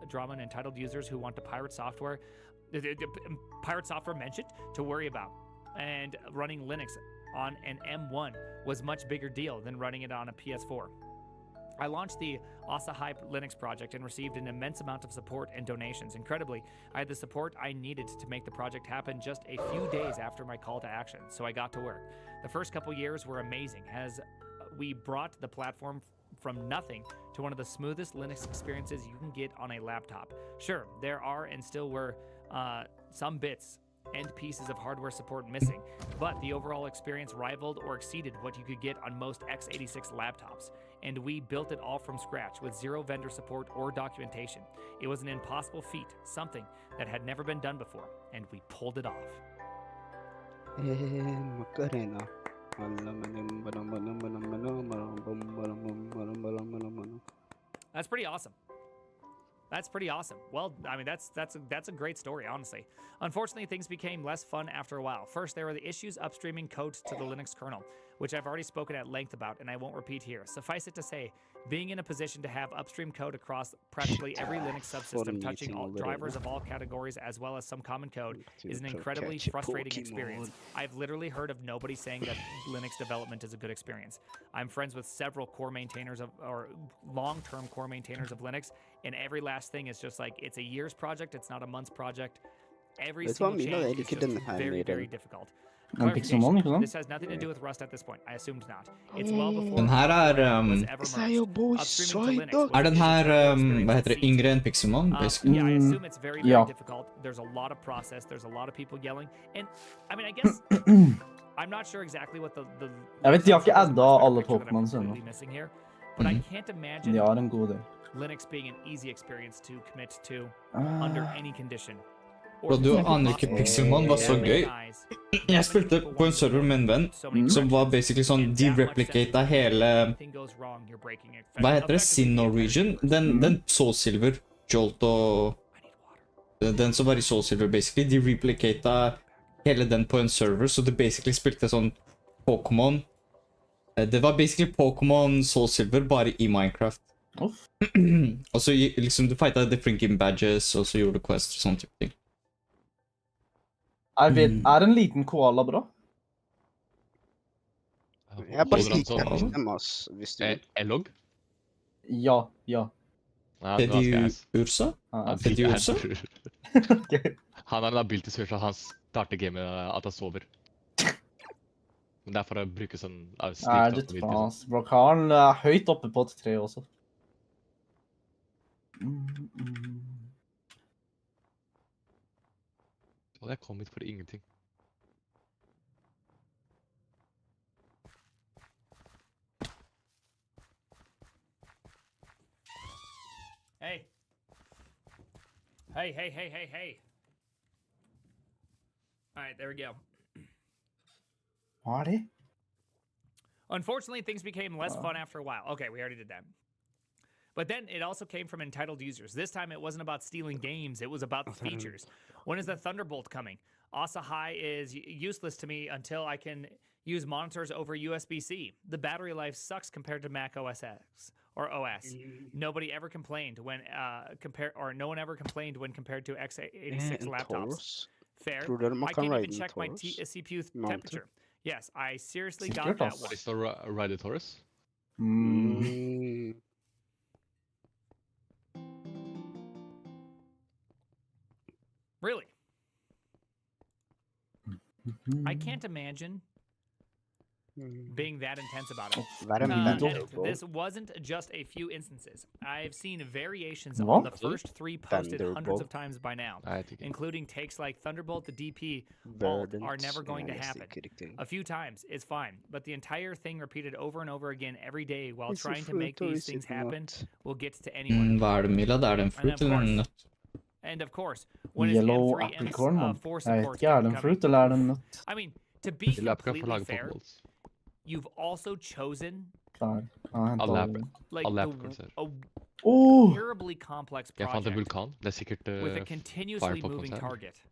drama and entitled users who want to pirate software, pirate software mentioned, to worry about. And running Linux on an M1 was much bigger deal than running it on a PS4. I launched the Asahi Linux project and received an immense amount of support and donations. Incredibly, I had the support I needed to make the project happen just a few days after my call to action, so I got to work. The first couple years were amazing, as we brought the platform from nothing to one of the smoothest Linux experiences you can get on a laptop. Sure, there are and still were some bits and pieces of hardware support missing, but the overall experience rivaled or exceeded what you could get on most x86 laptops, and we built it all from scratch with zero vendor support or documentation. It was an impossible feat, something that had never been done before, and we pulled it off. That's pretty awesome. That's pretty awesome. Well, I mean, that's a great story, honestly. Unfortunately, things became less fun after a while. First, there were the issues upstreaming code to the Linux kernel, which I've already spoken at length about, and I won't repeat here. Suffice it to say, being in a position to have upstream code across practically every Linux subsystem, touching all drivers of all categories as well as some common code, is an incredibly frustrating experience. I've literally heard of nobody saying that Linux development is a good experience. I'm friends with several core maintainers or long-term core maintainers of Linux, and every last thing is just like, it's a year's project, it's not a month's project. Every single change is just very, very difficult. Clarification, this has nothing to do with Rust at this point. I assumed not. It's well before Den här är den här vad heter det, yngre än Pixelmon basically? Yeah, I assume it's very, very difficult. There's a lot of process, there's a lot of people yelling, and I mean, I guess I'm not sure exactly what the Jag vet, jag har inte adda alla Pokémon ännu. But I can't imagine Ja, den gode. Linux being an easy experience to commit to under any condition. Bro, du aner ikke, Pixelmon var så gøy. Jeg spilte på en server med en venn som var basically sånn, de replicata hele, hva heter det, Sinnoh region? Den Soul Silver, Jolt og den som var i Soul Silver basically, de replicata hele den på en server, så det basically spilte sånn Pokémon. Det var basically Pokémon Soul Silver bare i Minecraft. Og så liksom du fighta different game badges, og så gjorde du quests og sånne type ting. Er en liten koala bra? Jeg bare liker dem, ass. Elog? Ja. Teddy Ursa? Teddy Ursa? Han har en ability som gjør at han starter gamet at han sover. Men derfor å bruke sånn snikt opp. Bro, Karen er høyt oppe på et tre også. Og jeg kom hit for ingenting. Hey. Hey. All right, there we go. Party? Unfortunately, things became less fun after a while. Okay, we already did that. But then it also came from entitled users. This time it wasn't about stealing games, it was about the features. When is the Thunderbolt coming? Asahi is useless to me until I can use monitors over USB-C. The battery life sucks compared to Mac OS X or OS. Nobody ever complained when no one ever complained when compared to x86 laptops. Fair. I can't even check my CPU temperature. Yes, I seriously got that one. Is the ride a Taurus? Really? I can't imagine being that intense about it. This wasn't just a few instances. I've seen variations on the first three posted hundreds of times by now, including takes like Thunderbolt, the DP vault are never going to happen. A few times is fine, but the entire thing repeated over and over again every day while trying to make these things happen will get to anyone. And of course, when it's Yellow M3 apricorn, M4 support fruit eller er det nut? I mean, to be completely fair, you've also chosen like a terribly complex project with a continuously moving target.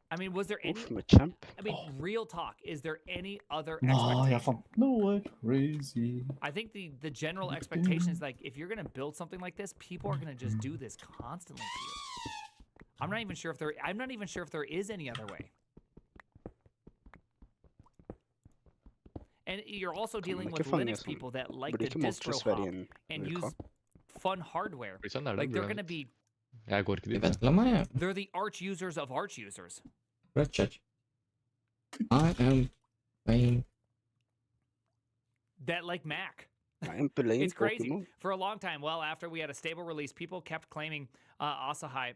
I mean, was there any? Med champ. I mean, real talk. Is there any other Nei, jeg expectation? fant noe crazy. I think the general expectation is like if you're gonna build something like this, people are gonna just do this constantly to you. I'm not even sure if there is any other way. And you're also dealing with Linux people that like to distro hop and use fun hardware. Like they're gonna be. Jeg går ikke Jeg dit. vet ikke, la meg... They're the arch users of arch users. Red chat. I am playing... That like Mac. I am playing It's crazy. Pokemon. For a long time, well, after we had a stable release, people kept claiming Asahi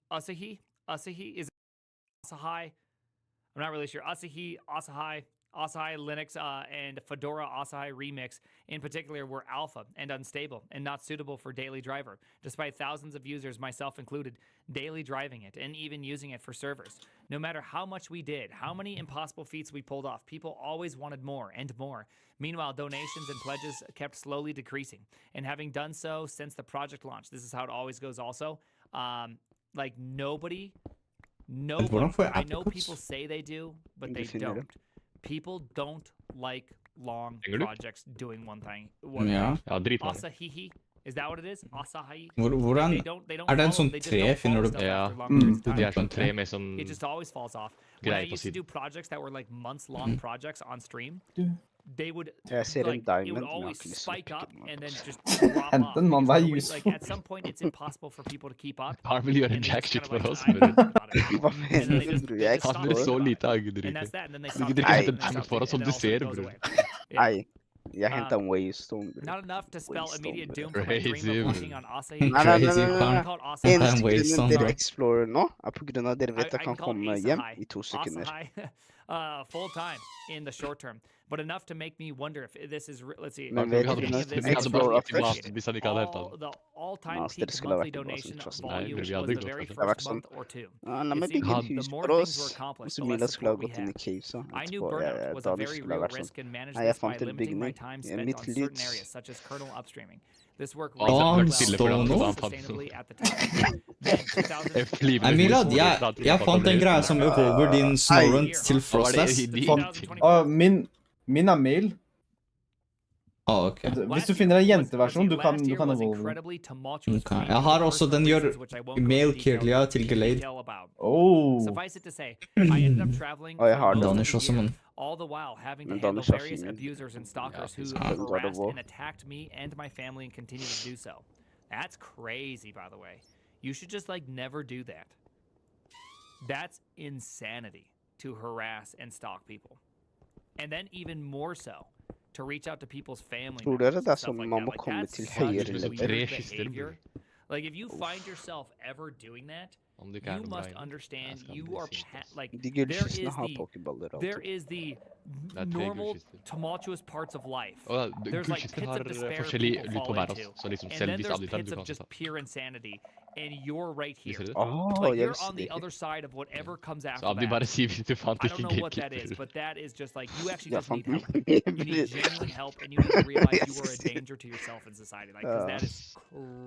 is it Asahi? I'm not really sure. Asahi Linux and Fedora Asahi Remix in particular were alpha and unstable and not suitable for daily driver, despite thousands of users, myself included, daily driving it and even using it for servers. No matter how much we did, how many impossible feats we pulled off, people always wanted more and more. Meanwhile, donations and pledges kept slowly decreasing. And having done so since the project launch, this is how it always goes also, like nobody, I know people say they do, but they don't. People don't like long projects doing one thing. Ja. Ja, dritmange. Asahi, is that what it is? Asahi? Hvordan... They don't Er det en follow- sånn they just tre, don't finner follow du... stuff Ja, after long periods of de time. er sånn tre med sånn It just always falls off. When I greier på used to do siden. projects that were like months-long projects on stream, they would Jeg ser en like it diamond, would men jeg har always ikke lyst til å spike pikke up den opp. and then just drop Enten off. man because var nobody- useful. like at some point it's impossible for people to keep up. Han vil gjøre and they jack just shit kind for of oss. like, I don't know about it. Hva And then mener they just- du, bror? they Jeg just Han stop blir talking så about it. lite And agdrytig. that's that, and then they Du stop gidder talking ikke about it, sette and diamond for oss som then du all of it ser, goes bror. away. Yeah. Nei, jeg hentet en Waystone, bror. Not enough to spell Waste immediate on doom the- for my dream Crazy, of bro. working on Asahi. Nei, nei, nei, Crazy nei, nei, clown. nei. Called Asahi. Eneste Waste grunnen on dere the- explorer nå, er på grunn av at dere vet I jeg kan can call it komme hjem Asahi. i 2 sekunder. Asahi, full time in the short term, but enough to make me wonder if this is. Let's see. Men Vi vet hadde dere Any bare of this vi hadde is bare Explorer gitt ham først? master hvis han ikke hadde hentet all den. the all-time Master peak skulle ha monthly vært i basen, donation trust me. Nei, volume vi was hadde the ikke very gjort det. Det var first ikke sånn. month or two. La It meg seemed bygge like et hus the more for things oss. were Og accomplished, så the Mila less skulle ha support we gått inn i had. cave, så I knew etterpå, burnout was da a det very skulle ha real vært sånn. risk and managed Nei, jeg this by fant en limiting my bygning. time I spent mitt on liv. certain areas such as kernel upstreaming. This work Å, was han stille for Stone det, nå? han fant sustainably at the time. Then 2000 Jeg fliver Nei, med Milad, huset. jeg fant en greie som evolver din Snowrun til Hva var det Frostnest. i din? 2024. Min er mail. Ah, ok. Hvis du finner en jenteversjon, du kan evolve. Ok, jeg har også den gjør mail Kirlia til Glade. Oh. Suffice it to say, I ended up traveling Oh, jeg har for most of Danish the også, year, men... all the while having to Men handle Danish er various fin. abusers and stalkers Ja, who fy søren. harassed God. and attacked me and my family and continue to do so. That's crazy, by the way. You should just like never do that. That's insanity to harass and stalk people. And then even more so, to reach out to people's family Tror members dere and det er stuff sånn like man that. må Like, komme that's til such høyere weird level? Tre kister, behavior. bror. Like if you find yourself ever doing that, Om du ikke er you noe must bra i- understand Jeg skal you bli are sint, ass. like De there gullkistene is har the pokerballer there alltid. is the Det er tre normal gullkister. tumultuous parts of life. Og There's like gullkister pits har of despair forskjellig people lyd på fall hver, into, altså. Så liksom and selv then hvis there's alle tar, pits du of kan just ta. pure insanity, and you're right here. Viser du det? Åh, Like jeg you're visste on det the ikke. other side of whatever comes Så after Abdi that. bare sier hvis du fant I ikke don't know what that is, gullkister. but that is just like you actually Jeg just need fant help. mye You need genuine help, and you need to realize you are a danger to yourself and society. Like, 'cause that is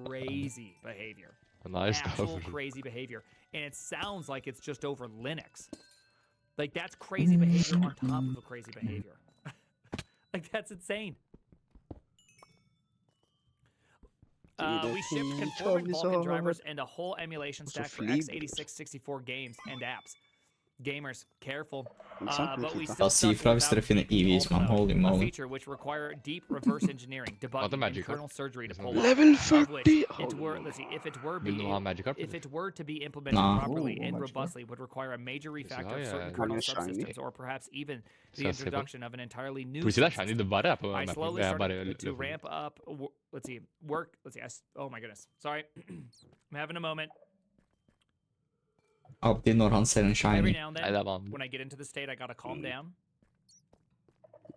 crazy behavior. Nice, da, Actual bror. crazy behavior, and it sounds like it's just over Linux. Like that's crazy behavior on top of a crazy behavior. Like that's insane. We shipped conformant Vulkan drivers and a whole emulation stack for x86 64 games and apps. Gamers, careful. But we still Da si ifra hvis dere finner EVs, man. Holy a moly. feature which require deep reverse engineering, debugging, and Magic kernel card? surgery to Isn't pull it? off. Level Of which 40! it were, let's see, if it were Vil du ha be magic card? if it were to be implemented Nah. properly Ooh, and magic robustly, would require a major refactor yeah, of certain yeah. kernel Kinda shiny. subsystems, or perhaps even the Skal jeg se på? introduction of an entirely new Plutselig er shiny, subsystem. det bare er på I mappen. slowly Det er bare started litt to ramp up. Let's see, work. Let's see. Oh my goodness. Sorry, I'm having a moment. Abdi når han ser en Every shiny. now and Nei, then, det er vanlig. when I get into the state, I gotta calm down,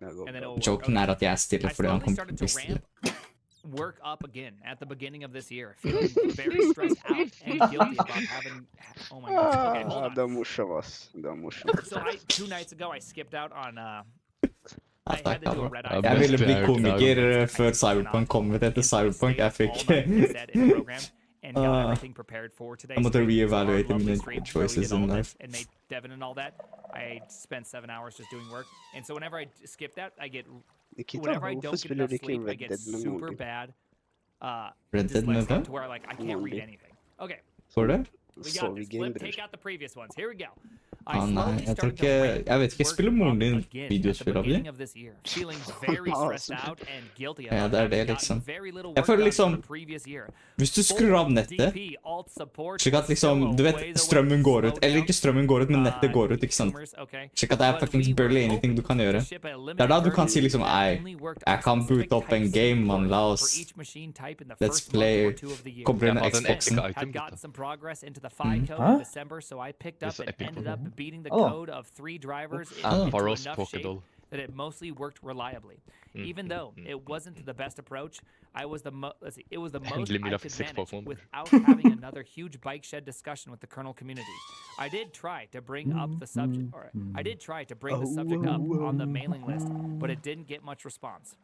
Det går and then bra. it'll work. Joken er at jeg er stille I fordi han slowly kommer til started å to bli stille. ramp work up again at the beginning of this year, feeling very stressed out and guilty about having. Oh my gosh. Okay, hold Det er on. morsom, ass. Det er morsom. So 2 nights ago, I skipped out on. I had to do a red eye. Jeg ville bli Best komiker før Cyberpunk kom ut. Etter Cyberpunk jeg fikk and got everything prepared for today. I'm going to reevaluate the my choices in life. And made Devin and all that. I spent 7 hours just doing work, and so whenever I skip that, I get whenever I don't get enough sleep, I get super bad. Red Dead med hvem? To where like I can't read anything. Okay. Får det? We got this. Flip, take out the previous ones. Here we go. Nei, jeg tror ikke... Jeg vet ikke, spiller moren din videospill av de? Ja, det det liksom. Jeg føler liksom... Hvis du skrur av nettet, slik at liksom, du vet, strømmen går ut, eller ikke strømmen går ut, men nettet går ut, ikke sant? Slik at det fucking barely anything du kan gjøre. Det da du kan si liksom, jeg kan boot opp en game, man, la oss... Let's play... Koble inn Xboxen. Beating the code of 3 drivers in enough shape that it mostly worked reliably. Even though it wasn't the best approach, it was the most I could manage without having another huge bike shed discussion with the kernel community. I did try to bring up the subject, or I did try to bring the subject up on the mailing list, but it didn't get much response.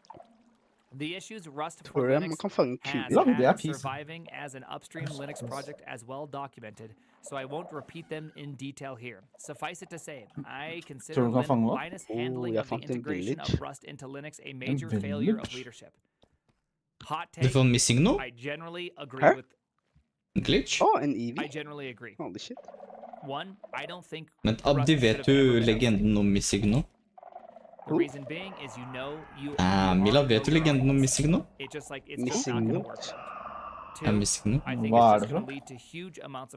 The issues Rust for Linux has surviving as an upstream Linux project as well documented, so I won't repeat them in detail here. Suffice it to say, I consider Linus' handling of the integration of Rust into Linux a major failure of leadership. Hot take, I generally agree with... Glitch? Oh, en Eevee? I generally agree. Holy shit. One, I don't think... Men Abdi, vet du legenden om Missigno? The reason being is Mila, vet du legenden om Missigno? Missigno? Missigno? Hva det for noe?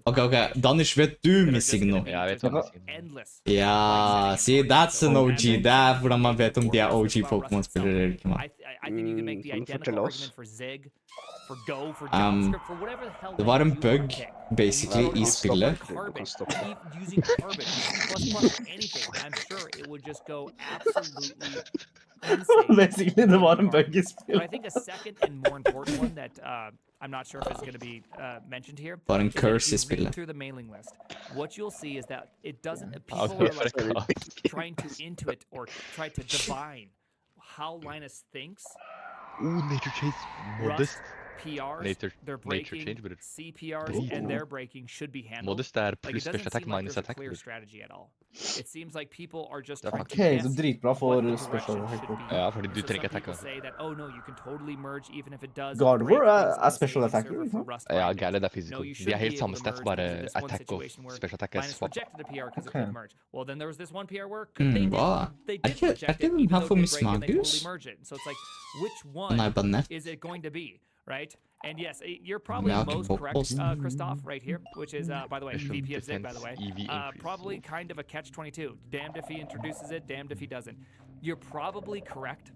Ok, Danish, vet du Missigno? Ja, jeg vet hva Missigno. Ja, see, that's an OG. Det hvordan man vet om de OG Pokémon-spillere eller ikke, man. Fortell oss. Det var en bug, basically, i spillet. Basically, det var en bug i spillet. I think a second and more important one that I'm not sure if it's going to be mentioned here. Bare en curse i spillet. Through the mailing list, what you'll see is that it doesn't. People are like trying to intuit or try to divine how Linus thinks. Ooh, nature change. Modest. PRs, they're breaking, CPRs, and their breaking should be handled. Modest plus special attack minus attack. Clear strategy at all. It seems like people are just trying to guess så dritbra for special attack. Ja, fordi du trenger ikke attacke. Gardevoir er special attack. Ja, Gale er physical. De helt samme stats, bare attack og special attack swap. Well, then there was this one PR where Hva? Ikke den her for Miss Magus? So it's like, which one is it going to be? Right? And yes, you're probably most correct, Christoph, right here, which is, by the way, VP of Zig, by the way. Probably kind of a catch-22. Damned if he introduces it, damned if he doesn't. You're probably correct,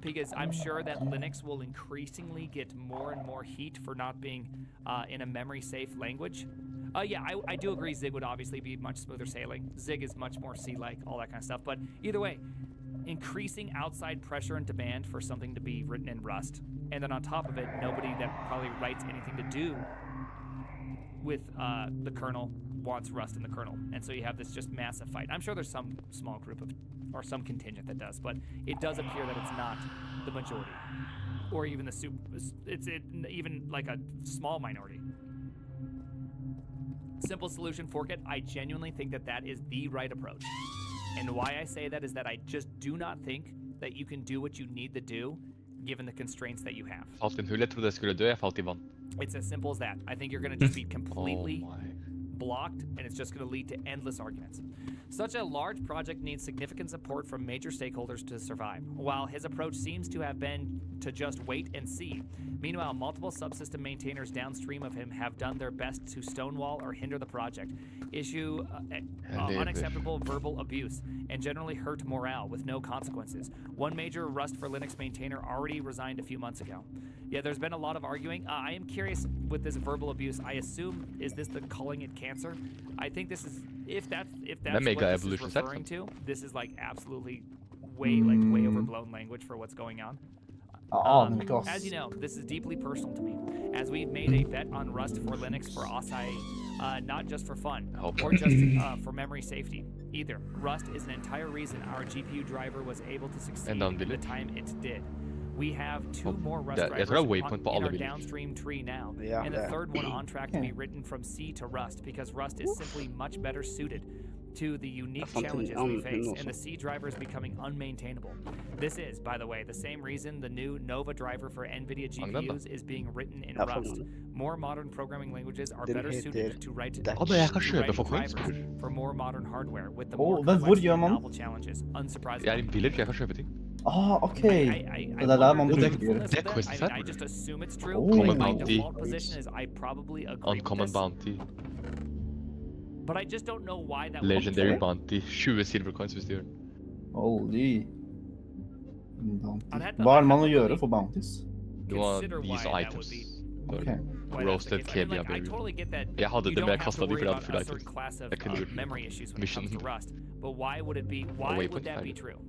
because I'm sure that Linux will increasingly get more and more heat for not being in a memory-safe language. Yeah, I do agree Zig would obviously be much smoother sailing. Zig is much more C-like, all that kind of stuff. But either way, increasing outside pressure and demand for something to be written in Rust. And then on top of it, nobody that probably writes anything to do with the kernel wants Rust in the kernel. And so you have this just massive fight. I'm sure there's some small group of, or some contingent that does, but it does appear that it's not the majority. Or even the even like a small minority. Simple solution, fork it. I genuinely think that that is the right approach. And why I say that is that I just do not think that you can do what you need to do given the constraints that you have. Falt i en hull, jeg trodde jeg skulle dø, jeg falt i vann. It's as simple as that. I think you're going to just be completely blocked, and it's just going to lead to endless arguments. Such a large project needs significant support from major stakeholders to survive, while his approach seems to have been to just wait and see. Meanwhile, multiple subsystem maintainers downstream of him have done their best to stonewall or hinder the project, issue unacceptable verbal abuse, and generally hurt morale with no consequences. One major Rust for Linux maintainer already resigned a few months ago. Yeah, there's been a lot of arguing. I am curious with this verbal abuse. I assume, is this the calling it cancer? I think this is, if that's what this is referring to, this is like absolutely way overblown language for what's going on. As you know, this is deeply personal to me, as we've made a bet on Rust for Linux for Osai, not just for fun, or just for memory safety, either. Rust is an entire reason our GPU driver was able to succeed in the time it did. We have 2 more Rust Jeg tror det er drivers waypoint på in alle our biler. downstream tree now, Ja, and the det. third one on track to be written from C to Rust, because Rust is simply much better suited to the unique fant en challenges we annen face, hund and the C driver is becoming unmaintainable. This is, by the way, the same reason the new Nova driver for NVIDIA GPUs is being written in Ja, fant Rust. den. More modern programming languages are Den better heter suited to write Dash. Ja, jeg kan to kjøpe write for coins. drivers for more modern hardware with the Oh, more men hvor complex gjør and man? novel challenges. Jeg er Unsurprisingly. en biller, jeg kan kjøpe ting. OK. I Det er der man wonder the bruker. truthfulness Det of that. quest I her. mean, I just assume it's true. Oh. Like, Common my bounty. default position is I probably agree with Uncommon this, bounty. but I just don't know why that would Legendary Ok. bounty. 20 silver coins hvis du gjør den. Holy. I'd have to- Hva er det man I'd må have to gjøre really for bounties? Du må consider why vise that would items. be- OK. why that's the Roasted case. I mean, kebab, like, I baby. totally get that. Jeg hadde You det, men jeg don't have kastet to de fordi worry jeg hadde about full a certain items. class of Jeg kunne gjort det. memory issues when it comes to Mission. Rust. But why would it be? Why waypoint would that be fire. true?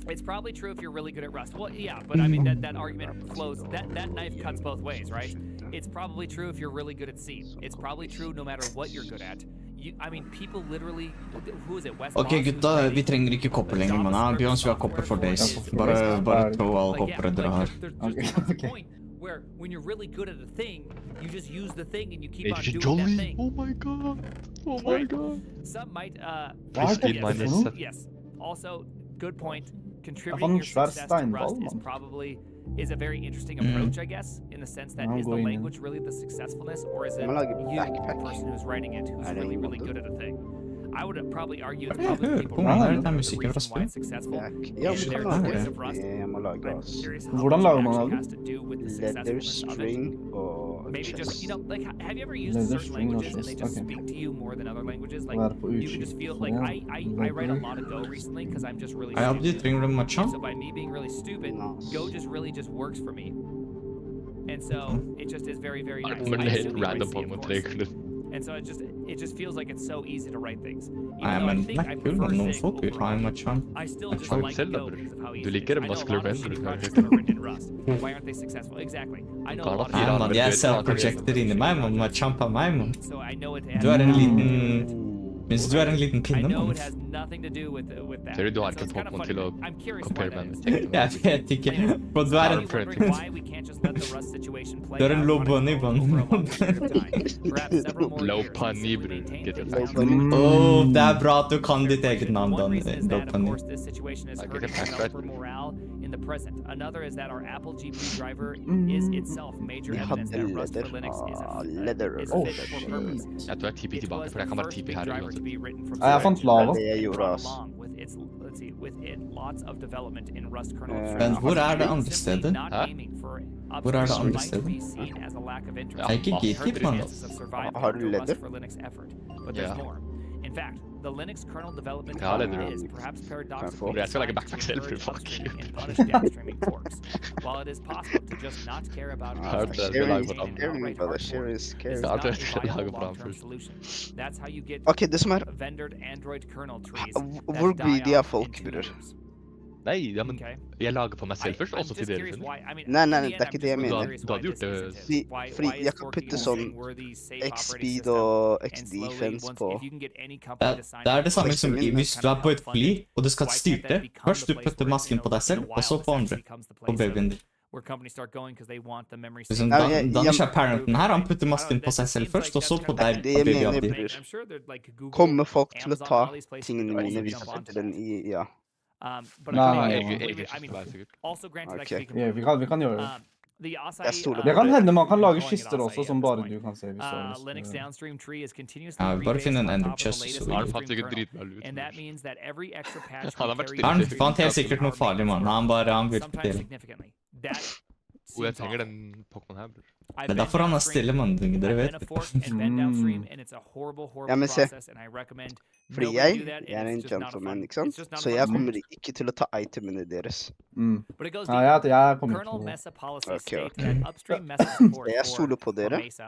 It's probably true if you're really good at Rust. Well, yeah, but I mean that argument flows. That knife cuts both ways, right? It's probably true if you're really good at C. It's probably true no matter what you're good at. I mean, people literally. Who is it? West Ok, Moss, who's gutta, writing vi trenger ikke kopper lenger, men Bjørn skal ha kopper for days. Bare tro all kopperet dere har. There's just comes a point where when you're really good at a thing, you just use the thing and you keep on Agent doing that Jolly! thing. Oh my god! Oh my Right. god! Some might Pristine yes, mindset. yes. Also, good point. Jeg Contributing fant your en svær success to steinball, Rust is mann. probably a very interesting approach, I guess, in the sense that Ja, is the gå inn. language really the successfulness, or is it Man lager you, the backpack. person who's writing it, who's Er det really, noe really du- good at a thing? I would probably argue it's Ja, probably the hør people på writing meg, it, det er the musikk fra reason why it's spill. successful. Ja, and vi their kan lage choice of Rust. Jeg må lage I'm oss curious how Hvordan much it lager man actually det? has to do with the leather successfulness of it. string og Maybe just, chest. you know, like, have you ever used Leather certain string or languages and they chest, just okay. speak to you more than other languages? Like, Være på you can utkikk just feel, for like, I write a leather. lot of Go recently because I'm just really Ja, stupid. de trenger du matcha. So by me being really stupid, Nice. Go just really just works for me. And so it just is very, very nice. Men I det er assume helt you random see, på of med course. 3 kunder. And so it just feels like it's so easy to write things. Even Nei, though I men think det I er kult prefer om noen Sig folk vil ha en overall, matcha. I still just Lag like selv, da, Go bror. because of how Du easy it liker is. I know a muscular lot of men, shitty bror. projects that are written in Rust. Why aren't they successful? Exactly. I know a Kan lot ha of Nei, fire man, jeg armer, ser du vet, prosjekter inni meg, man må champa meg, man. So I know it has Du er en nothing to do liten... with it. Mens du er en liten I pinne, know man. it has nothing to do with that. Ser du, du har And so ikke it's kind of Pokémon funny til å that- I'm curious why compare that med is. Jeg vet ikke, for du er Are en... you wondering why we can't just let the Rust situation play Du er en out low on its bunny, own man. over a long period of time? Perhaps several more Low years and bunny, simply bror. maintain Get things your down facts to right. minimum. Åh, det er bra at du kan ditt eget navn, One Dan. reason is that, of Bunny. course, this situation is I get hurting the facts developer right. morale in the present. Another is that our Apple GPU driver is itself major Vi evidence hadde that Rust for leather. Linux is Ah, a leather. is Oh, fit for purpose. Jeg tror jeg tipper It tilbake, was for jeg the kan bare first tippe big her driver to uansett. be written from Ja, jeg fant scratch. lava. Det jeg And gjorde, brought ass. along with its, let's see, with it lots of development in Rust kernel. Men hvor er det andre Simply stedet? not Hæ? aiming for Hvor er det upstream andre might stedet? be seen as a lack of interest. Jeg er ikke It hurt gatekeep, the man. chances of surviving Har du the Rust leather? for Linux effort. But there's Ja. more. In fact, the Linux kernel development Ja, leather. is perhaps Kan paradoxically få. Jeg skal lage designed backpack to selv, encourage fuck upstreaming you. and punish downstreaming forks. While it is possible to just not care about Ja, upstream det er and lag maintain på an den. outright brother. hard Share fork, is this is scary. Ja, not det a er lag viable på den long-term først. solution. That's how you get Ok, det som er vendored Android kernel trees Hvor that blir die de av out folk, in 2 bror? years. Nei, ja, men Okay. jeg lager for meg selv først, I'm også til just dere. curious skjønner why. du? I mean, Nei, in nei, the det end, er I'm ikke det jeg just mener. curious Du hadde why gjort this det- isn't Fordi, it. Why fordi is jeg kan forking putte a sånn worthy safe operating XSpeed system, og and slowly, XDefense once- på if you can get any company to sign Det er up det for samme it, som then hvis that's du er kind på of et how fly, funded. og du skal Why can't styrte. that become Først the du place putter where, masken you på know, deg selv, in a og så while på this andre. actually becomes the På place babyen din. where companies start going because they want the memory Liksom, Ja, Danish er safe. parenten her, han putter I don't masken know, på that seg selv seems først, like og så that's på kind of deg Det er og det jeg babyen mener, din. bror. I'm sure they're like Google, Kommer folk til å Amazon, ta all these places tingene that mine also hvis jump jeg onto putter den that. i Ja. But Nei, I mean, nei, Egen I skift mean, på deg, sikkert. also granted that Ok. can be Ja, compared. vi kan gjøre det. The Asahi, Jeg stoler på Det kan hende man kan lage I'm calling it kister også, Asahi som at bare this point. du kan se hvis du har lyst. Linux til det. downstream tree is continuously Ja, bare finn en rebased on ender top of the chest, latest så Han vil fant upstream sikkert kernel, dritbra lut. and that means that every extra patch Han har can vært carry Han stille. fant helt sikkert noe farlig, mann. Han vil ikke sometimes til. significantly. That Og jeg seems trenger awful. den Pokémon her, bror. I've Det er been derfor han er downstream, stille, mann. Dere I've vet been a fork and been downstream, and it's a horrible, Ja, horrible men se. process, and I recommend Fordi nobody do that, jeg er and en it's just not a gentleman, fun, ikke sant? it's just not a Så fun jeg experience. kommer ikke til å ta itemene deres. But it goes Ja, deeper. jeg kommer ikke Kernel til det. Mesa policies Okay, state okay. that upstream Mesa support Jeg stoler på for dere. Mesa,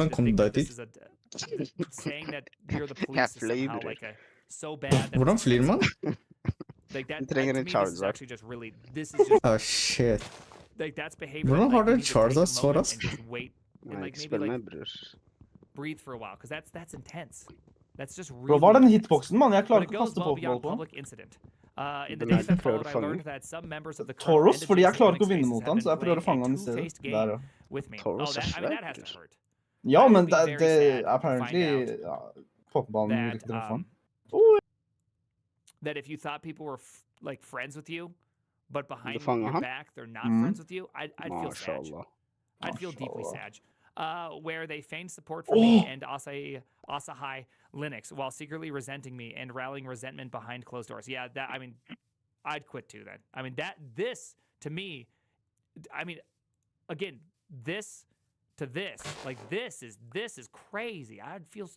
hvordan kom du deg dit? Saying that you're the Jeg police is fløy, somehow bror. like a so bad that Hvordan it's flyr man? like that, Du trenger to en me, this is Charizard. actually just really, this is just Oh, shit. like that's behavior. Hvordan that, har like, du you en need to take a Charizard så moment raskt? and just wait and Nei, like ikke maybe spill like med, bror. breathe for a while because that's intense. That's just really Bro, hva er den intense. hitboxen, mann? Jeg But klarer it ikke å goes kaste well Pokéball beyond på. public incident. In the Den days that prøver followed, å I fange. learned that some members of the current Tauros, and fordi jeg adjacent klarer ikke å Linux vinne spaces mot have han, been så jeg prøver å playing fange a han i stedet. two-faced game Der, ja. with me. Tauros Oh, er I mean, that svær, has to altså. hurt. Ja, I would men be det, very det sad to apparently find out ja, Pokéballen vil ikke treffe han. That if you thought people were like friends with you, but behind fanger your han? back they're not Mhm. friends with you, I'd feel sad. Mashallah. I'd feel deeply Mashallah. sad. Where they feigned support for me and Asahi Linux while secretly resenting me and rallying resentment behind closed doors. Yeah, that I mean, I'd quit too then. I mean, this to me, I mean, again, this to this, like this is crazy. I'd feel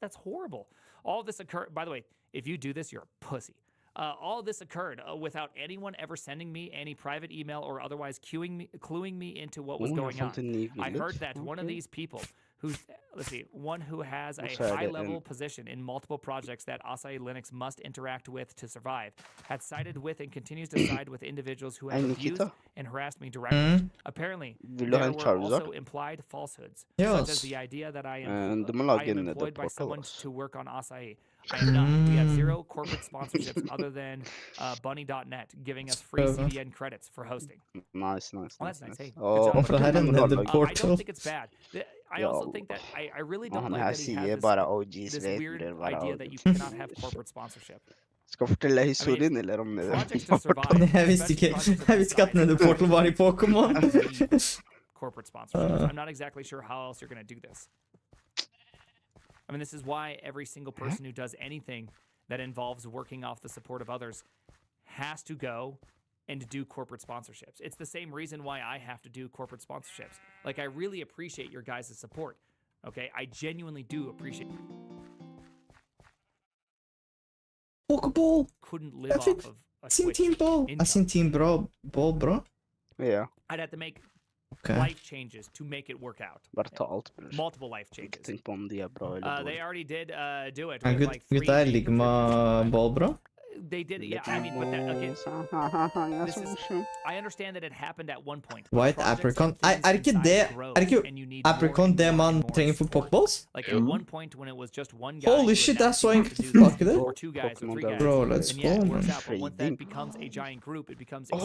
that's horrible. All this occurred, by the way, if you do this, you're a pussy. All this occurred without anyone ever sending me any private email or otherwise cluing me into what was going on. I heard that one of these people who's, one who has a high-level position in multiple projects that Asahi Linux must interact with to survive, had sided with and continues to side with individuals who have abused and harassed me directly. Apparently, Vil du there ha en were Charizard? also implied falsehoods, Yes. such as the idea that I Du må lage am en employed by portal, someone ass. to work on Asahi. I am not. We have zero corporate sponsorships other than Bunny.net giving us free CDN credits for hosting. Nice. Well, that's nice. Hey, good Åh, job. Hvorfor er det men nede du har I portal? don't think it's bad. I also think that I really don't Han like her that he sier has bare OGs this vet weird blir bare idea that you OGs. cannot have corporate sponsorship. Skal jeg fortelle historien, eller om det Projects to survive. Jeg visste ikke at nede portal var i Pokémon. Corporate sponsorships. I'm not exactly sure how else you're going to do this. I mean, this is why every single person who does anything that involves working off the support of others has to go and do corporate sponsorships. It's the same reason why I have to do corporate sponsorships. Like, I really appreciate your guys' support. Okay, I genuinely do appreciate. Pokéball! Couldn't live Jeg fikk off of a sin Twitch teamball. income. Er sin teamball bra? Ja, I'd have to make Ok. life changes to make it work out. bare ta alt, bror. Multiple life Ikke changes. tenk på om de er bra eller They dårlige. already did do it. Er with, like, three gutta er main Ligma-ball bra? They did, yeah. I mean, but that, again, this is. I understand that it happened at one point. White Projects apricot. and things Er ikke inside det grow, Er ikke and you need more apricot and det more man and more trenger for support. Pokéballs? Like at one point when it was just one guy. Holy who would shit, now det er så be able enkelt to å do få this, tak i det. or two guys or three guys. Bro, let's And yeah, it go, works man. out, but once that becomes a giant group, it becomes a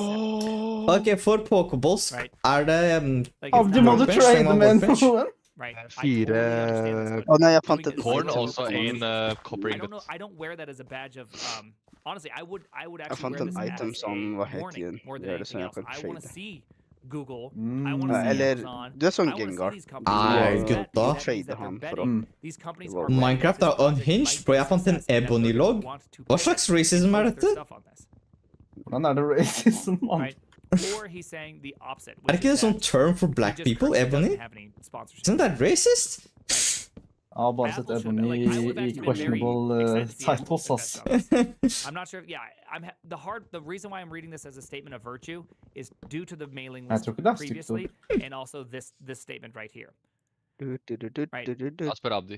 Ok, for Pokéballs Right. er det like Oh, it's du not må du Workbench, trade trenger man med workbench? noen? right. I Fire- totally understand this, Å nei, jeg but fant doing et it Corn as also a- en copper I don't know. ingot. I don't wear that as a badge of. Honestly, I would Jeg actually fant wear en this item as a som var helt warning igjen. more than Gjør det så anything jeg else. kan I want to trade. see Google. Mm. I want to see Eller, Amazon. du er sånn I wanna see Gengar. these companies. Nei, that bet, gutta. that means Trade that they're han for betting. å- These companies Wow. are betting Minecraft that er this project unhinged, might bro. be Jeg fant en success and that Ebony they're log. want to Hva play slags it. racism er Post their dette? stuff on this, Hvordan er det racism, mann? right? Or he's saying the opposite. Er which ikke det is sånn that term for he black just people, personally Ebony? doesn't have any sponsorship. Isn't that racist? Ja, bare sett Apple should- Ebony like, I would've i actually been very questionable excited to see Apple titles, ass. invest on this. I'm not sure. Yeah, the reason why I'm reading this as a statement of virtue is due to the mailing Jeg list tror ikke det er stygt previously, and also this statement right here. Jeg spør Abdi.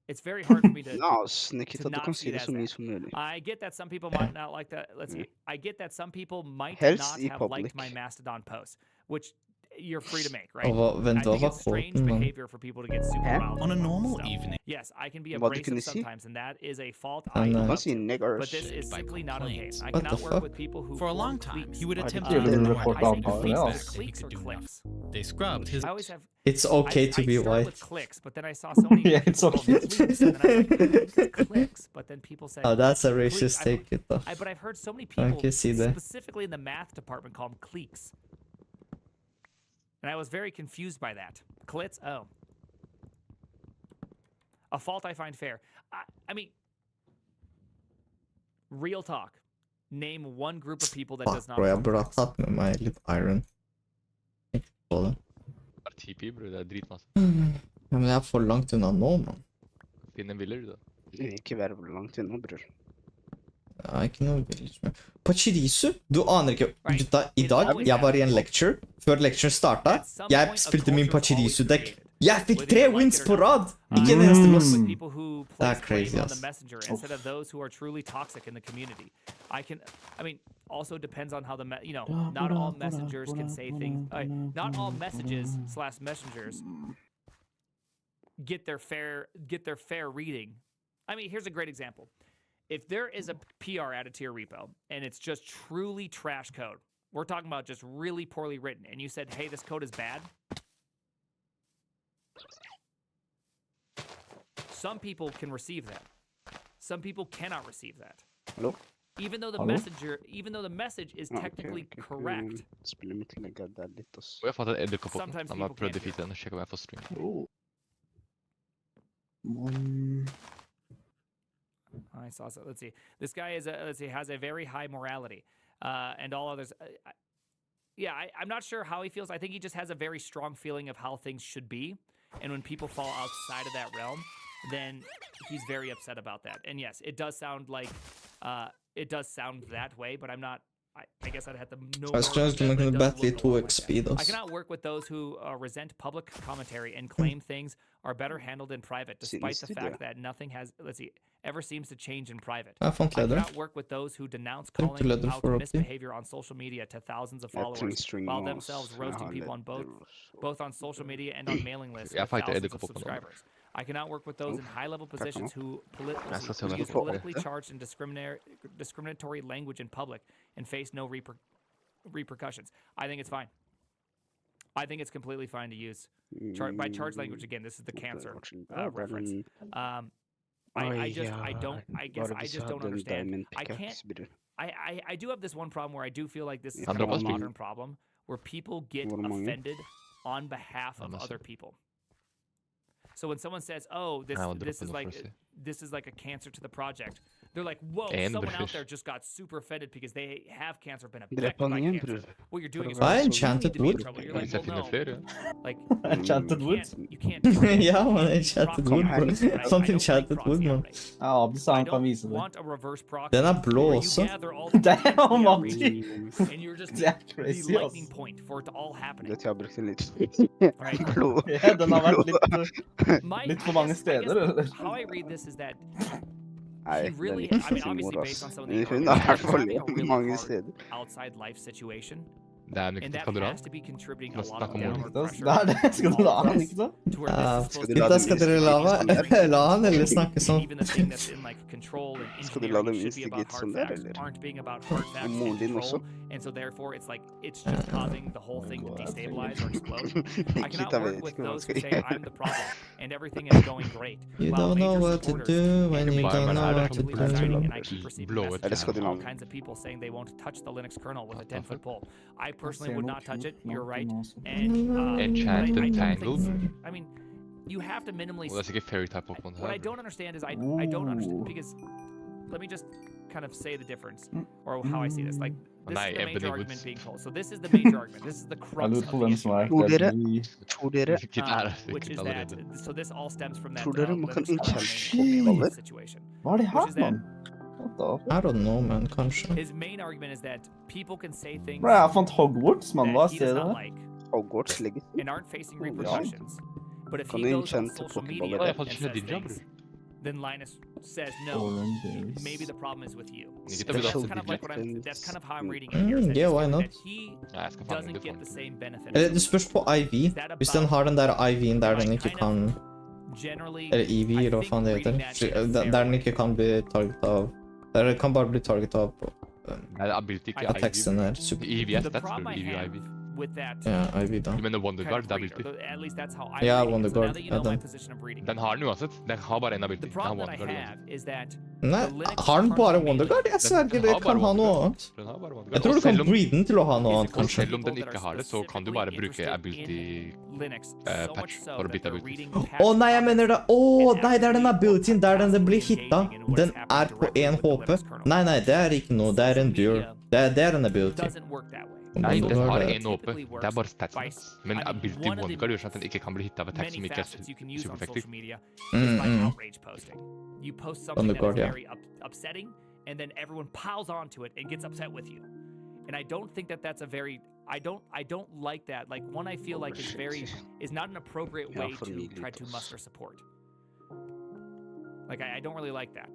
It's very hard for me to. Nas, Nikita, to du not kan see si it det as så mye that. som mulig. I get that some people might not like that. Let's see. I get that some people might Helst not i have public. liked my Mastodon post, which you're free to make, right? Og I vent, hva think var it's strange kvoten, da? behavior for people to get super Huh? riled On a up about normal stuff. evening, Yes, I can be Hva du abrasive kunne si? sometimes, and that is a fault And, I Du own kan up si to. But niggers. this is by simply not okay. complaints. I What the cannot work fuck? with people who For a form long time, cliques. he would I attempt think to you're ignore report I his say on enemies power, cliques, yes. best but he cliques could or do clicks. nothing. They scrubbed his I always have. It's okay to I be started white. with clicks, but then I saw so many Yeah, people it's call them okay. cliques, and then I was like, clicks, but then people said. Oh, that's a cliques. racist take, gutta. But I've heard so many I people, can see that. specifically in the math department, call them cliques. And I was very confused by that. Clits? Oh. A fault I find fair. I mean, real talk. Name one group of people that does Fuck, not. bro, jeg form burde ha cliques. tatt med meg litt iron. Ikke på det. Bare TP, bror. Det er dritmasse. Ja, men jeg er for langt unna nå, man. Finn en viller, du da. Ikke være langt unna, bror. Jeg er ikke noe village med. Pachirisu? Du aner ikke. Right. Gutta, i dag, jeg var i en lecture. Før lecturen starta, At some jeg point, a spilte min culture is always Pachirisu-dekk. created. Jeg fikk Whether 3 you like wins it på or not. rad! Ikke en eneste loss. With people who That place crazy, blame on ass. the messenger instead of those who are truly toxic in the community. I mean, also depends on how not all messengers can say things. Not all messages / messengers get their fair reading. I mean, here's a great example. If there is a PR added to your repo and it's just truly trash code, we're talking about just really poorly written, and you said, hey, this code is bad, some people can receive that. Some people cannot receive that. Hallo? Even though the message is technically correct. Spiller mitt legg der litt, ass. Og jeg fått en edderkopp på den. Sometimes Han har people prøvd å can't defeate den og sjekke om jeg får string. I saw so. Let's see. This guy has a very high morality, and all others. I'm not sure how he feels. I think he just has a very strong feeling of how things should be, and when people fall outside of that realm, then he's very upset about that. And yes, it does sound that way, but I'm not. I guess I'd have to know. Jeg tror jeg skulle kunne battle i 2 XP, I cannot work with those who resent public commentary and claim things are better handled in private, despite the fact that nothing ever seems to change in private. Jeg fant I leder. cannot work with those who denounce calling leder out for misbehavior on social media to thousands of followers, while themselves roasting people on both on social media and on mailing lists with thousands of subscribers. I cannot work with those in high-level positions who use politically charged and discriminatory language in public and face no repercussions. I think it's fine. I think it's completely fine to use by charged language. Again, this is the cancer reference. I just don't understand. I can't. I do have this one problem where I do feel like this is kind of a modern problem where people get offended on behalf of other people. So when someone says, "Oh, this is like a cancer to the project," they're like, "Whoa, someone out there just got super offended because they have cancer, been affected by cancer." What you're doing is Hva er enchanted wood? You're like, well, no. Like, Enchanted wood? You can't do that. Ja, man, enchanted wood, bro. Sånn enchanted wood, man. Ja, Abdi sa han kan vise det. Want a reverse proxy Den er blå where you også. gather all the Damn, outreach, Abdi. and you're just Det er the crazy, lightning ass. point for it to all happening. Dette har jeg brukt litt. Right? Blod. Ja, den har vært My- litt for I mange guess steder, eller? How I read this is that Nei, he den really, er I ikke mean, sin obviously mor, based on ass. some of the Hun er i hvert he's fall having a really mange hard steder. outside life situation, Det er nok and ikke that kan du ha. has to be contributing a Let's lot talk of about downward Det pressure. er det. Skal du la han, ikke sant? To where this is supposed to Gutta, be skal dere la han eller snakke sånn? even the thing that's in like control and Skal du la engineering dem should be about instigate hard sånn der, facts eller? aren't being about hard facts moren and din control, også? and so therefore it's like it's just causing the whole thing to destabilize or explode. I cannot Gutta work vet with ikke hva man those who skal say I'm the problem and everything is going great. You while don't know major what to supporters do when and you major don't know supporters what to completely do. resigning, and I keep receiving Blow it messages Eller skal from du la all den? kinds of people saying they won't touch the Linux kernel with a 10-foot pole. I personally would not touch it. You're right. And Enchanted but I don't Tangled. think, I mean, you have to minimally. Og det er sikkert fairytype Pokémon What I her. don't understand is I don't understand because let me just kind of say the difference or how I see this. Like this Nei, is the Ebony major Woods. argument being told. So this is the major argument. This is the Jeg crux lurer of på the hvem issue, som er right? Tror dere- deadly. Tror dere Sikkert er det Which is sikkert that. allerede. So this all stems from that Tror dere man kan Linux kernel enchante main baller? situation. Hva er det Which her, is that mann? What the I don't know, man, kanskje. his main argument is that people can say things Bro, jeg fant Hogwarts, mann. Hva that he does er not det? like Hogwarts legger. and aren't facing repercussions. But if Kan he du goes on enchante social Pokéballer? media Ja, jeg and fant says Ninja, things, then Linus says no. Orange. Maybe the problem is with you. Nikita So vil that's ha kind of like what I'm. Weapons. That's kind of how I'm reading it here. is that Yeah, he's why saying not? that he Ja, jeg skal fange doesn't den, get du the faen. same benefit. Eller det spørs på IV. Is that Hvis den about har den der IV-en der den ikke kind kan of generally? Eller EV, I eller hva think faen det reading heter. that in a fair Der den way. ikke kan bli target av. Der den kan bare bli target av på Nei, det er ability, ikke I think- teksten her. Super. EV er The stats, problem I EV og have IV. with that. Ja, IV da. Du mener Wonder kind Guard, of det er read, ability. or at least that's how I'm Yeah, reading it. Wonder So now Guard, that you know yeah, my then. position of reading Den it. har den uansett. Den har bare en The ability. Den har problem that I Wonder Guard have uansett. is that Nei, the Linux har den bare kernel Wonder Guard? Jeg sverger det kan ha noe annet. Den har bare Wonder Jeg Guard. tror Og du kan selv om- breede den til å ha noe is annet, the kanskje. Selv om den people that ikke are har det, så kan du bare specifically bruke interested ability in Linux so patch much so for å that bytte they're abilities. reading Å patch nei, jeg mener det. Å nei, det er den abilityen der den blir hitta. engaging in what's Den happening er på directly 1 with the HP. Linux kernel. Nei, nei, det er ikke noe. Det er en dur. Det er en ability. Doesn't work that way. Nei, Wonder den har Guard, en HP. Det er bare statsen by- hans. Men I mean, ability one of Wonder the Guard gjør sånn at den ikke kan bli hit av attack som Many ikke er facets you can use on supereffektiv. social media is by Mm. outrage posting. You post something Wonder that Guard, is yeah. very upsetting, and then everyone piles onto it and gets upset with you. And I don't think that that's a very I don't like that. Like one I feel like is not an appropriate Ja, way for to mye try lyd, to ass. muster support. Like I don't really like that.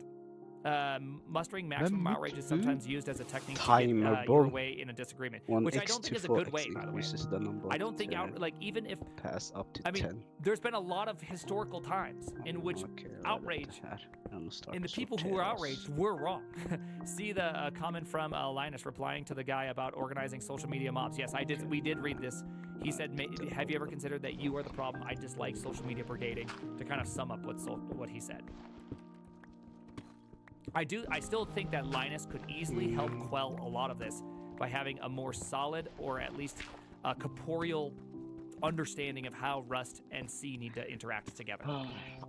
Mustering maximum outrage is sometimes used as a technique to get your Timeable. way in a disagreement, One which I X don't think to is a 4 good way, X by the way. increases the number I don't think of like even if pass up to I mean 10. there's been a lot of historical times in which Ok, hva er outrage dette her? Jeg må starte and the å people who sortere, were ass. outraged were wrong. See the comment from Linus replying to the guy about organizing social media mobs. Yes, I did. We did read this. He said, "Have you ever considered that you are the problem? I dislike social media brigading." To kind of sum up what he said. I still think that Linus could easily help quell a lot of this by having a more solid or at least a corporeal understanding of how Rust and C need to interact together.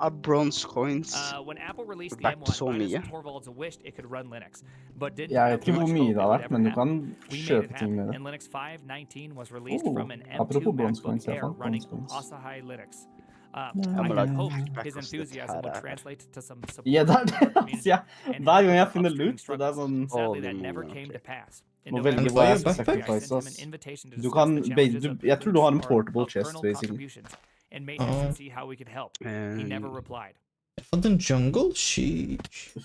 Av bronze coins. When Apple released the Verdt så M1, Linus mye. and Torvalds wished it could run Linux, but didn't Jeg have vet ikke hvor much mye hope det it har would vært, ever men du happen. kan We made it kjøpe ting happen, med det. and Linux 5.19 was released Oh, from an apropos M2 bronze MacBook coins, jeg Air fant running bronze coins. Asahi Linux. Ja, I men had like, hoped back his us, dette enthusiasm her would er- translate to some support Ja, det er from det our han community sier. and Hver help gang with jeg our finner upstreaming loot, så det er struggles. sånn Sadly, that Holy never moly, came okay. to pass. In Må November velge hva jeg skal 2023, I sacrifice, sent him an ass. invitation to Du discuss kan the begge, challenges of jeg tror du har en Linux portable of chest, kernel basically. contributions and maintenance and see how we could help. He never replied. Jeg fant en jungle, sheesh.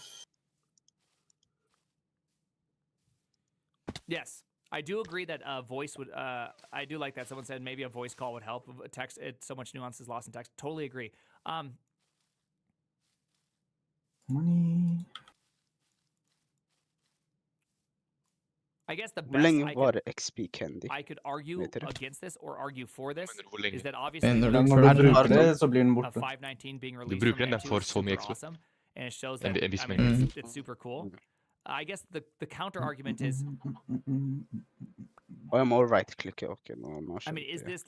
Yes, I do agree that voice would. I do like that. Someone said maybe a voice call would help. Text, so much nuance is lost in text. Totally agree. Money. I guess the Hvor best lenge I could, varer XP Candy? I could argue Vet dere? against this or argue for this Men hvor lenge? is that obviously Men når Ja, du når føler du det bruker her, det, så blir den borte. 519 being released bruker from den, M2 får is så mye super XP. awesome, and it shows that En viss I mean, mengde. it's super cool. I guess the counter argument is, Å, jeg må right-klikke. Ok, nå I mean, skjønte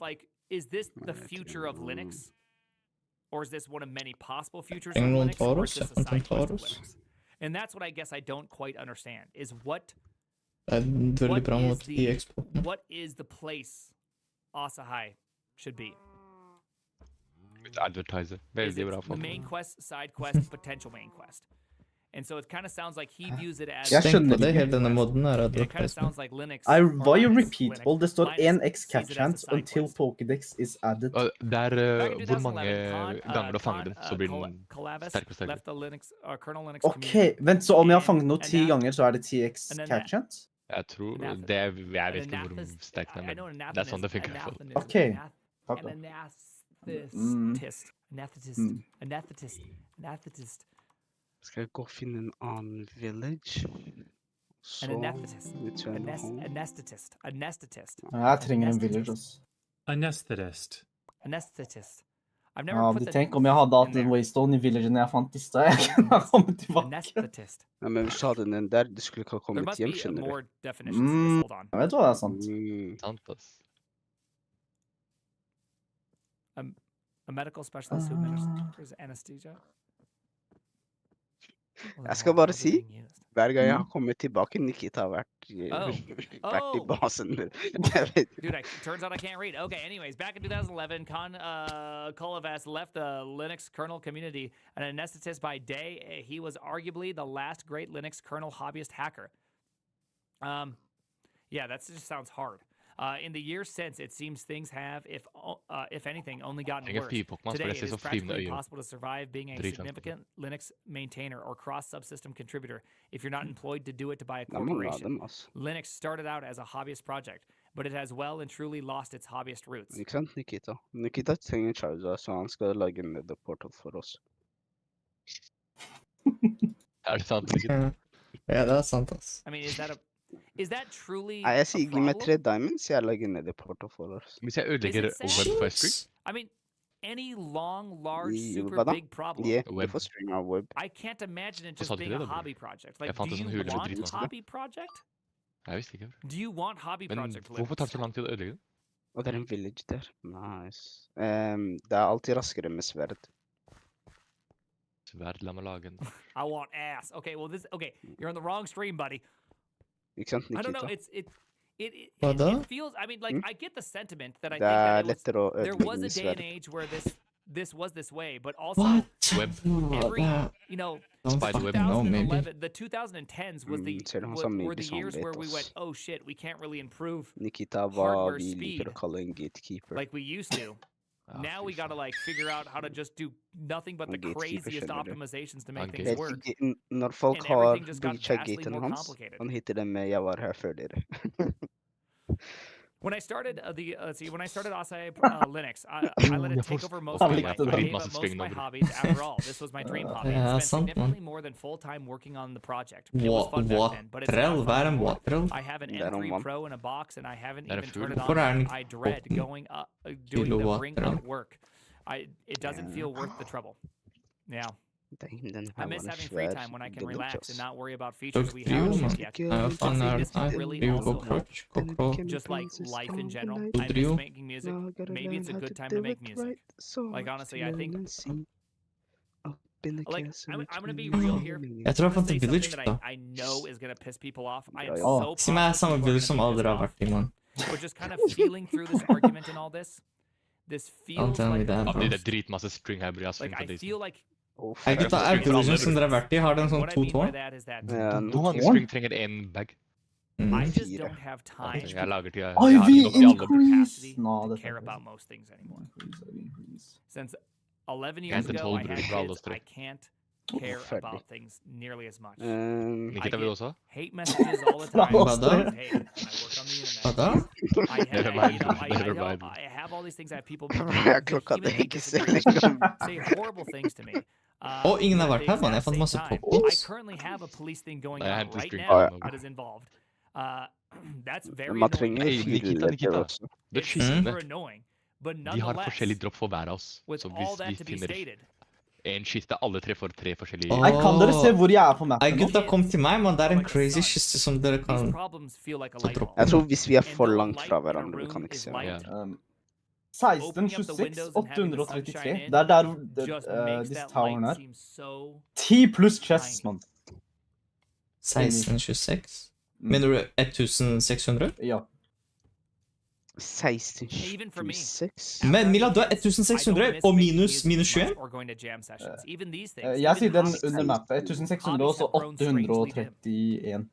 jeg. is this the Right, future of Linux, or is this one of many possible futures of Trenger noen Linux, or Taurus? is this a Jeg fant en side quest of Taurus. Linux? And that's what I guess I don't quite understand is what Det er veldig What bra is mot the- i eksporten. what is the place Asahi should be. Advertiser. Is Veldig it bra the for main quest, side quest, potential main quest? And so it kind of sounds like he views it as Jeg Tenk skjønner på det, ikke. hele denne modden er and it kind of advertisement. sounds like Linux. I or var jo Linus- repeatable. Linux. Det står Linus 1x sees catch it as a chance side until quest. Pokédex is added. Og det er Back in hvor mange 2011, ganger du fanger den, så blir den Colavis sterkere og sterkere. left the Linux, kernel Linux Ok, community. vent, så om jeg har And- fanget noe and 10 that- ganger, så er det 10x and then catch chance? Jeg tror Anath- det Jeg vet An ikke hvor anathist- sterk den I er, know men det er sånn det funker i hvert fall. anathenist- Ok. anath- Takk An da. anesthetist. Mm. Anesthetist. Skal jeg gå og finne en annen village? Så An anesthetist. return home. Anesthetist. Jeg trenger en village, ass. Anesthetist. Anesthetist. I've never Ja, put du the tenk om jeg hadde hatt in en there. waystone i villagen jeg fant i stad. Jeg kunne ha kommet tilbake. Anesthetist. Ja, men hvis du hadde den der, du skulle ikke ha There kommet must hjem, be skjønner du. more definitions to this. Hold on. Jeg vet hva det er sant. Sant, ass. A medical specialist who administers anesthesia. Jeg skal bare si, hver gang jeg har kommet tilbake, Nikita har vært i Oh. basen min. Jeg vet. Dude, turns out I can't read. Okay, anyways, back in 2011, Kolovas left the Linux kernel community. An anesthetist by day, he was arguably the last great Linux kernel hobbyist hacker. Yeah, that just sounds hard. In the years since, it seems things have, if anything, only gotten Trenger worse. fly-Pokémon, for Today, jeg it ser is så flyvende practically øyne. impossible to survive being a Dritvanskelig. significant Linux maintainer or cross-subsystem contributor if you're not employed to do it by a Det er mange av corporation. dem, altså. Linux started out as a hobbyist project, but it has well and truly lost its hobbyist roots. Ikke sant, Nikita? Nikita trenger Charger, så han skal lage en netherportal for oss. Er det sant? Ikke? Ja, det er sant, ass. I mean, is that truly Nei, jeg sier a gi meg problem? 3 diamonds, jeg lager en netherportal for oss. Hvis jeg ødelegger Is it sad? web for string, I mean, any long, large, I- super hva da? big problem. Yeah, du Web. får string av web. I can't imagine it Hva just sa du being til a det, da, hobby project. Like, Jeg fant do en sånn you hule som want dritvanskelig. hobby project? jeg visste ikke. Do you want hobby Men project? hvorfor tar det så lang tid å ødelegge det? Og det er en village der. Nice. Det er alltid raskere med sverd. Sverd, la meg lage en. I want ass. Okay, well okay, you're on the wrong stream, buddy. Ikke sant, I don't know. Nikita? Hva da? It feels. I mean, like I get the sentiment that I Det think er that it was, lettere å there ødelegge was a med day and sverd. age where this was this way, but also What? Web. Every, you know, Spiderweb. No, maybe. 2011, the 2010s was ser det han som were the mye years where sånn we litt, went, ass. oh shit, we can't really improve Nikita, hva hardware vi speed liker å kalle en gatekeeper. like we used to. Now we gotta like figure out how to just do nothing but the Gatekeeper, craziest skjønner du. optimizations to make Okay. things work. Når folk And har everything just got breachet vastly gaten more hans, complicated. han hitter dem med 'jeg var her før dere'. When I started when I started Asai Linux, I let it take over most I of my liked life. it. I gave Massive up most of string my number. hobbies. After all, this was my dream hobby. Yeah, I spent sant, man. significantly more than full time working on the project. It was fun back then, but it's not Watrel, hva fun en anymore. watrel? I have an Det noen M3 vann. Pro in a box, and I haven't Det even fugl. turned it Hvorfor on. den I dread doing doing the ring up work. It doesn't feel worth the trouble. Yeah. Damn, den I her miss var en having free svær time when I can dynamit, relax ass. and not worry about features we Trio, haven't man. used yet. Ja, faen er det her? Really Trio also på crutch, kokro. Just like life in general. I Trio. miss making music. Maybe it's a good time to make music. Like, honestly, I think- Like, I'm gonna be real here. Jeg tror jeg I'm fant gonna en say village, something da. that I know is gonna piss people off. I am Ja, ja. so Si meg positive samme people are village som gonna be alle dere har pissed vært i, mann. off. But just kind of feeling through this argument and all this feels tell me like that, Ja, bro. fordi det er dritmasse string her, blir jeg like sving på I disen. feel like Hei, gutta, er villagen som dere har vært i, har den and sånn what I to mean by tårn? that is that Ja, Hvor mange Tårn? string trenger en bag? Mm. I just Fire. don't have time Jeg lager til jeg Oi, har vi nok til alle. increase! No, to det care about most things anymore. increase. Since 11 Jeg years hentet ago, I 12 had brud fra alle kids, oss tre. I can't care Ferdig. about things nearly as much. Nikita vil get- også? Hate messages all the Fra time. oss tre. Hey, I work on the Hva internet. da? Never mind, never mind. I have all these things. I have people Klokka vehemently ikke disagree, ser. say horrible things to me. Å, ingen har but vært at her, the man. Jeg exact fant same masse time, pop-ups. I currently have a police thing going Nei, jeg on henter right string. now Ja, ja. that is involved. That's very Man annoying. trenger Hey, 4 Nikita, ledder Nikita. også. Det er It's skissene. super annoying, but De har nonetheless, forskjellig drop for hver av oss. with Så all hvis that vi to be finner stated, en kiste, alle tre får 3 forskjellige Åh. Nei, kan dere se hvor jeg er på Nei, mappen nå? gutta, kom til meg, mann. Det er en crazy kiste som dere these kan problems feel like a Så light dropp- bulb. Jeg tror hvis vi er And for though langt light fra in a hverandre, vi room kan ikke is se light, noe. Um, Opening up the 1626, windows and having the 833. sunshine in Det er der just makes disse that towerne light er. seem so 10 pluss chests, mann. 1626. Mm. Mener du 1600? Ja. 16 even for me. 26? Men Mila, du er 1600 og minus 21? Or going to jam sessions. Even these things. Jeg even sier den hobbies. under mappet. 1600 og så 831.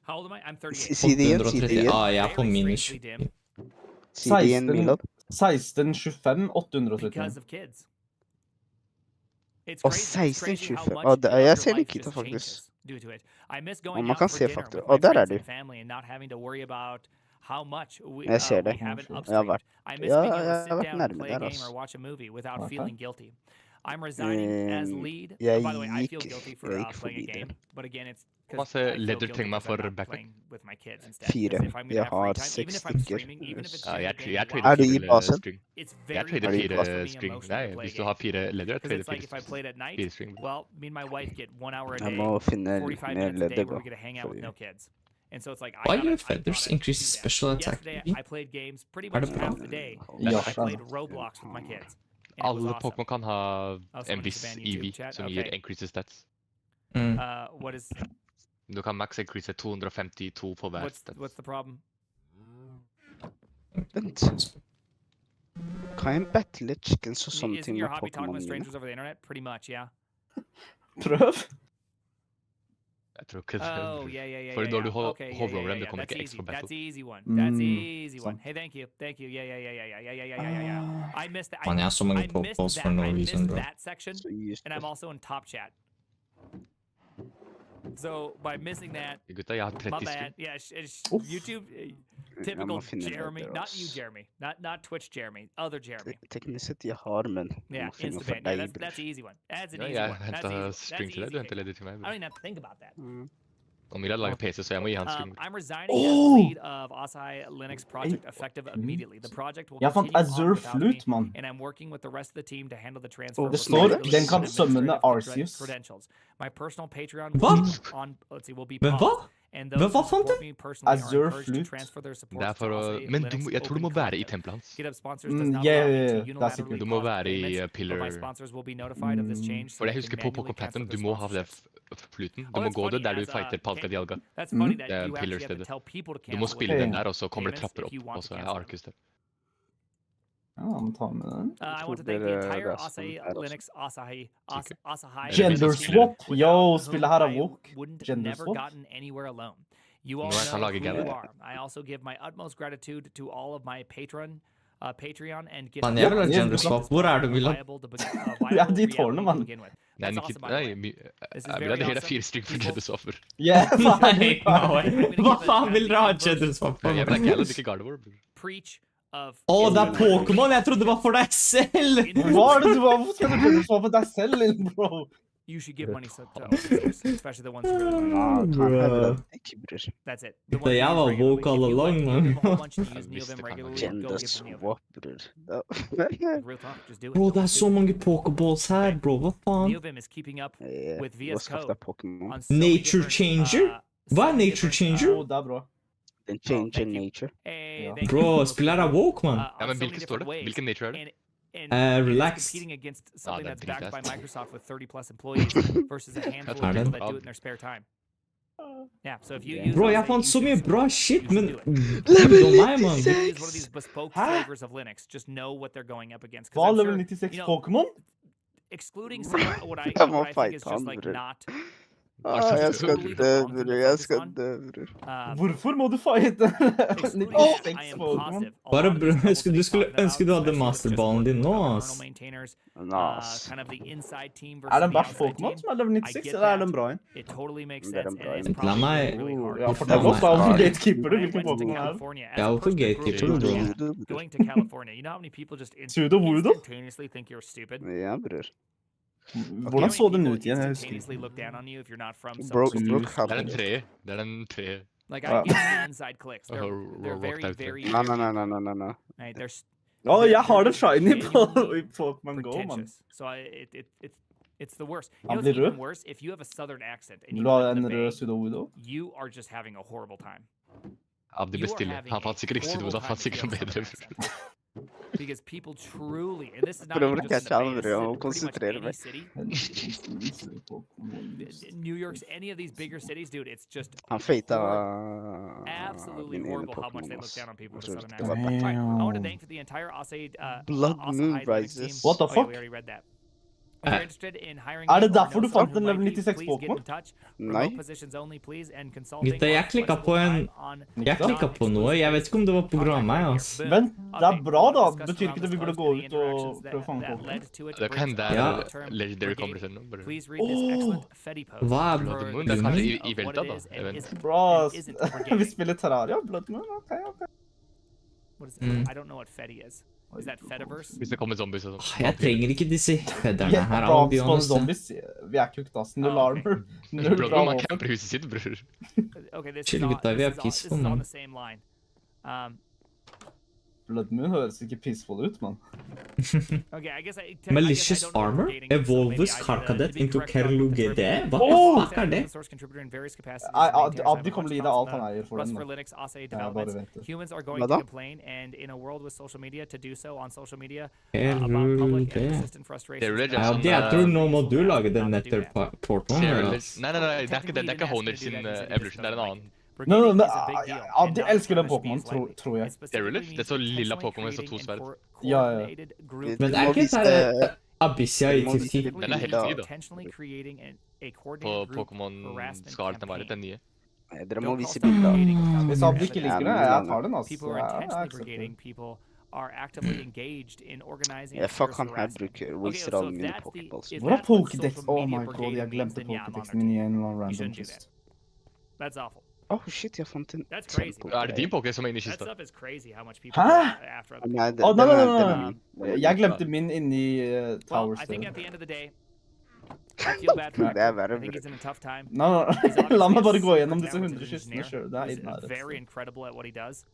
How old am I? I'm 38. Si det igjen, si det 830. igjen. Ah, jeg er på Very minus strangely dim Si det igjen, 16. Milad. 1625, 831. because of kids. It's Og crazy. It's crazy how 1625. much Å, det- your jeg ser life Nikita, just faktisk. changes due to it. I miss Og going man out kan for se dinner fakta. with Å, my der er friends du. and family and not having to worry about how much Jeg ser we det. haven't Jeg har upstreamed. vært- I miss ja, being able jeg to har sit vært down and nærme play der, a game altså. or watch a movie without Okay. feeling guilty. I'm resigning as lead. jeg By the way, I feel gikk- guilty for jeg gikk playing a forbi det. game, but again, it's Hva because ser I feel ledder guilty trenger meg because I'm for not backup? playing with my kids instead. 'Cause 4. if I'm gonna Jeg have free har time, 6 even if I'm stykker. streaming, even if it's Ja, during jeg, the day jeg while trader Er du i triple basen? string. it's Jeg very trader Er du i hard 4 for me string. emotionally Nei, to play hvis a du har game. 4 ledder, Because trader it's like 4 if I played at night, 4 string. well, me and my wife get 1 hour a Jeg day, må finne litt 45 mer minutes a day ledder, where da. we get to hang out with no kids. And so it's like, Why I your gotta feathers do increase that. special attack? Yesterday, I played games pretty Er much det half bra? the day. Ja, I played Roblox with my kids. And it was Alle awesome. Pokémon kan ha someone en needs viss to ban YouTube EV chat? som Okay. gir increases stats. Mm. What is, Du kan max increase 252 på hver stat. what's the problem? Vent. Kan jeg battle chickens og sånne Isn't ting your med hobby talking with Pokémon? strangers over the internet? Pretty much, yeah. Prøv. Jeg tror ikke Oh, yeah. For når du Okay, yeah, hoverover dem, det yeah. kommer That's ikke easy. X for battle. That's easy one. That's Mm, easy one. sant. Hey, thank you. Yeah. I missed that. Man, jeg har så mange I missed pop-ups that. for no I reason, missed bro. that section, Seriøst. and I'm also in top chat. So by missing that, Gutta, jeg har my 30 bad. string. Yeah, Oof. YouTube, Jeg typical må finne Jeremy, ledder, not ass. you, Jeremy, not Twitch Jeremy, other Jeremy. Teknisk sett jeg har, men jeg Yeah, må finne for Instaban. Yeah, deg. that's an easy one. That's an Ja, easy jeg one. That's henta easy. string til deg, du That's henter easy. ledder til meg. I don't even have to think about that. Mm. Og Mila lager PC, så jeg må gi han string. I'm resigning Oh! as lead of Asai Linux project effective immediately. The project will Jeg fant continue on Azure without me, Flute, mann. and I'm working with the rest of the team to handle the transfer. Det of står, responsibilities den kan and summone administrative Arceus. credentials. My personal Patreon Hva? will be on. Let's see, will be Men hva? paused, and those Men hva who fant support du? me personally are Azure encouraged to Flute. transfer their support Det er for to å Asai Men Linux jeg tror du må Open være i Collective. tempelet hans. GitHub sponsors does not yeah, allow me yeah, to yeah. That's unilaterally it. Du må pause være i payments, but my pillar. sponsors will be notified of this change. so For jeg they husker can på manually Poco Pattern, cancel du their må ha det sponsorships. fluten. Oh, Du må that's gå det funny, der du as, fighter Palka Dialga. That's funny that Det er you actually have to pillar-stedet. tell people to Du må cancel spille without den der, og så kommer det payments trapper if opp, you want og to så er cancel them. Arcus der. Ja, men ta med den. I want to thank the entire Asahi Linux Asahi Gender swap. Yo, spiller her av woke. Wouldn't Gender never swap. gotten anywhere alone. You all Nå jeg kan know lage who gender. you are. I also give my utmost gratitude to all of my Patreon and get Faen, jeg vil ha gender swap. Hvor er det, William? Ja, de tårnene, mann. Nei, 90, nei, jeg vil ha det hele 4 stykker for Jedi Swapper. Yeah, faen. Nei, hva faen vil dere ha gender swap for? Jeg vil ha Gallad, ikke Gardevoir. Preach of Det er Pokémon! Jeg trodde det var for deg selv! Hva er det du har? Hvorfor skal du gender swap deg selv, lille bro? you should give money to officers, especially the ones who really Bro. That's it. Det jeg var woke all along, man. Gender swap, bror. Real talk, just do it. Bro, det er så mange Pokéballs her, bro. Hva faen? Neovim is keeping up with VS Skaff Code deg Pokémon. on so many Nature different, changer? Hva er so nature different, changer? Det er bra. Den changer nature. Hey, Ja. thank Bro, you. spiller er woke, man. Ja, On men so hvilken many står det? different ways. Hvilken nature er det? And relaxed. it's competing against something det that's er backed by dritlæst. Microsoft with 30 plus employees versus a handful of Er people det? that do it in their spare time. Yeah, so if you use Bro, those jeg things, fant you så should mye just- bra you shit, should men... do it. Gud om meg, man. If you use one of these bespoke Hæ? flavors of Linux, just know what they're going up against. 'Cause Hva I'm level sure, 96 you know, Pokémon? excluding some of what I Jeg må think is fighte just han, like bror. not Jeg skal totally the dø, wrong thing bror. to Jeg focus skal on. dø, bror. Hvorfor må du fighte? Excluding that, I 96 am Pokémon? positive a Bare lot of bro, these jeg skulle- troubles du skulle that he's ønske du talking hadde about, especially with just masterballen din working nå, with the ass. kernel maintainers, Nas. kind of the inside team Er versus det en the bæsj outside Pokémon team. som er level I 96, get eller er det that. en bra en? It totally makes Det er sense, en bra and it's en. La probably meg- really hard. Ja, Uff, fortell faen oss da meg. om gatekeeper du, When I hvilken went to Pokémon er det? California, as Ja, a hvorfor person who grew up gatekeeper in du, bro? California, going to California, you know how many people just Sudo Voodoo? instantaneously think you're stupid? Ja, bror. Hvordan så den ut igjen? Jeg husker Instantaneously ikke. look down on you if you're not from some Broke, prestigious broke city. Det er den hadde. tredje. Det er den tredje. Like Ja. I get the inside clicks. They're, Oh, they're rocked very, out very, Nei, nei, nei, nei, nei, nei. Right, there's Å, jeg har det shiny på genuinely i Pokémon Go, man. pretentious. So it's the worst. You Han know, blir it's even rød. worse if you have a southern accent and Vil you du ha live in en the Bay. rød Sudo Voodoo? You are just having a horrible time. Abdi ble You are stille. having Han fant a sikkert ikke horrible Sudo, han time fant if you sikkert noe have a bedre. southern accent. Because people truly, and this is not Prøver even å just in the catche Bay, han, this bror. is Han må in pretty much konsentrere any meg. city. New York's, any of these bigger cities, dude, it's just Han feita absolutely min ene horrible how much they Pokémon, look ass. down on people with a Jeg tror southern det var accent. bad. Alright, I want to Damn. thank the entire Asahi, Blood Moon Asahi Linux Rises. team. What the Oh, yeah, fuck? we already read that. If you're interested in hiring Er det me or derfor know du fant someone en who level might be, 96 please get in Pokémon? touch. Nei. Remote positions only, please, and consulting Gutta, jeg or klikket på flexible en- time on Jeg klikket på noe, jeg vet ikke om det var på grunn av meg, ass. Vent, det er bra da. Det betyr ikke at vi burde gå ut og prøve å fange Pokémon. Det kan hende det Ja. er Legendary kommer til nå. bare. Please read this excellent Fetty post. Hva er for Blood Moon? the Det er kanskje description i of what Velta, it da, is and jeg vet. isn't- Bra, and isn't for vi gaming. spiller Terraria, Blood Moon, ok. What is it? Mm. I don't know what Fetty is. Is that Fediverse? Hvis det kommer zombies og sånn. Jeg trenger ikke disse fedderne Ja, her, bra I'll be spawn honest. zombies. Vi er ikke uktas. Null Ah, ok. armor. Null Blood bra Moon, man våpen. camper huset sitt, bror. Okay, this Chill, is, gutta, on, vi er this, is on, this peaceful, is on man. the same line. Blood Moon høres ikke peaceful ut, man. Okay, I guess I Malicious I don't know if armor we're dating, so maybe evolves I did, Karkadet to be into correct, Doug, Kerlu with the GD. version. Hva Oh! fuck er det? Open source contributor in various capacities Nei, as maintainers. I have Abdi kommer til å gi much deg alt thoughts han on eier for Rust den. for da. Linux Asahi Ja, bare developments. vet det. Humans are going Hva to da? complain, and in a world with social media, to do so on social media Kerlu about public GD. and persistent frustrations. Det er and Jackson, Abdi, jeg tror nå må du not lage den to do that. netterporten Share her, eller- ass. Nei, det er ikke det. Det er ikke Honor sin evolution, det er en annen. Nei, Brigading men is a big deal, Abdi and not elsker den to be Pokémon, as lightly. tror jeg. It specifically Derelict? means Det er så lilla intentionally Pokémon som to creating sverd. and Ja, ja. coordinated group Men Du er må ikke vise det Abyssia i Du må TFT? vise Den er helt bilder. ny, da. intentionally creating a På coordinated group Pokémon-skalen til Marit, den nye. Nei, dere må Don't vise call bilder. creating without Hvis the Abdi ikke evidence. liker det, jeg tar den, ass. People who Jeg are intentionally aksepterer. brigading people are actively engaged in organizing Ja, and fuck fierce han her harassment. bruker Okay, waster so alle if mine that's the- pokéballs. if Hvor er that's what Pokédex? social Oh media my god, brigading jeg means, glemte then yeah, I'm on Pokédexen their min i team. en eller annen You random shouldn't do kist. That's awful. Åh, shit, jeg fant en That's crazy. Er det din Poké som er inne i That kista? stuff is crazy how much people Hæ? go after other Nei, people. Å, nei, den nei, er- nei, den er nei. min. Jeg glemte min inni Well, Towers. I think at the end of the day, I feel bad for Det er Hector. verre, I think bror. he's in a tough time. Nei, nei, He's nei. La obviously meg a bare gå super gjennom disse talented 100 kistene engineer sjøl. Det er who's innæret. very incredible at what he does.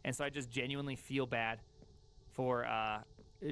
And so I just genuinely feel bad for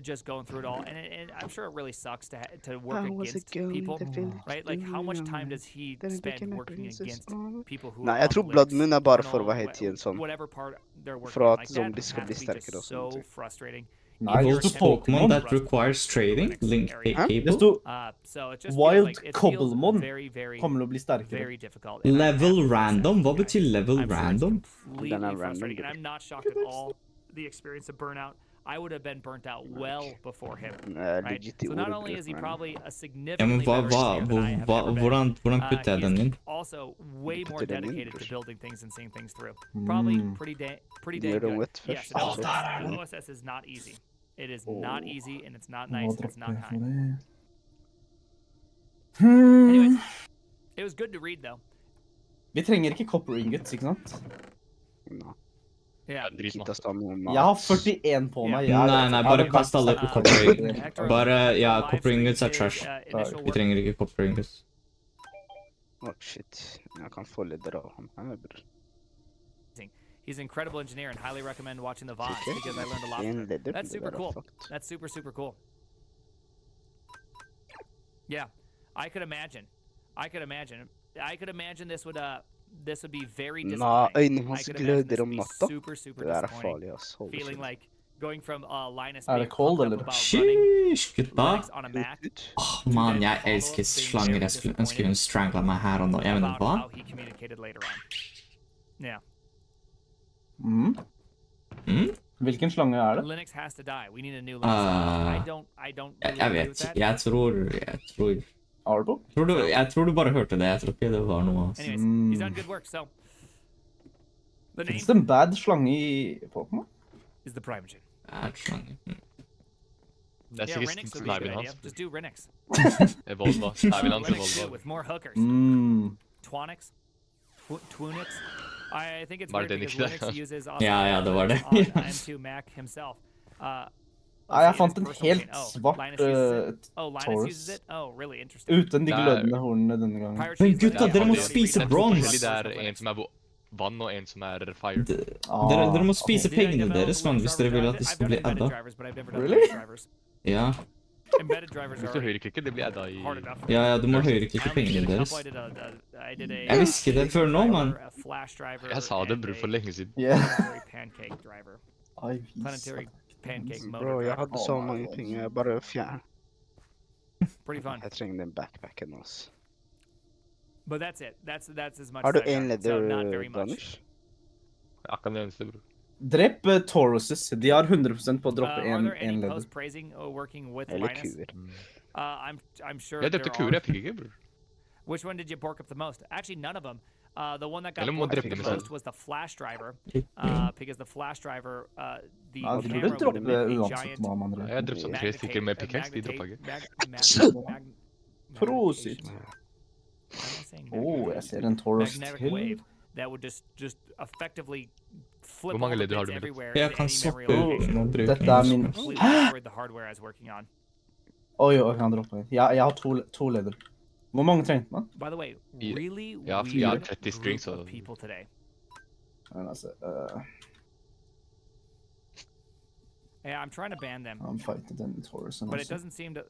just going through it all. And I'm sure it really sucks to work I was a against girl in people, the village right? Like, how much time doing does he Then I spend became a working princess. against people who Nei, are jeg on tror the Blood Linux Moon er bare for å kernel, være helt i en sånn whatever part they're working For on. at Like, that zombies skal has bli to be sterkere just og sånne so ting. frustrating. Nei, If det you're sto attempting to Pokémon. rust that requires trading, Linux link area. a Det cable. sto So it just Wild feels like it feels cobblemon very, very, kommer til å bli sterkere. very difficult. And I'm Level absolutely random? sad Hva for you betyr guys. level I'm sure it's random? completely Den er frustrating, random, and I'm not shocked at all the experience of burnout. I would have been burnt out well before him. Right? Legit So not only ordbruk, is he men probably a Ja, men significantly better engineer than I have ever been, hvordan putter jeg he den is inn? also way more Putter den inn, dedicated to bror. building things and seeing things through. Probably pretty Gjør dang det good. wet Yes, først, and så OSS, OSS is not easy. It is not easy, and it's not nice, and it's not kind. Anyways, it was good to read, though. Vi trenger ikke copper ingots, ikke sant? Nå. Yeah. Kita står med mat. Jeg har 41 på meg. Nei, bare kast alle på copper ingots. Hector, Bare, ja, live copper ingots er stream his, trash. initial Vi work. trenger ikke copper ingots. Shit. Jeg kan få litt av han her, bror. He's an incredible engineer and highly recommend watching the VODs Okay. because I learned a lot from En him. leder, That's det super der er cool. fucked. That's super, super cool. Yeah, I could imagine. I could imagine this would be very Nei, disappointing. øynene I hans could imagine this gløder om would be natta. super, super Det der er disappointing. farlig, ass. Holy Feeling shit. like going from Linus Er det being cold, pumped up eller? about running Sheesh, gutta. Linux on a Mac Man, jeg elsker slanger. Jeg skulle ønske hun strangla meg her og nå. Jeg mener, about hva? how he communicated later on. Yeah. Hvilken slange er det? Linux has to die. We need a new Linux. I don't really Jeg agree vet with ikke. that. Jeg tror du bare hørte det. Jeg tror ikke det var noe. Anyways, he's done good work. So the name Finnes det en bad slange i Pokémon? is the Primogen. Slange. Det er Yeah, sikkert Renix would be a good snabelen idea. hans. Just do Renix. Evolva. Snabelen hans Renix too, evolva. with more hookers. Twonix, Twunix. I think it's Var weird det because ikke Linux det? uses Ja, det var det. on M2 Mac himself. Nei, jeg fant en helt svart Linus uses it. Oh, Linus Taurus. uses it? Oh, really interesting. Uten de glødende hornene denne gangen. Pirate Men cheese gutta, is dere må really spise interesting. bronze. Forskjellig, det er en som er vann og en som er fire. Dere må spise Did I pengene demo deres, man, hvis Linux dere vil drivers? at de I've skal done bli embedded adda. drivers, but I've never done Really? Linux drivers. Ja, Embedded drivers Hvis du are høyreklikker, det blir adda i... hard enough. ja, du må høyreklikke I only did pengene a deres. couple. I did a Jeg visste ikke det før nå, man. a flash driver. Jeg sa det, and bror, a for lenge siden. Yeah. planetary pancake driver. Planetary pancake motor Bro, jeg driver. hadde så mange ting. Jeg bare fjern. Pretty fun. Jeg trenger den backpacken, ass. But that's it. That's as much Har du as I en got. So not very leder, much. Danish? Akkurat det eneste, bror. Drep Tauruses. De har 100% på å droppe Are there en any leder. post praising working with Eller Linus? kuer. I'm sure Jeg there drepte kuer, are. jeg fikk ikke, bror. Which one did you bork up the most? Actually, none of them. The one that got Eller må borked up drepe the dem most selv. was the flash driver, because the flash driver, the Ja, de camera burde would droppe emit a uansett giant hva man dreper. Jeg drepte sånn 3 stykker med pickaxe, de droppa ikke. Prosit. Jeg ser en Taurus magnetic til. wave that would just effectively flip Hvor mange all the ledder har bits du med? everywhere Jeg in kan any stoppe memory location. å bruke Dette er min... Completely destroyed the hardware I was working on. Oi, han droppet en. Jeg har to leder. Hvor mange trengte man? By the way, Yeah. really Yeah, weird yeah, group 30 strings, of so- people today. Men altså, Yeah, I'm trying to ban them, han fightet den Taurusen but it også. doesn't seem to.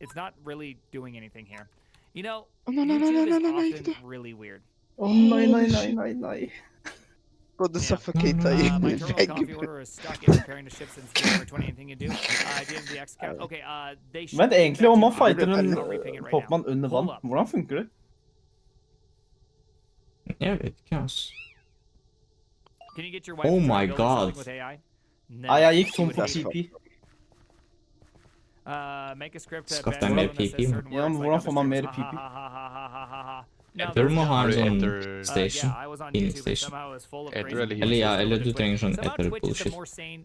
It's not really doing anything here. You know, no, YouTube is no, often really weird. Nei. Bro, det Yeah. suffocater i My terminal coffee order is stuck in preparing to ship since December 20. Anything you do? I did the X account. Okay, they should. Men egentlig, om man fighter en I'll reping it right now. Pokémon under Hold vann, up. hvordan funker det? Jeg vet ikke, ass. Can you get your wife Oh to try my building God. something with AI? No. Nei, jeg gikk tom She for would PP. make a script that Skaff deg bans mer everyone that says PP, man. certain Ja, words men like hvordan other får man mer streamers. PP? Ha, ha, ha, ha, ha, ha, ha. No, Dere there's må no- ha en Har du sånn enter... station. Yeah, I was on In YouTube and station. somehow it was full of Enter crazy eller bullshit. Eller ja, So eller the du Twitch- trenger sånn somehow etter Twitch is the bullshit. more sane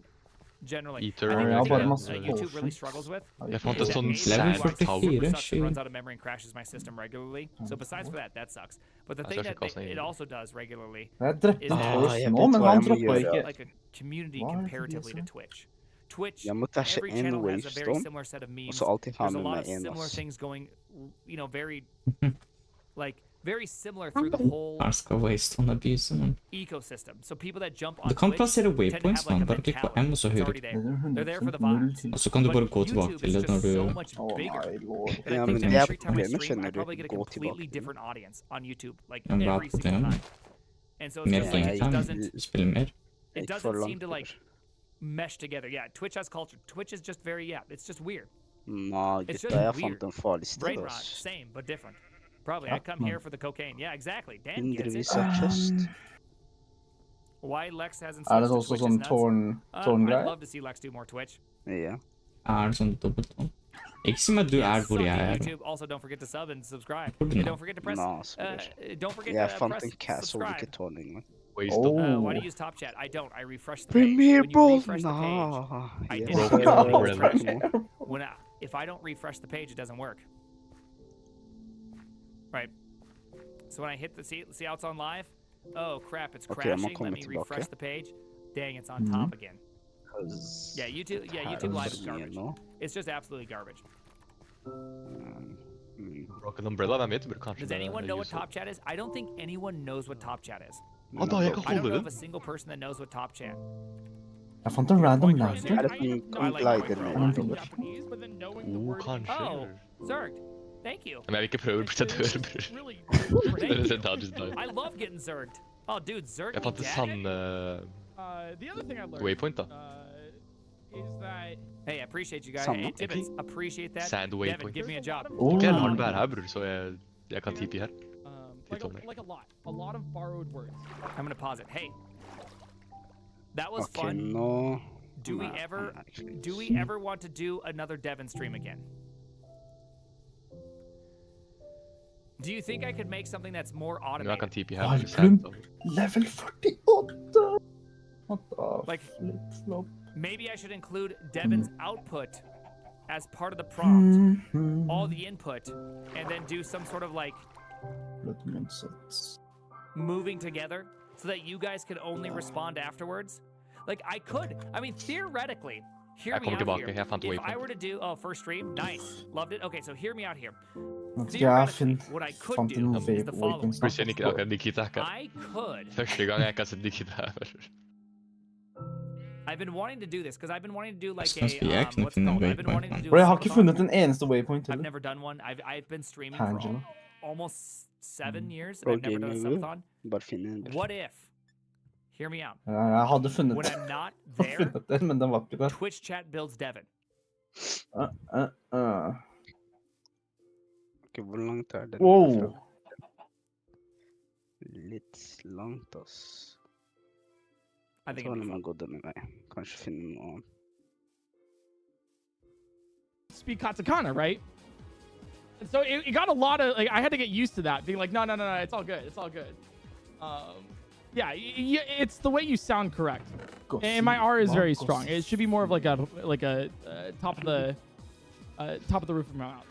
generally. Eater I think or- the Ja, thing bare that, masse YouTube bullshit. really struggles with Jeg fant en is that sånn A, Level the 44, super shit. runs out of memory and crashes my system regularly. So besides for that, that sucks. But the I thing should that call saying- it also does regularly Jeg drepte is en that Taurus jeg nå, vet men hva han jeg må droppet gjøre. ikke. like a community Why did he comparatively do to so? Twitch. Twitch, Jeg må tashe every en channel has a very wavestone, similar set of og memes. så alltid ha There's a med lot meg of en, similar ass. things going, very, like, very similar through the whole Her skal Waystone abuse, man. ecosystem. So people that jump on Du kan Twitch plassere tend to waypoints, have like man. a Bare klikk på mentality. M, og så It's høyre. already there. They're there for the 100% vibes. null Og så kan du But bare gå tilbake YouTube til is det når just so du... much Oh bigger. my lord. And Ja, I men think det er every time I problemet, stream, I skjønner du. probably get a Gå completely tilbake. different audience on YouTube, like Ja, bra every på single det. time. And so it's Mer just like it playtime, doesn't spille mer. it Ikke doesn't for seem langt, to like bror. mesh together. Yeah, Twitch has culture. Twitch is just very it's just weird. Nei, It's gutta, just jeg weird. fant en farlig sted, Brain rot, ass. same but different. Probably I Ja, come man. here for the cocaine. Yeah, exactly. Dan gets it. Hundrevis av chest. Why Lex hasn't Er det switched to også Twitch is sånn nuts. I'd tårngreier? love to see Lex do more Twitch. Ja. Er det sånn dobbelttårn? Ikke si meg du er hvor jeg er. YouTube. Also, don't forget to sub and subscribe. Hvor du nå? Don't forget to press. Mas, Don't forget Jeg to fant press en castle subscribe. ikke tårn engang. Waste of Why do you use Top Chat? I don't. I refresh the page. Premiere When you Ball! refresh the page, Nah. I Yes. did. Broken. If I don't refresh the page, it doesn't work. Right. So when I hit the see how it's on live? Oh crap! It's Okay, I'm crashing. gonna Let me come back, refresh okay? the page. Dang, it's on top again. Yeah, YouTube Live is garbage. Nå. It's just absolutely garbage. Broken Umbrella, hvem vet? Burde kanskje Does det anyone know what user. Top Chat is? I don't think anyone knows what Top Chat is. Å, da, jeg kan I don't holde know of den. a single person that knows what Top Chat. Jeg fant en random Er lantern. det sånn glider med Mm. den? Oh, Zerged. Thank you. Men jeg vil ikke prøve å bli dør, bror. Det er sånn da, just die. I love getting Zerged. Oh, dude, Zerged. Jeg fant det Daddy? sanne The other thing I learned waypoint, da. Is that Hey, I appreciate you guys. Samme. Hey, Tibbets, appreciate that. Sand Devin, waypoint. give me a job. Oh. Ok, la den være her, bror, så jeg kan TP her. like It's like a lot of borrowed words. I'm gonna pause it. Hey, that was Ok, fun. nå... Do we Nei, ever, faen, actually. do we ever want to do another Devin stream again? Do you think I could make something that's more Men jeg kan automated? TP her. Oi, for sand, da. Level 48! What the Like- flip-flop? Maybe I should include Devin's output as part of the prompt, all the input, and then do some sort of like Blood mindsets. moving together so that you guys could only respond afterwards. Like I could. I mean, theoretically, hear Jeg me kommer out tilbake, here. jeg fant If I waypoint. were to do first stream, nice, loved it. Okay, so hear me out here. Nå skal jeg Theoretically, finne what I could fant en do is the following. waypoint Blir ikke akkurat Nikita her. I could. Første gang jeg ikke har sett Nikita her. I've been wanting to do this because I've been wanting to do like Synes vi er a ikke what's it noe called? I've been waypoint, wanting to man. do. Bro, a jeg har ikke subathon. funnet en eneste waypoint I've til. never done one. I've been streaming for Tangela. almost 7 years, Bro, and I've never done a gaming, subathon. Bare finn en bil. What if? Hear me out. Jeg hadde funnet When I'm not jeg there, hadde funnet den, men den var ikke der. Twitch chat builds Devin. Ok, hvor langt er det? Wow. Litt langt, ass. I Jeg think tror it'd be den må fun. gå denne vei. Kanskje finne noe annet. Speak katakana, right? And so it got a lot of like I had to get used to that, being like, no, it's all good, it's all good. Yeah, it's the way you sound correct, and my R is very strong. It should be more of like a top of the roof of my mouth.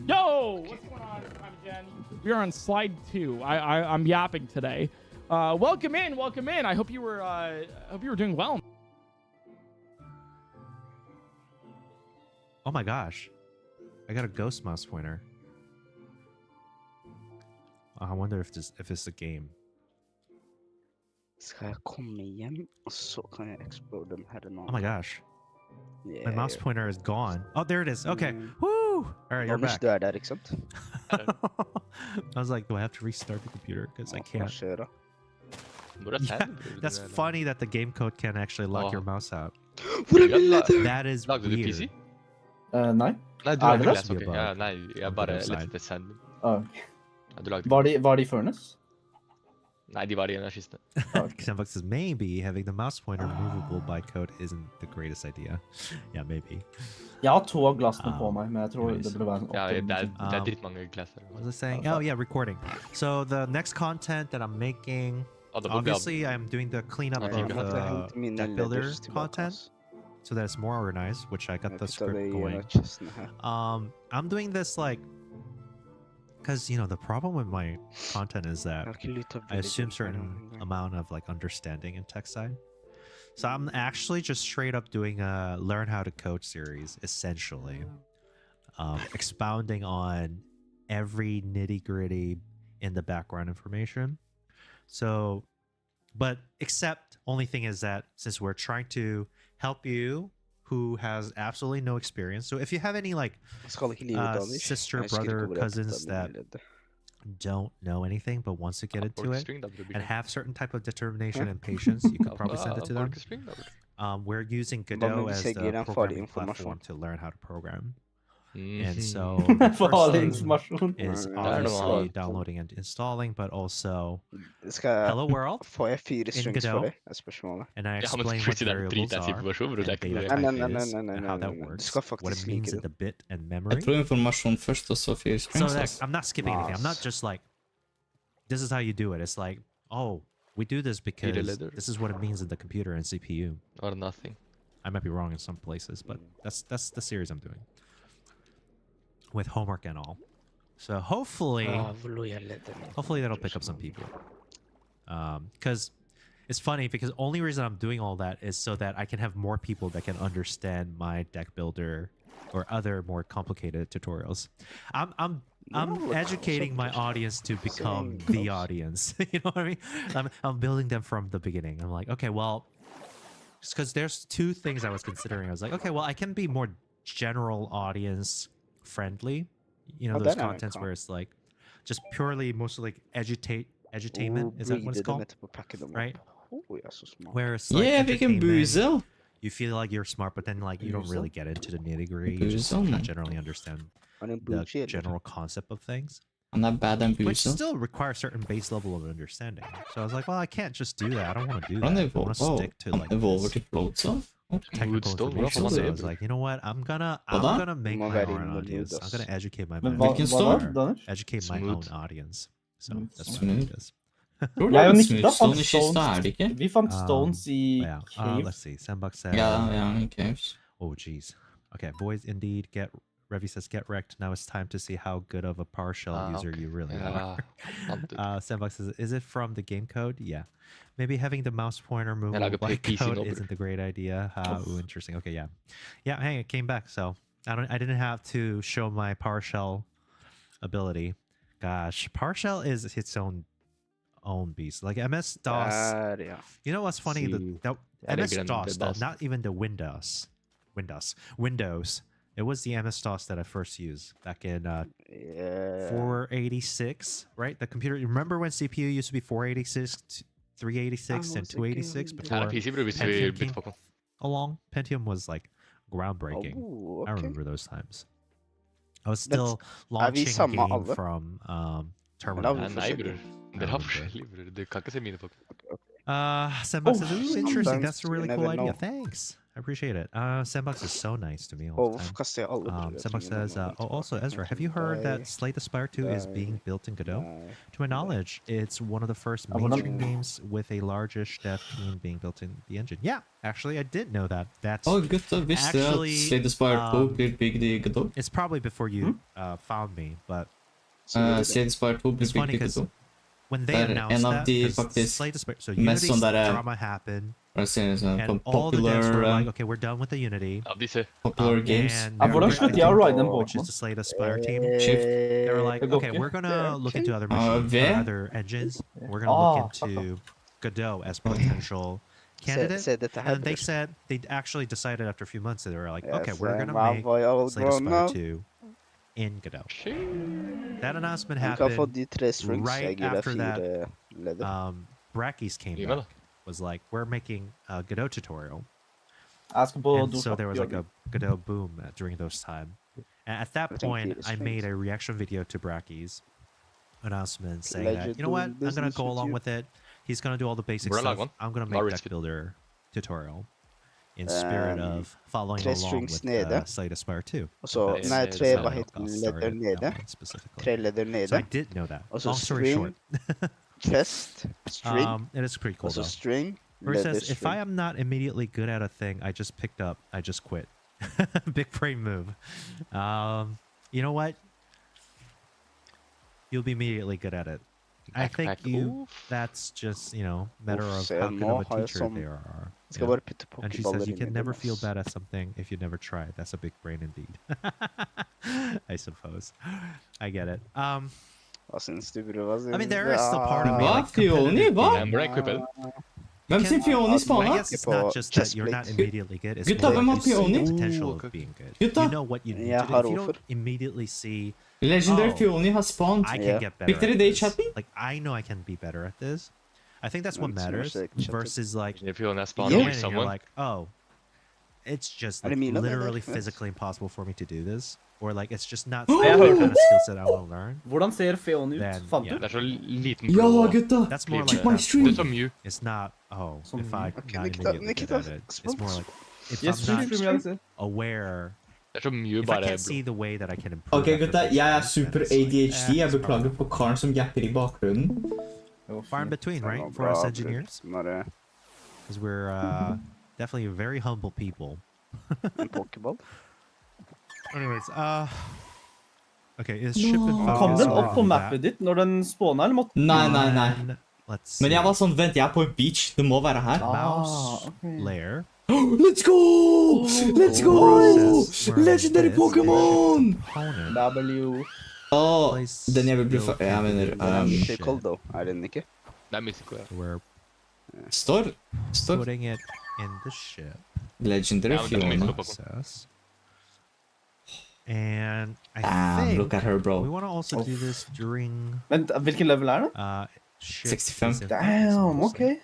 Yo, what's going on? I'm Jen. We are on slide 2. I'm yapping today. Welcome in, welcome in. I hope you were doing well. Oh my gosh. I got a ghost mouse pointer. I wonder if it's a game. Skal jeg komme hjem, og så kan jeg explode dem her nå? Oh my gosh. My Yeah. mouse pointer is gone. Oh, there it is. Okay. Mm. Woo! All right, you're Anders, back. du er der, ikke sant? I was like, do I have to restart the computer? Because I Hva can't. skjer da? Hvor er Yeah, sand, bror? that's funny that the game code can actually lock your mouse out. Hvor er min letter? That is Lagde du weird. PC? Nei. Nei, du Er lagde det glass, det? ok. Ja, nei, jeg bare Other side. lette sand. Ah, Ja, du lagde var de i Furnace? Nei, de var i energistene. Xenvox says maybe having the mouse pointer removable by code isn't the greatest idea. Yeah, maybe. Jeg har 2 av glassene på meg, men jeg tror det burde være sånn Ja, 8. det er drittmange glass her. What was I saying? Oh yeah, recording. So the next content that I'm making, Ja, det må bli obviously I'm doing the cleanup Ja, of jeg Jeg the henter mine deck builder letters tilbake, content, ass. so that it's more organized, which I got Jeg the putter det script i going. chestene her. I'm doing this like, because you know the problem with my content is Jeg that har ikke lyttet I assume certain amount of like understanding in tech side. So I'm actually just straight up doing a learn how to code series, essentially, expounding on every nitty gritty in the background information. So, but except only thing is that since we're trying to help you who has absolutely no experience. So if you have any like Jeg skal ikke livet av deg. sister, Jeg husker ikke brother, hvor jeg cousins puttet that mine ledder. don't know anything but wants to get into it Folkespring, da, bror. and have certain type of determination and patience, you can probably send it to them. Folkespring, da, bror. We're using Hva med Godot hvis as jeg gir the en farlig programming informasjon? platform to learn how to program. And so Mhm. the For first all thing information. is Mm, obviously ja. downloading and installing, but also Skal Hello World Får jeg 4 in strings for Godot, det? Er spørsmålet. and I Ja, men explain what plutselig er det variables dritnice are informasjon, bror. Det er and ikke data noe type Nei, nei, nei, is nei, nei, and nei, how nei, that nei. Du works, skal what faktisk it means like in the det. bit and Jeg memory. tror informasjon først, og så 4 So strings. like, Altså. I'm not skipping anything. I'm not Nice. just like, this is how you do it. It's like, oh, we do this because letter. this is what it means in the computer and CPU. Or nothing. I might be wrong in some places, but that's the series I'm doing with homework and all. So hopefully that'll pick up some people. Because it's funny because only reason I'm doing all that is so that I can have more people that can understand my deck builder or other more complicated tutorials. I'm educating my audience to become the audience. You know what I mean? I'm building them from the beginning. I'm like, okay, well, because there's two things I was considering. I was like, okay, well, I can be more general audience friendly. You know, Oh, those that I contents can. where it's like just purely mostly like edutainment. Is that what it's called? Right? Where it's like Yeah, we can entertainment, boozle. you feel like you're smart, but then like you don't really get into the nitty gritty. You just Boozle. kind of generally understand the general concept of things, Han er bad and which boozle. still requires certain base level of understanding. So I was like, well, I can't just do that. I don't want to do Han that. I want to evolver, stick to like evolver this til floatsa. technical Woodstone, information. hvorfor So man I det? was like, you know what? I'm da? gonna make Må my være own inne i audience. I'm mood, gonna ass. educate my Men mind. Hvilken hva da, stone? Danish? Educate my Smooth. own audience. So that's what Smooth. it is. Tror du Jeg det og er Nikita smoothstone fant i kista, er det ikke? Vi fant stones i But yeah. cave. Let's see. Sandbox said. Ja, i caves. Oh, jeez. Okay, boys, indeed. Revi says, get wrecked. Now it's time to see how good of a PowerShell user okay. you really Ja, are. sant det. Sandbox says, is it from the game code? Yeah. Maybe having the mouse pointer move like a white PC code number. isn't a great idea. Ooh, interesting. Okay, yeah. Yeah, hey, it came back, so I didn't have to show my PowerShell ability. Gosh, PowerShell is its own beast. Like MS-DOS. Der, ja. You know what's funny? See, The I like MS-DOS, the DOS. not even the Windows. It was the MS-DOS that I first used back in Yeah. 486, right? The computer. Remember when CPU used to be 486, 386, and 286 Her before er PC, bror, hvis vi Pentium bytter came på den. along? Pentium was like groundbreaking. Oh, I okay. remember those times. I was still vi launching samme game alle? from Men terminal. da- Nei, bror. Dere har Ja, forskjellig, bror. Du kan ikke se mine på den. Sandbox Oh, says, ooh, interesting. sometimes That's a really you cool never idea. know. Thanks. I appreciate it. Sandbox is so nice to me all Og the time. hvorfor kaster jeg alle Sandbox says, also Ezra, have you heard that Slay the Spire 2 is being built in Godot? To my knowledge, it's one of the first I wanna- mainstream games with a largish dev team being built in the engine. Yeah, actually, I did know that. That's Å, gutta visste at Actually, Slay the Spire 2 blir bygd i Godot. it's probably before you found me, but Slay the Spire 2 blir it's funny bygd i because Godot. when they Det er announced en av that, de 'cause faktisk Slay the Spire, so mest Unity's sånn der, drama happened, Hva sier jeg sånn, and all the devs were popular, like, okay, we're done with the Unity. Av disse. popular games. And Ja, they hvordan were slutter ready jeg å to ride den launch båten? the Slay the Spire team. Shift. They were like, Det går okay, ikke. we're gonna look into other Ah, machines, V? other engines. We're gonna look Ah. into Godot as potential candidate. Se dette her, And they bror. said they actually decided after a few months they were like, Jeg okay, ser we're gonna hva make var jeg Slay the grown Spire up. 2 in Godot. That announcement Han kan få happened. de 3 strings. right Jeg gir deg after that, 4 leder. Brackeys came Gi meg, back. Was like, we're making a Godot tutorial. Jeg skal på And so there was like a Godot boom during those time. And at that I think point, it is I made strange. a reaction video to Bracky's announcement saying that, Legend you know what, doing I'm gonna business go with along you. with it. He's gonna do all the basic Bra stuff. lag, man. I'm gonna Bra make risk deck it. builder tutorial in spirit of following 3 along strings with nede. Slay the Spire 2. Og så, Okay, nei, så 3 det er hva nok heter got den, started leder that nede. one specifically. 3 leder So I nede. did know that. Og så Long story short, chest, string, it is pretty cool og så though. string, Where it leder says, if I string. am not immediately good at a thing I just picked up, I just quit. Big brain move. You know what? You'll be immediately good at it. I think Backpack, that's just, you know, matter Oof, of ser how jeg good nå of a har jeg teacher sånn- they are. Jeg skal Yeah. bare putte And she pokerballer says you inn can i never den, feel ass. bad at something if you never try. That's a big brain indeed. I suppose. I get it. Hva syns du, bror? Hva syns I mean, there du? is still part of me Hva? like competitive Fioni? Hva? Jeg burde equippe den. Hvem sin Fioni i I spana? guess it's not just that you're not Chestplate. immediately good. It's Gutta, more hvem like har you see the Peony? potential Ooh, of okay. being good. Gutta. You know what you need Jeg to do. har If you hvorfor. don't immediately see, Legendary Oh. Fioni har spawned. I can Yeah. get better Fikk dere at det i this. chatten? Like, I know I can be better at this. I think that's what It's more matters like chatted. versus like If you want to you spawn go in with and you're someone. like, oh, it's just Are like det Milan, literally eller? physically impossible for me to do this, or like it's just not Jeg the hørte- kind of skill set I want to learn. Hvordan ser Feon ut? Then, Fant yeah. du? Det er så liten Ja, blå gutta! That's more klype. like my that. stream. Det er så Mew. It's not. Oh, Some if I new- Okay, not Nikita- immediately Nikita, good at it, it's more like if Yes, I'm not stream Galaxy. aware. Det er så Mew If I bare can't see blå. the way that I can improve. Ok, that gutta, jeg er performance, super then it's like, ADHD. Jeg it's beklager probably på karen som japper i bakgrunnen. far in between, Det var right, for bra, us bror. engineers, Bare because we're definitely very humble people. en pokéball. Anyways, okay, is ship in No. focus? Kom den We'll opp på do mappet that. ditt når den spawner, eller måtte Nei, nei, nei. And let's see. Men jeg var sånn, vent, jeg er på en beach. Det må være her. Mouse ok. layer. Let's go! Let's go! Process where Legendary this Pokémon! Component W. Åh, den jeg vil bli for... Jeg mener, Den er mythical, though. Er den ikke? Det er Mystico, ja. we're står putting it in the ship Legendary Ja, men den er Fiona. Mystico. process. And I Damn, think look at her, we bro. want to also do this during Vent, hvilken level er det? ship 65. is in Damn, focus, ok.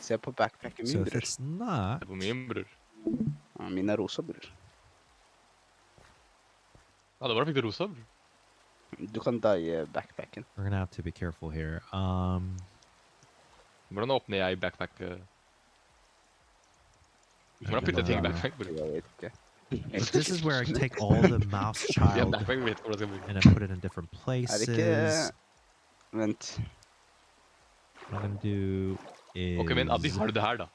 Se på backpacken So min, if bror. it's not, Det er på min, bror. Ja, min er rosa, bror. Ja, det var da fikk du rosa, bror. Du kan die backpacken. we're gonna have to be careful here. Hvordan åpner jeg backpack? Hvordan putter jeg ting i backpack, bror? Jeg vet ikke. This is where I take all the mouse Ja, child backpack vet ikke hvordan jeg skal bruke. and I put it in different Er det places. ikke... Vent. What I'm gonna do is Ok, men Adi, har du det her, da?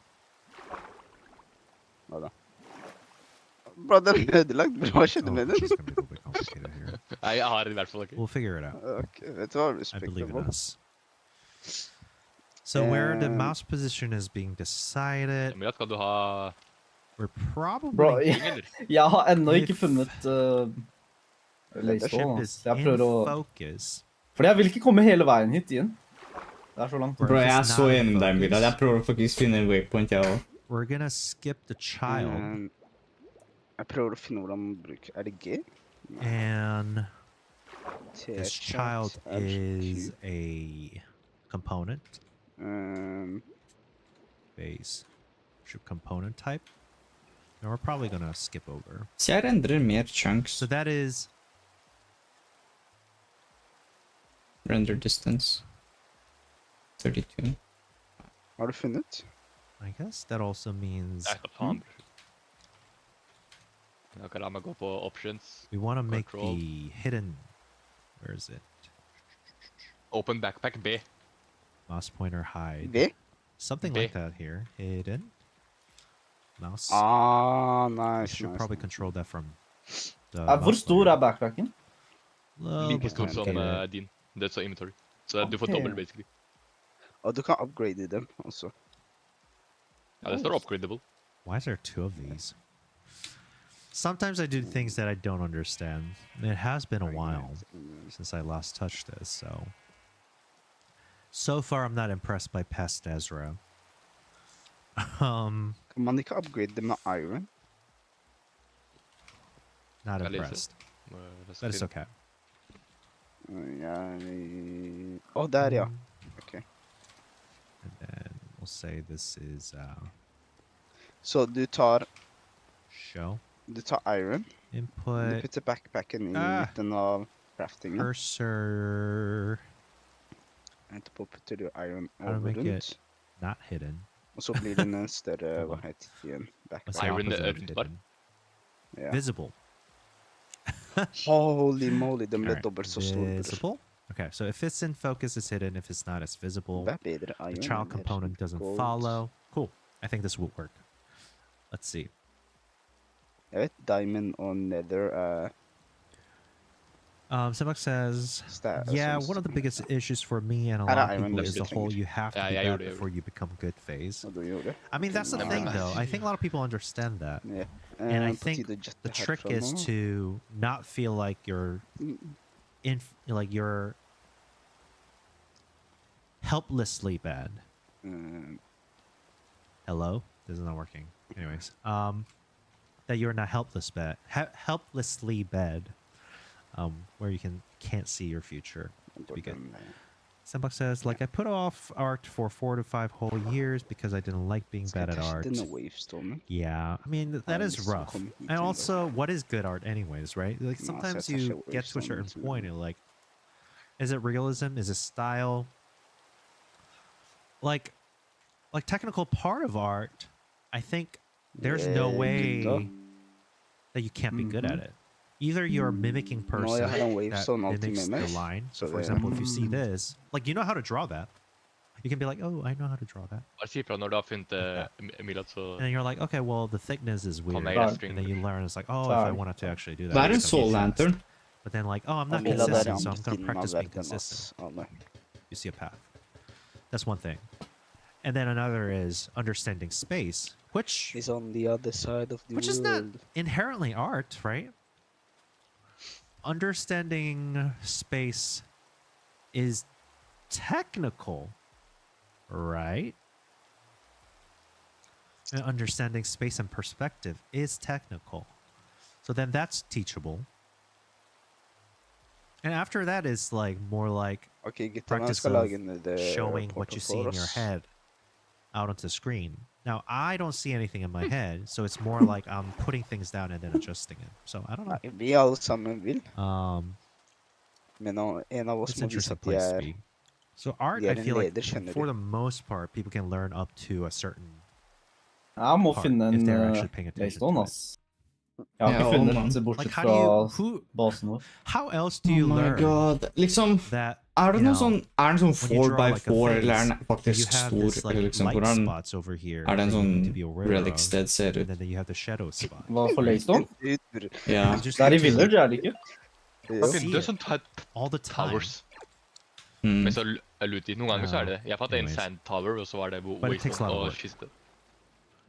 Hva da? Bro, den er ødelagt, bror. Hva skjedde Oh, med it's den? just gonna be a little bit complicated here. Nei, jeg har det i hvert fall ikke. We'll figure it out. Ok, vet du hva? I Respekt believe in på. us. So where the Um, mouse position is being decided, Men skal du ha we're probably Bro, ting, eller? jeg har ennå ikke If- funnet the Leystålen, ship ass. is Jeg in prøver å... focus. Fordi jeg vil ikke komme hele veien hit igjen. Det er så langt. Bro, jeg er så enig med deg, Mila. Jeg prøver å faktisk finne en waypoint, jeg også. We're gonna skip the child Jeg prøver å finne hvordan man bruker... Er det G? and T, this child is a component base ship component type. And we're probably gonna skip over. Så jeg rendrer mer chunks. So that is Render distance. 32. Har du funnet? I guess that also means Jeg skal ta den, bror. Jeg kan la meg gå på options. we want to make Control. the hidden. Where is it? Open backpack B. Mouse pointer hide. V? Something B. like that here. Hidden. Mouse. Ah, You nice, should nice. probably control that from the. Hvor mouse stor pointer. er backpacken? Little Like bit stor som complicated. din. Det er så inventory. Så du får Ok. dobbelt, basically. Og du kan upgrade dem også. Ja, det står upgradable. Why is there two of these? Sometimes I do things that I don't understand. It has been a while since I last touched this, so far I'm not impressed by Pest Ezra. Kan man ikke upgrade dem med iron? Not Jeg leser. impressed. Let's But it's see. okay. Å, der ja. Ok. And then we'll say this is Så du tar show iron, du input putter backpacken i Ah. midten av craftingen, cursor etterpå putter du iron How to over make rundt, it not hidden. og så blir den en større, hva heter det igjen, What's backpack. the Iron opposite of rundt bare. hidden? Ja. Visible. Holy moly, den ble Alright, dobbelt så stor. bror. visible. Okay, so if it's in focus, it's hidden. If it's not, it's visible. Det er bedre iron. The child enn component doesn't gold. follow. Cool. I think this will work. Let's see. Jeg vet diamond og nether Sebak says, yeah, one of the biggest issues for me and a I lot of don't people even is the know. whole you have to Yeah, be yeah, bad you do. before you become good phase. Og du gjorde. I mean, that's the Yeah. thing, though. I think a lot of people understand that. Ja. And I på think tide å jette The trick herfra is nå. to not feel like you're like you're helplessly bad. Hello? This is not working. Anyways, that you're not helplessly bad. Where you can't see your future. To be good. Sunblock says, like, I put off art for 4 to 5 whole years because I didn't like being bad at art. Yeah, I mean, that is rough. And also, what is good art anyways, right? Like, sometimes you get to a certain point and like, is it realism? Is it style? Like technical part of art, I think there's no way that you can't be good at it. Either you're a mimicking person that mimics the line. So for example, if you see this, like, you know how to draw that. You can be like, oh, I know how to draw that. Bare si fra når du har funnet Emilia, så And then you're like, okay, well, the thickness is weird. kommer jeg Sorry. restring. And then you learn, it's like, oh, if I wanted to actually do that. Hva er en it's gonna be soul fast. lantern? But then like, oh, I'm not Emilia, det er consistent, so I'm going to en practice being verden, consistent. You see a path. That's one thing. And then another is understanding space, which He's on the other side of the world. is not inherently art, right? Understanding space is technical, right? And understanding space and perspective is technical. So then that's teachable. And after that is like more like Okay, gutta, practice skal of lage en showing what you see in your head out onto the screen. Now, I don't see anything in my head, so it's more like I'm putting things down and then adjusting it. So I don't know. Nei, vi alle sammen vil. Men en av oss It's må vise interesting at de place to er... be. So art, de er I en feel like leder, skjønner for du. the most part, people can learn up to a certain Jeg må part finne if en they're actually paying attention Playstone, to it. ass. Jeg har Ja, ikke man. funnet den, Like, bortsett how do you, fra who, basen vår. how else do Oh you my learn god. Liksom, that, er det you noe know, sånn, er den sånn when you draw like a 4x4, face, eller er den you faktisk have stor, this like eller liksom, light hvordan spots over here er den that you sånn need to be aware relic of, sted ser ut? and then you have the shadow spot. Hva for Playstone? Ja. You just Det er i need to Village, er det ikke? Okay, see det er it sånn all the time. towers. Mm. Men så luti, noen ganger så er det. Jeg fant en Anyways. sand tower, og så var det But it takes a lot of og work. kiste.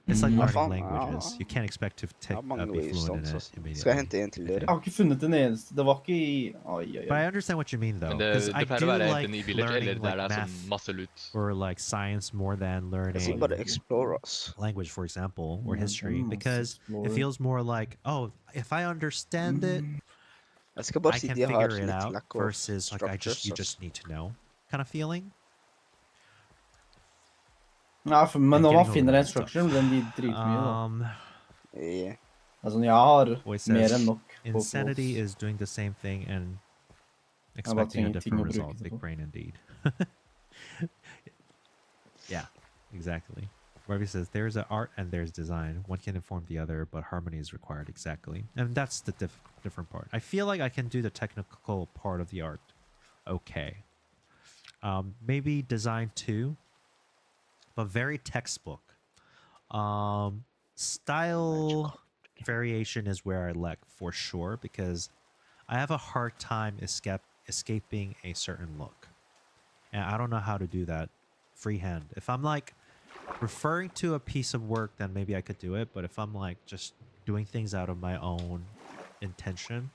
It's like Mm. learning Fan, languages. You can't expect to Jeg har mange be fluent in waystones it også. Skal jeg immediately. hente en til dere? Jeg har ikke funnet en eneste. Det var ikke i... Oi, oi, But I oi. understand what you mean, though, Men because det I pleier do å være like enten i village eller learning der like det er math sånn masse loot. or like science more than Jeg sier learning bare explore, ass. language, for example, or Yeah, history, let's because it explore. feels more like, oh, if I understand it, Jeg skal bare I si can de har figure it litt out, lack of versus like you structures, ass. just need to know kind of feeling. Ja, men når Getting man over finner that en structure, den blir dritmye, da. Yeah. Altså, jeg har Voice mer says, enn nok. på Insanity Fools. is doing the same thing and bare expecting a trenger ting different å bruke result. det Big på. brain indeed. Yeah, exactly. Ravi says there's an art and there's design. One can inform the other, but harmony is required. Exactly, and that's the different part. I feel like I can do the technical part of the art. Okay, maybe design too, but very textbook. Style variation is where I lack for sure because I have a hard time escaping a certain look, and I don't know how to do that freehand. If I'm like referring to a piece of work, then maybe I could do it. But if I'm like just doing things out of my own intention,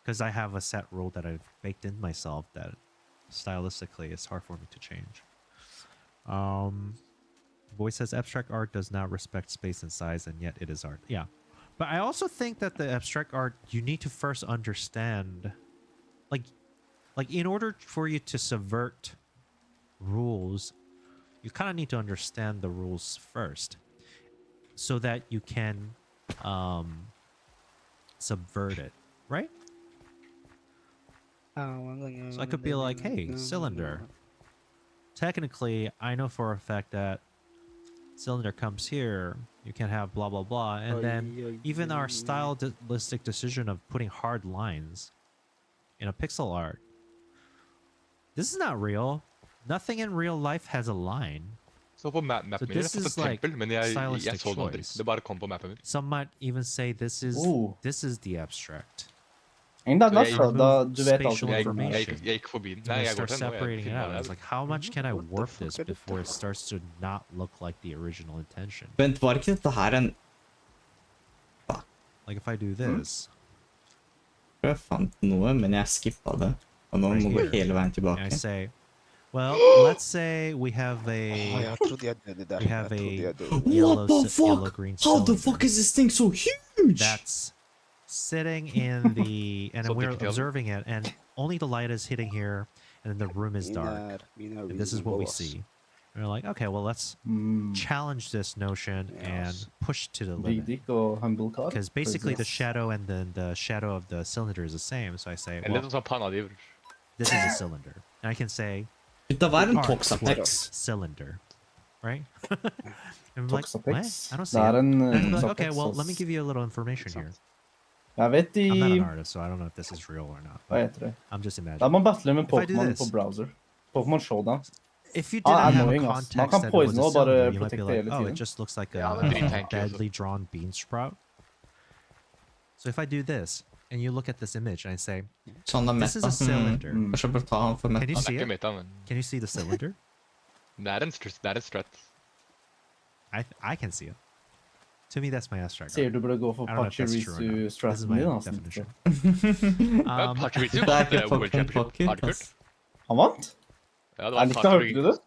because I have a set rule that I've baked in myself that stylistically it's hard for me to change. Boy says abstract art does not respect space and size, and yet it is art. Yeah. But I also think that the abstract art, you need to first understand, like in order for you to subvert rules, you kind of need to understand the rules first so that you can subvert it, right? So I could be like, hey, cylinder. Technically, I know for a fact that cylinder comes here, you can have blah, blah, blah. And then even our stylistic decision of putting hard lines in a pixel art, this is not real. Nothing in real life has a line. Så på mappen min, jeg this har fått is et like tempel, men jeg stylistic så det aldri. choice. Det bare kom på mappen min. Some might even say this is Oh. the abstract. Ain't that Så nuts, jeg- da? Du vet alt Spatial om Jeg, information. jeg gikk forbi den. And Nei, I jeg går start til den, og jeg separating it finner out. I was det. like, how much can I What the warp fuck this are you before it starts to not look like the original intention? Vent, var ikke dette her en... Like if I do this, Jeg fant noe, men jeg skippet det. Og nå Right må vi here. hele veien and I tilbake. say, well, let's say we have Jeg a trodde jeg døde der. we have Jeg trodde a jeg døde. What the fuck? yellow green How the cylinder fuck is this thing so huge? that's sitting in the and So we're detailed. observing it, and only the light is hitting here, and then the room is dark. And this is what we see. And we're like, okay, well, let's challenge this notion and push to the limit. Riktig og humble car. Because basically the shadow and then the shadow of the cylinder is the same. So I say, Eller well, noe sånn panna di, bror. this is a cylinder. And I can say, Gutta, hva er en arc Toxapex? towards cylinder, right? And I'm like, what? Toxapex? I don't see Det it. en And I'm like, Toxapex, okay, well, ass. let me give you a little information here. Jeg vet I'm not an de... artist, so I don't know if this is real or not. Hva But heter det? I'm just Da imagining. man battler med If I do Pokémon this- på browser. Pokémon Showdown. If you Ah, didn't have a annoying, ass. Man context kan that it was poison a og bare cylinder, you might be protecte like, hele oh, it tiden. just looks like Ja, a det er drittanky også. badly drawn bean sprout. So if I do this, and you look at this image, and I say, Sånn er this is meta. a cylinder. Kanskje bør ta han for Can meta. you Han see er ikke it? meta, men Can you see the cylinder? det er en strat. I can see it. To me, that's my abstract. Sier du burde gå for I don't know if that's true or not. Pachirisu This is Stratton my din, altså. definition. Ja, Pachirisu Det er vant ikke World Pokémon Championship. Pocket, Har du hørt? ass. Han vant? Ja, det Er det ikke, hørte du det?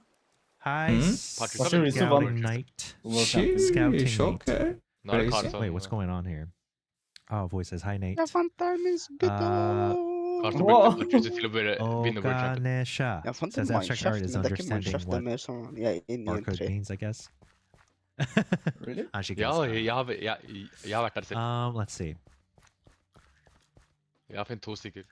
Hi, Pachirisu Scouting vant. Knight. World Champion. Scouting Sheesh, Nate. okay. Nå er det Crazy. Karlsson. Wait, what's going on here? Oh, voice says, hi, Nate. Jeg fant Diamonds, gutta! Karlsson Wow. brukte Pachirisu til å bare vinne World Champion. Ganesha. Jeg fant Says en abstract art Minecraft, is men det er ikke understanding Minecraft, det er what mer sånn jeg er inne i en barcode tre. means, I guess. Really? Ah, she Ja, gets that. jeg har vært der selv. Let's see. Jeg har funnet 2 stykker.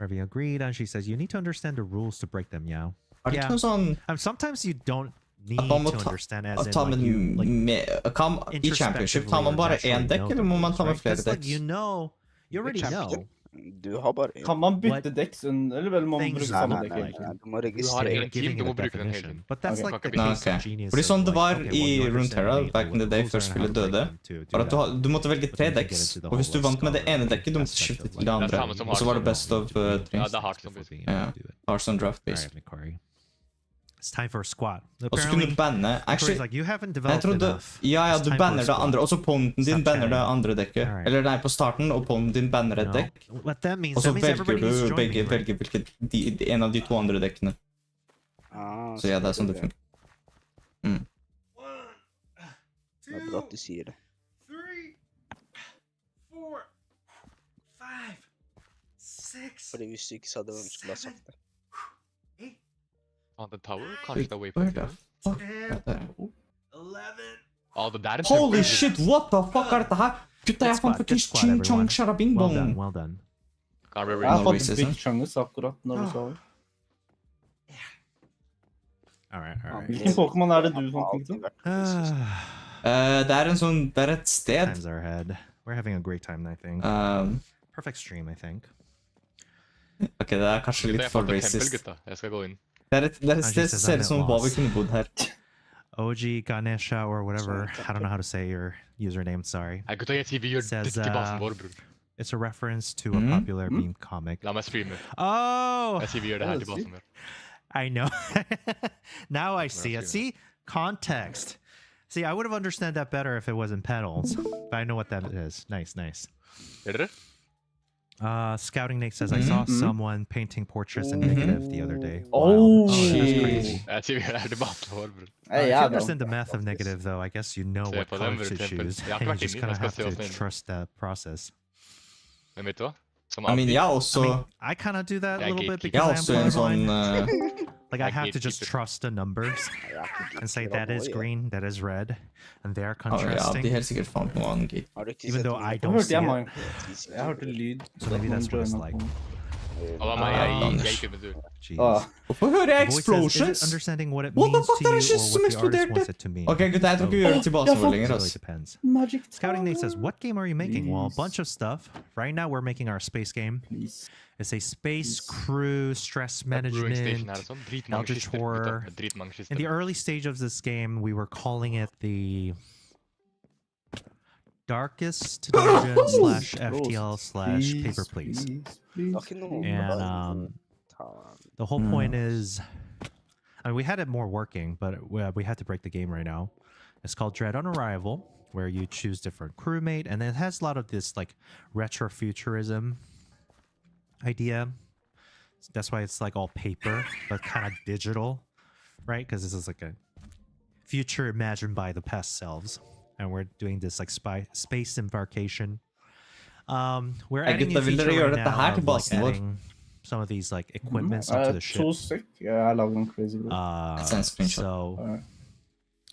Revy agreed, and she says, you need to understand the rules to break them, Yao. Er det Yeah. ikke noe sånn Sometimes you don't need man må to ta- understand as å in ta like med, you like I championship tar man bare én dekk, eller må man ta med flere dekk? You know, you already know. Du har bare Kan man bytte What dekk, eller vel må man things bruke are samme not dekk like hele tiden? Du må Du har registrere. en team, Giving du it må a bruke den hele definition. tiden. But that's Okay. like the Nei, case ok. of genius. Fordi sånn det var okay, i well, you understand Runeterra, me, back in the well, day, rules før are how spillet to break døde, them to do var at that. du måtte velge But 3 then to get decks, into the og hvis du whole vant med det ene scholarly dekket, du måtte aspect skifte of, til like, det Det er andre. samme som Og så var det Hearthstone. best of 3. Ja, det er Hearthstone. Before being Ja. able to do it. Hearthstone draft All base. right, Mikori. It's time for a squat. Og så kunne du banne Mikori's Actually, like, you haven't jeg developed trodde enough. Ja, It's du time for a banner det squat. andre. Også opponenten din Stop banner det chatting. andre dekket. Alright. Eller nei, på starten, opponenten din banner et No. dekk. What that means, Og så that means velger everybody needs to du join me, right? velger hvilket en av de 2 andre dekkene. Ah, Så ja, det er sånn det funker. Det er bra at du sier det. 3, 4, 5, 6, Fordi hvis du ikke sa det, hvem skulle ha sagt det? Fant en tower? Kanskje det er Where waypoint? the fuck er det? 11. Ah, det der er en Holy kjempe- shit, what the fuck er dette her? Gutta, jeg fant fuckings squad, ching chong everyone. sharabing Well bong. done, well done. Kan det bli Jeg har No fått racism. Big Chungus akkurat når du sa det. All right, all right. Hvilken Pokémon er det du Han har fant, alltid Victor? vært racist. Det er en sånn Det er et sted. Times are ahead. We're having a great time, I think. Perfect stream, I think. Ok, det er kanskje Gutta, litt jeg for fant et tempel, racist. gutta. Jeg skal gå inn. Det er et Kanskje sted som ser ut som hva vi kunne bodd her. OG Ganesha or whatever. I don't know how to say your username, sorry. Nei, gutta, jeg sier vi gjør Says, dette i basen vår, bror. It's a reference to a Mm, popular meme comic. La meg streame. Oh, Jeg sier vi gjør det her til basen vår. I know. Now I see it. That's See? Context. See, I would have understood that better if it wasn't pedals, but I know what that is. Nice, nice. Gjør dere? Scouting Nate says, I saw someone painting portraits in negative the other day. Oh, that's shit. crazy. Jeg sier vi gjør det her til basen vår, bror. Hey, If yeah, you bro. understand the math of negative, though, I guess you know Se what på den, colors to for eksempel. choose, Jeg har and ikke you vært just inni, kind jeg of skal have se to åssen det er. trust that process. Men vet du hva? Som I mean, alltid. jeg er I også mean, I kind of do that a Yeah, little bit gatekeeper. Jeg er because også I am en sånn colorblind. Like I Yeah, have to just gatekeeper. trust the numbers Jeg er ikke and say gatekeeper that is nå, jeg. green, that is red, and they are Ja, de contrasting. helt sikkert fant noe annet gate. Har du ikke Even sett though noen- I Nå don't hørte see jeg it. Minecraft. Jeg hørte lyd. So maybe that's what it's like. Hva med meg? Jeg gikk med du. Jeez. Ah, Hvorfor hører jeg The voice says, is it explosions? understanding what it What the means fuck, to det er you ikke or som what the artist eksploderte. wants it to mean? Ok, gutta, jeg tror ikke vi gjør det til basen jeg vår får- lenger, It really altså. depends. Magic Scouting Nate says, Tower. what game are you making? Well, a Please. bunch of stuff. Right now, we're making our space game. Please. It's a space Please. crew, stress Brewing Station management. er det sånn. Dritmange Eldritch kister, Horror. gutta. Dritmange In kister. the early stage of this game, we were calling it the darkest dungeon slash FTL slash paper please. Det var ikke noe- And Ta- the whole point is, I mean, we had it more working, but we had to break the game right now. It's called Dread on Arrival, where you choose different crewmate, and it has a lot of this like retrofuturism idea. That's why it's like all paper, but kind of digital, right? Because this is like a future imagined by the past selves, and we're doing this like space embarkation. We're Hey, adding gutta, a vil dere feature gjøre right dette now her til of, like, basen vår? adding some of these like equipments onto the ship. So sick. Yeah, I love them crazy. Bro. Send screenshot. So,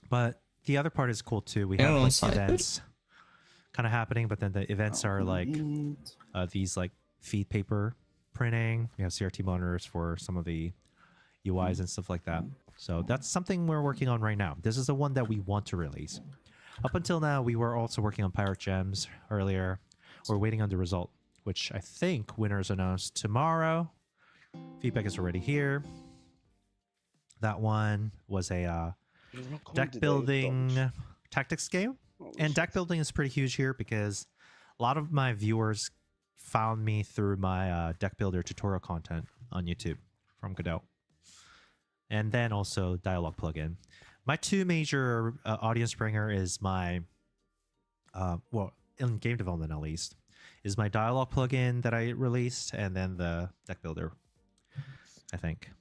but the other part is cool too. We Yeah, have on like site. events kind of happening, but then the events are like these like feed paper printing. We have CRT monitors for some of the UIs and stuff like that. So that's something we're working on right now. This is the one that we want to release. Up until now, we were also working on Pirate Gems earlier. We're waiting on the result, which I think winners announced tomorrow. Feedback is already here. That one was a deck building tactics game. And deck building is pretty huge here because a lot of my viewers found me through my deck builder tutorial content on YouTube from Godot. And then also dialogue plugin. My two major audience bringer is my, well, in game development at least, is my dialogue plugin that I released, and then the deck builder, I think.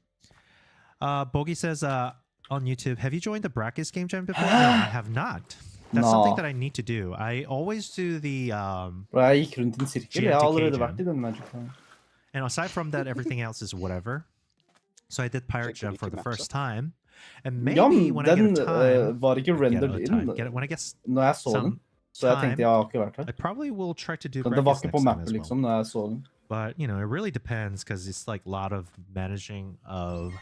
Bogey says on YouTube, have you joined the Brackets game jam before? No, I have not. That's something that I need to do. I always do the Bro, jeg gikk rundt i en sirkel. Jeg har GMTK allerede jam. vært i den Magic Town. And aside from that, everything else is whatever. So I did Pirate Gem for the first time. And maybe Ja, men when I den get a time, var ikke rendered when I get når jeg så den. Så jeg tenkte jeg har ikke vært I her. probably will try to do Men det var Brackets ikke på next time mappet as well. liksom når jeg så den. But, you know, it really depends because it's like a lot of managing of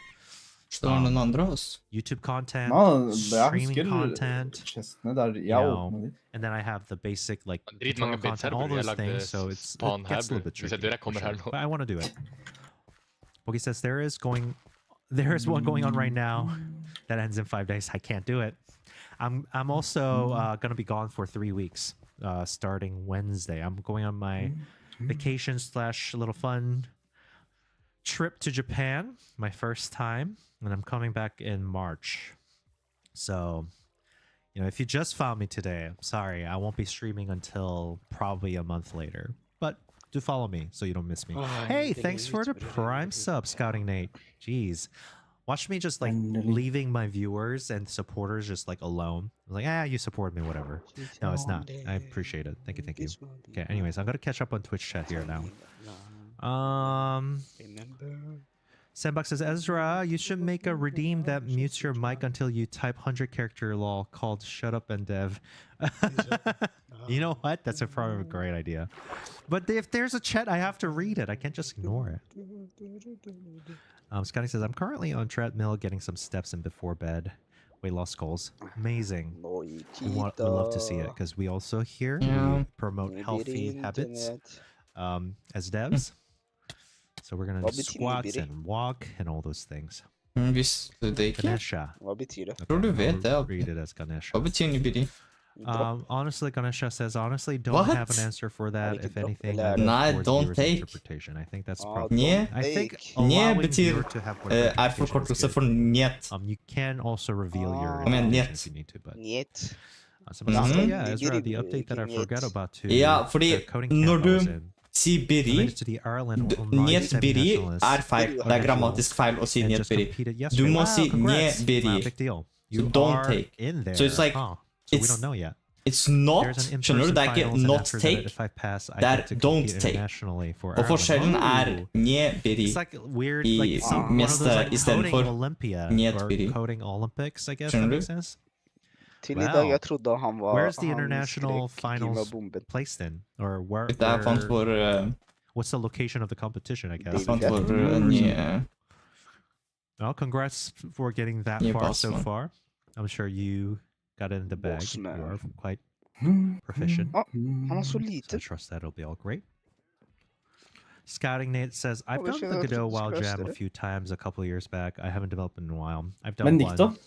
Står noen andre oss? YouTube content, Ja, jeg streaming husker content, chestene der you jeg know, åpnet de. and then I have the basic like Dritmange tutorial bits her, content, all bror. Jeg those lagde things, so it's spawn it her, gets a little bror. bit Hvis tricky. dere for kommer sure. her nå. But I want to do it. Boogie says there is one going on right now that ends in 5 days. I can't do it. I'm also gonna be gone for 3 weeks, starting Wednesday. I'm going on my vacation / little fun trip to Japan, my first time, and I'm coming back in March. So, you know, if you just found me today, I'm sorry, I won't be streaming until probably a month later. But do follow me so you don't miss me. Hey, thanks for the Prime sub, Scouting Nate. Jeez. Watch me just like leaving my viewers and supporters just like alone. I was like, you support me, whatever. No, it's not. I appreciate it. Thank you. Okay, anyways, I'm gonna catch up on Twitch chat here now. Sandbox says, Ezra, you should make a redeem that mutes your mic until you type 100-character lol called Shut Up and Dev. You know what? That's probably a great idea. But if there's a chat, I have to read it. I can't just ignore it. Scotty says, I'm currently on treadmill getting some steps in before bed. Weight loss goals. Amazing. We love to see it because we also here promote healthy habits as devs. So we're going to do squats and walk and all those things. Visste du det ikke? Ganesha. Hva betyr det? Tror du vet det. Read it as Ganesha. Hva betyr nybiri? Honestly, Ganesha says, honestly, don't What? have an answer for that. If anything, I Nei, look towards don't viewers' take. interpretation. I think that's Ah, probably. Nje. I think Nje allowing betyr viewer to have whatever er interpretation is forkortelse good. for njet. You can also reveal your men interpretation njet. if you need to, but Njet. yeah, Ezra, the update that I forgot about to Ja, fordi the coding når camp I was du in, sier biri, related to the Ireland online njet-biri semi-nationalists er feil. Det er grammatisk feil å si and just njet-biri. competed Du yesterday. må Wow, si congrats. nje-biri. Wow, big deal. You don't are take. in there. So it's like, so we it's- don't know yet. It's not, There's an skjønner du, in-person det er ikke finals, and not after that, take, if I pass, I det er get to don't compete take. internationally for Og Ireland. forskjellen er Ooh. nje-biri. It's like weird, i like some, one of those meste like istedenfor coding Olympia or njet-biri. coding Olympics, I guess Skjønner that du? makes sense. Til i dag, Wow. jeg trodde han var... Where's the han international skrek, "Gi meg finals bomben." placed in? Or where, Det er fant for what's the location of the competition, I guess? fant for nye Well, congrats for getting that Yeah, far boss so man. far. I'm sure you got it in the bag. Boss You man. are quite proficient. Han er så So I liten. trust that'll be all great. Scouting Nate says, I've Oh, done we the should Godot have WoW discussed Jam a it. few times a couple of years back. I haven't developed in a while. I've done Men one. Nikta,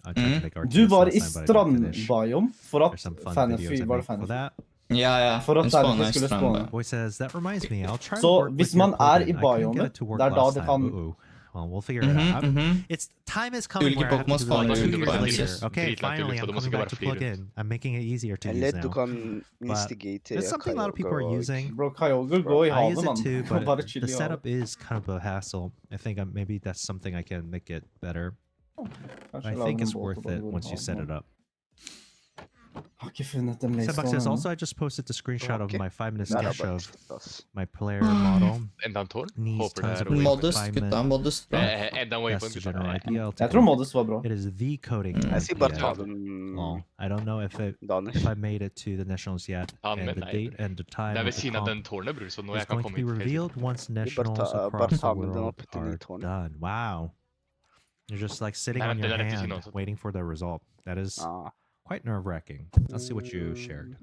I tried to make du RTS var last i time, but I didn't finish. strandbiom for at There's some fun Fantasy videos I var made det for Fantasy. that. Ja. For at En spåne Fantasy er skulle strømbe. spåne. Boy says, that reminds me, I'll try to Så work hvis with your man er i plugin. I couldn't get biomet, it to work det er da last det time. kan- Ooh. Well, we'll figure it out. It's time is coming Ulike where I have to Pokémon do it like spawner 2 ute years på later. MCS. Okay, Dritlangt finally, ut, I'm og det må coming sikkert back to være flere. plugin. I'm making it easier to En use ledd now. du kan instigate. It's something a lot of people are using. Bro, Kyogre, gå i I havet, use it too, mann. Bare but chill the i setup havet. is kind of a hassle. I think maybe that's something I can make it better. Kanskje I lage think en it's båt og worth bare it gå i once you havet, set mann. it up. Har ikke funnet en Sebak liste says, ennå. also, I just posted the screenshot of Okay. my 5-minute Det er sketch bare of shit, ass. my player model. Enda en tårn? Needs Håper det tons er of waypoint. Modest, refinement. gutta. Modest. Bra. Enda en That's waypoint, the gutta. general idea. I'll Jeg take tror it. Modest var bra. It is the coding. Jeg sier bare ta Olympiad. den, Well, I don't know if Danish. I made it to the nationals yet, Ja, and men the nei, date and the time Det er ved of the siden av comp den tårnet, bror, så nå is jeg kan going to komme be hit helt revealed sikkert. once bare nationals ta across the med den world opp til are tårnet. done. Wow. You're just like sitting Nei, on men your det er rett ved siden hand, av også. waiting for the result. That is Ah. quite nerve-wracking. Let's see what you shared.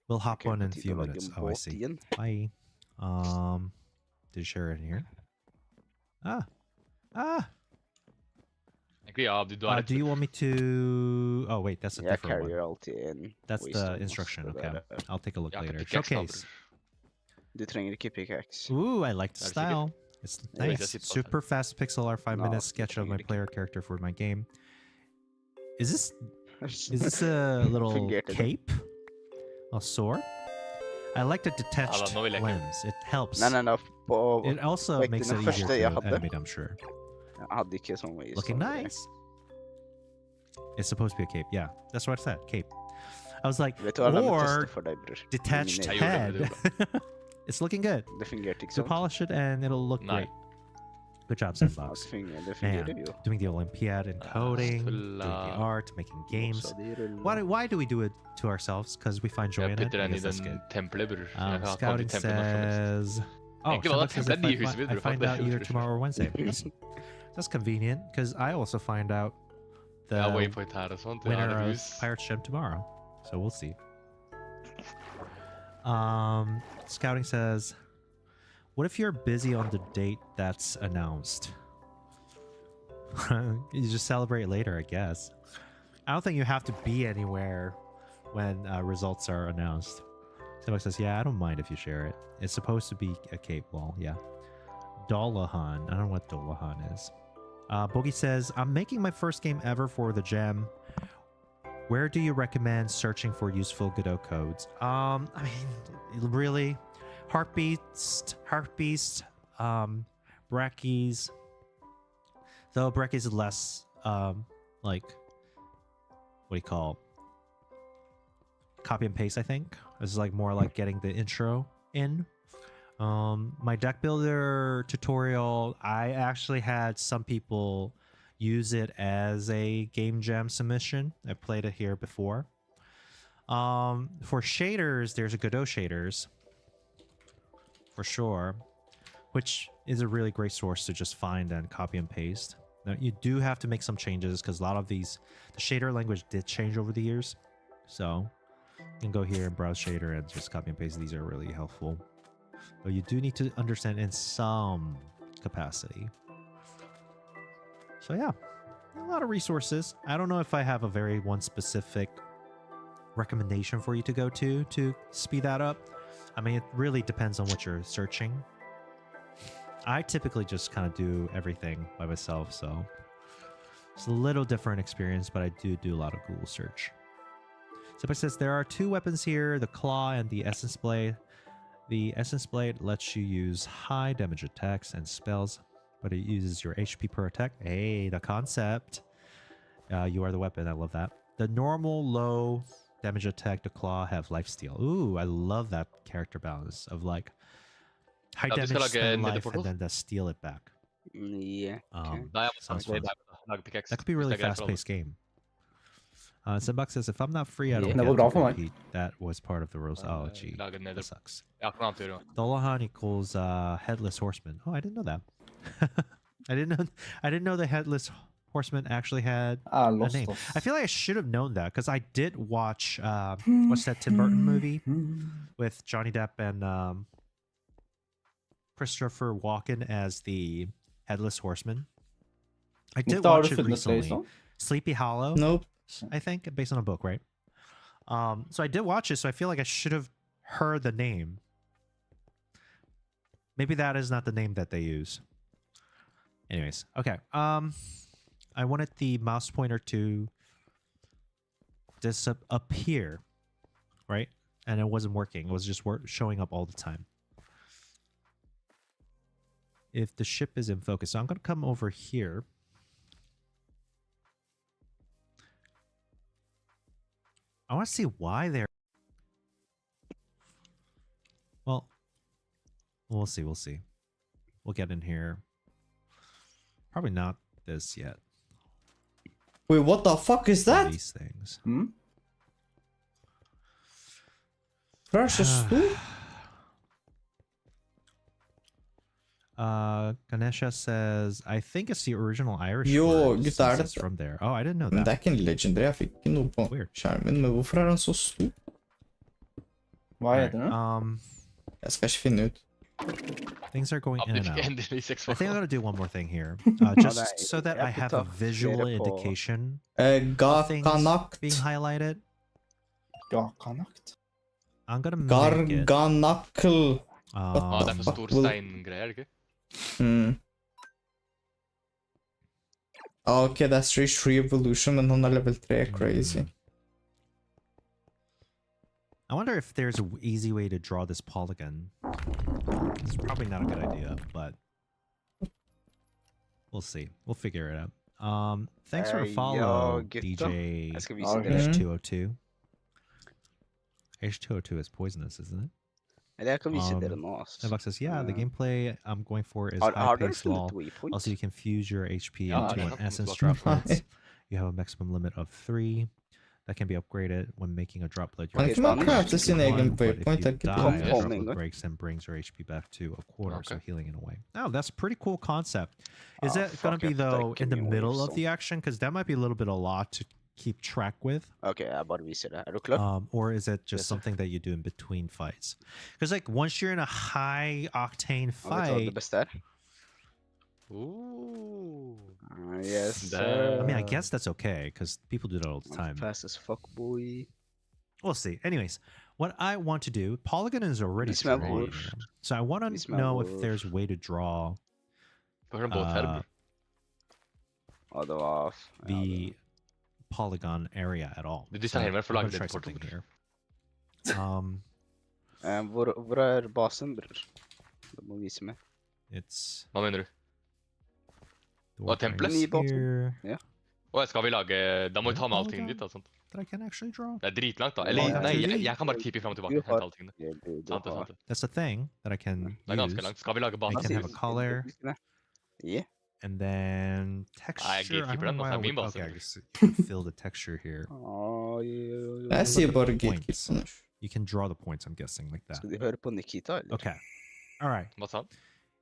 We'll hop Ok, on in a på tide few å lage minutes. en Oh, I båt see. igjen. Bye. Did you share it here? Ah. Egentlig, ja, du har rett. Do you want me to? Oh wait, that's a Jeg different one. carrier alltid en That's waystone, the ass. instruction. Det Okay, der I'll take a look Jeg har ikke later. pickaxe, da, Showcase. bror. Du trenger ikke pickaxe. Ooh, I like the Are you serious? style. It's Yeah, nice. just sit Super fast pixel art 5 No, minute sketch of my really. player character for my game. Is this a little Fungerte det? cape? A sword? I like the Ja, detached da, nå vil jeg ikke. limbs. It helps. Nei, på... It also Wait, makes den it første easier jeg to hadde. animate, I'm sure. Jeg hadde ikke sånn waystone. Looking nice. It's supposed to be a cape. Yeah, that's what I said. Cape. I was like, Vet du hva, la meg or teste for deg, bror. detached Mine- Jeg gjorde head. It's looking good. Det fungerte ikke So sånn. polish it and it'll look Nei. great. Good job, Ja, Sandbox. det fungerer Man, jo. doing the Olympiad and coding, doing the Tulla. art, making games. Så de ruller. Why do we do it to ourselves? Because we find joy Jeg in it. putter den i Yes, that's den good. tempelet, bror. Jeg har tatt Scouting i tempelet når som helst. says. Oh, Egentlig var det Sandbox says tempelet if nye huset vi I burde find fått out det. either tomorrow or Wednesday. That's convenient because I also find out the Ja, waypoint her og sånt. Ja, det winner er of hus. Pirates Gem tomorrow. So we'll see. Scouting says, what if you're busy on the date that's announced? You just celebrate later, I guess. I don't think you have to be anywhere when results are announced. Somebody says, yeah, I don't mind if you share it. It's supposed to be a cape wall, yeah. Dolahan. I don't know what Dolahan is. Boogie says, I'm making my first game ever for the gem. Where do you recommend searching for useful Godot codes? I mean, really? Heartbeast, Brackies. Though Brackies is less, like, what do you call copy and paste, I think. This is like more like getting the intro in. My deck builder tutorial, I actually had some people use it as a game jam submission. I've played it here before. For shaders, there's a Godot shaders for sure, which is a really great source to just find and copy and paste. Now you do have to make some changes because a lot of these, the shader language did change over the years. So you can go here and browse shader and just copy and paste. These are really helpful. But you do need to understand in some capacity. So yeah, a lot of resources. I don't know if I have a very one specific recommendation for you to go to speed that up. I mean, it really depends on what you're searching. I typically just kind of do everything by myself, so it's a little different experience, but I do a lot of Google search. Somebody says there are two weapons here, the claw and the essence blade. The essence blade lets you use high damage attacks and spells, but it uses your HP per attack. Hey, the concept. You are the weapon. I love that. The normal low damage attack, the claw, have lifesteal. Ooh, I love that character balance of like high Ja, du skal damage, lage spend life, netherportal? and then the steal it back. Yeah, okay. Da jeg må Sounds ta fun. lage pickaxe. That could be a hvis really det er greit for alle. fast-paced game. Zenbuck says, if I'm not free, I don't Yeah. Det get går bra to for meg. repeat. That was part of the rules. Oh, gee. Lage nether. That sucks. Jeg har ikke noe annet å gjøre. Dolahan equals headless horseman. Oh, I didn't know that. I didn't know the headless horseman actually had Jeg er a lost, name. ass. I feel like I should have known that because I did watch what's that Tim Burton movie with Johnny Depp and Christopher Walken as the headless horseman. I did Ikke har watch du it funnet recently. Slason? Sleepy Hollow, Nope. I think, based on a book, right? So I did watch it, so I feel like I should have heard the name. Maybe that is not the name that they use. Anyways, okay. I wanted the mouse pointer to disappear, right? And it wasn't working. It was just showing up all the time. If the ship is in focus, so I'm going to come over here. I want to see why they're. Well, we'll see. We'll see. We'll get in here. Probably not this yet. Wait, what the fuck is that? These things. Hvorfor er det så stor? Ganesha says, I think it's the original Irish Jo, word, gutta, since er it's det- from there. Oh, I didn't know Men det that. er ikke en legendary. Jeg fikk ikke noe på Weird. skjermen. Men hvorfor er han så stor? Hva heter den? Jeg skal ikke finne ut. Things are going in Han and fikk out. endelig 6 I think I'm gonna do one more thing here, just so that I have a visual indication of things Garganakt. being highlighted. Gakanakt? I'm gonna make it. Garganakl. Ja, det er for fuck stor will- steingreier, er det ikke? Ok, det er Stage 3 Evolution, men han er level 3. Crazy. I wonder if there's an easy way to draw this polygon. It's probably not a good idea, but we'll see. We'll figure it out. Thanks for the follow, gutta. DJ Jeg skal vise dere. H202. H202 is poisonous, isn't it? Eller jeg kan vise dere nå, altså. Nevak says, yeah, the gameplay I'm going for is Har dere high-paced law. funnet waypoint? Also, you can fuse your HP Yeah, into I an have essence funnet droplet. You have a maximum limit of 3 that can be upgraded when making a droplet. Men ikke man crafte sin egen waypoint, er ikke die, dumt. the Kom, droplet kom, breaks and brings your HP back to a quarter, so Okay. healing in a way. Oh, that's a pretty cool concept. Is Ah, it going fuck to be, it, though, that in the can be middle of awesome. the action? Because that might be a little bit a lot to keep track with. Ok, jeg bare viser det. Er du klar? Or is it just Yes, sir. something that you do in between fights? Because, like, once you're in a high octane Og vet du hva det fight, beste er? Ooh. Yes, Det- sir. I mean, I guess that's okay because people do that all the I'm time. fast as fuck, boy. We'll see. Anyways, what I want to do, Polygon is already Vis meg drawn, hvor. so I want Vis to meg know if hvor. there's a way to draw Hva er en båt her, uh, bror? Og det var... ja, the polygon area at all. Du designer vel for å I'm lage gonna try det på something portal. here. Hvor er basen, bror? Du må vise meg. It's Hva mener du? the Hva, water tempelet? is Ny bottom. here Å, skal vi lage... Da må vi ta med allting ditt, da. Sant? that I can actually draw. Det er dritlangt, da. Eller, Ja, nei, ja. jeg kan bare tippe frem og tilbake. Du har- Hente alltingene. Ja, du Sant det, har- sant det. That's a thing that I can Det er ganske use, langt. Skal vi lage I base? can have a color. Ja. and then texture. I don't gatekeeper know den, why altså, I min would- base. okay, I just you can fill the texture here. Jeg sier bare Points. gatekeeper. You can draw the points. I'm guessing like that. Skal de høre på Nikita, eller? Okay. All right. Hva sa han?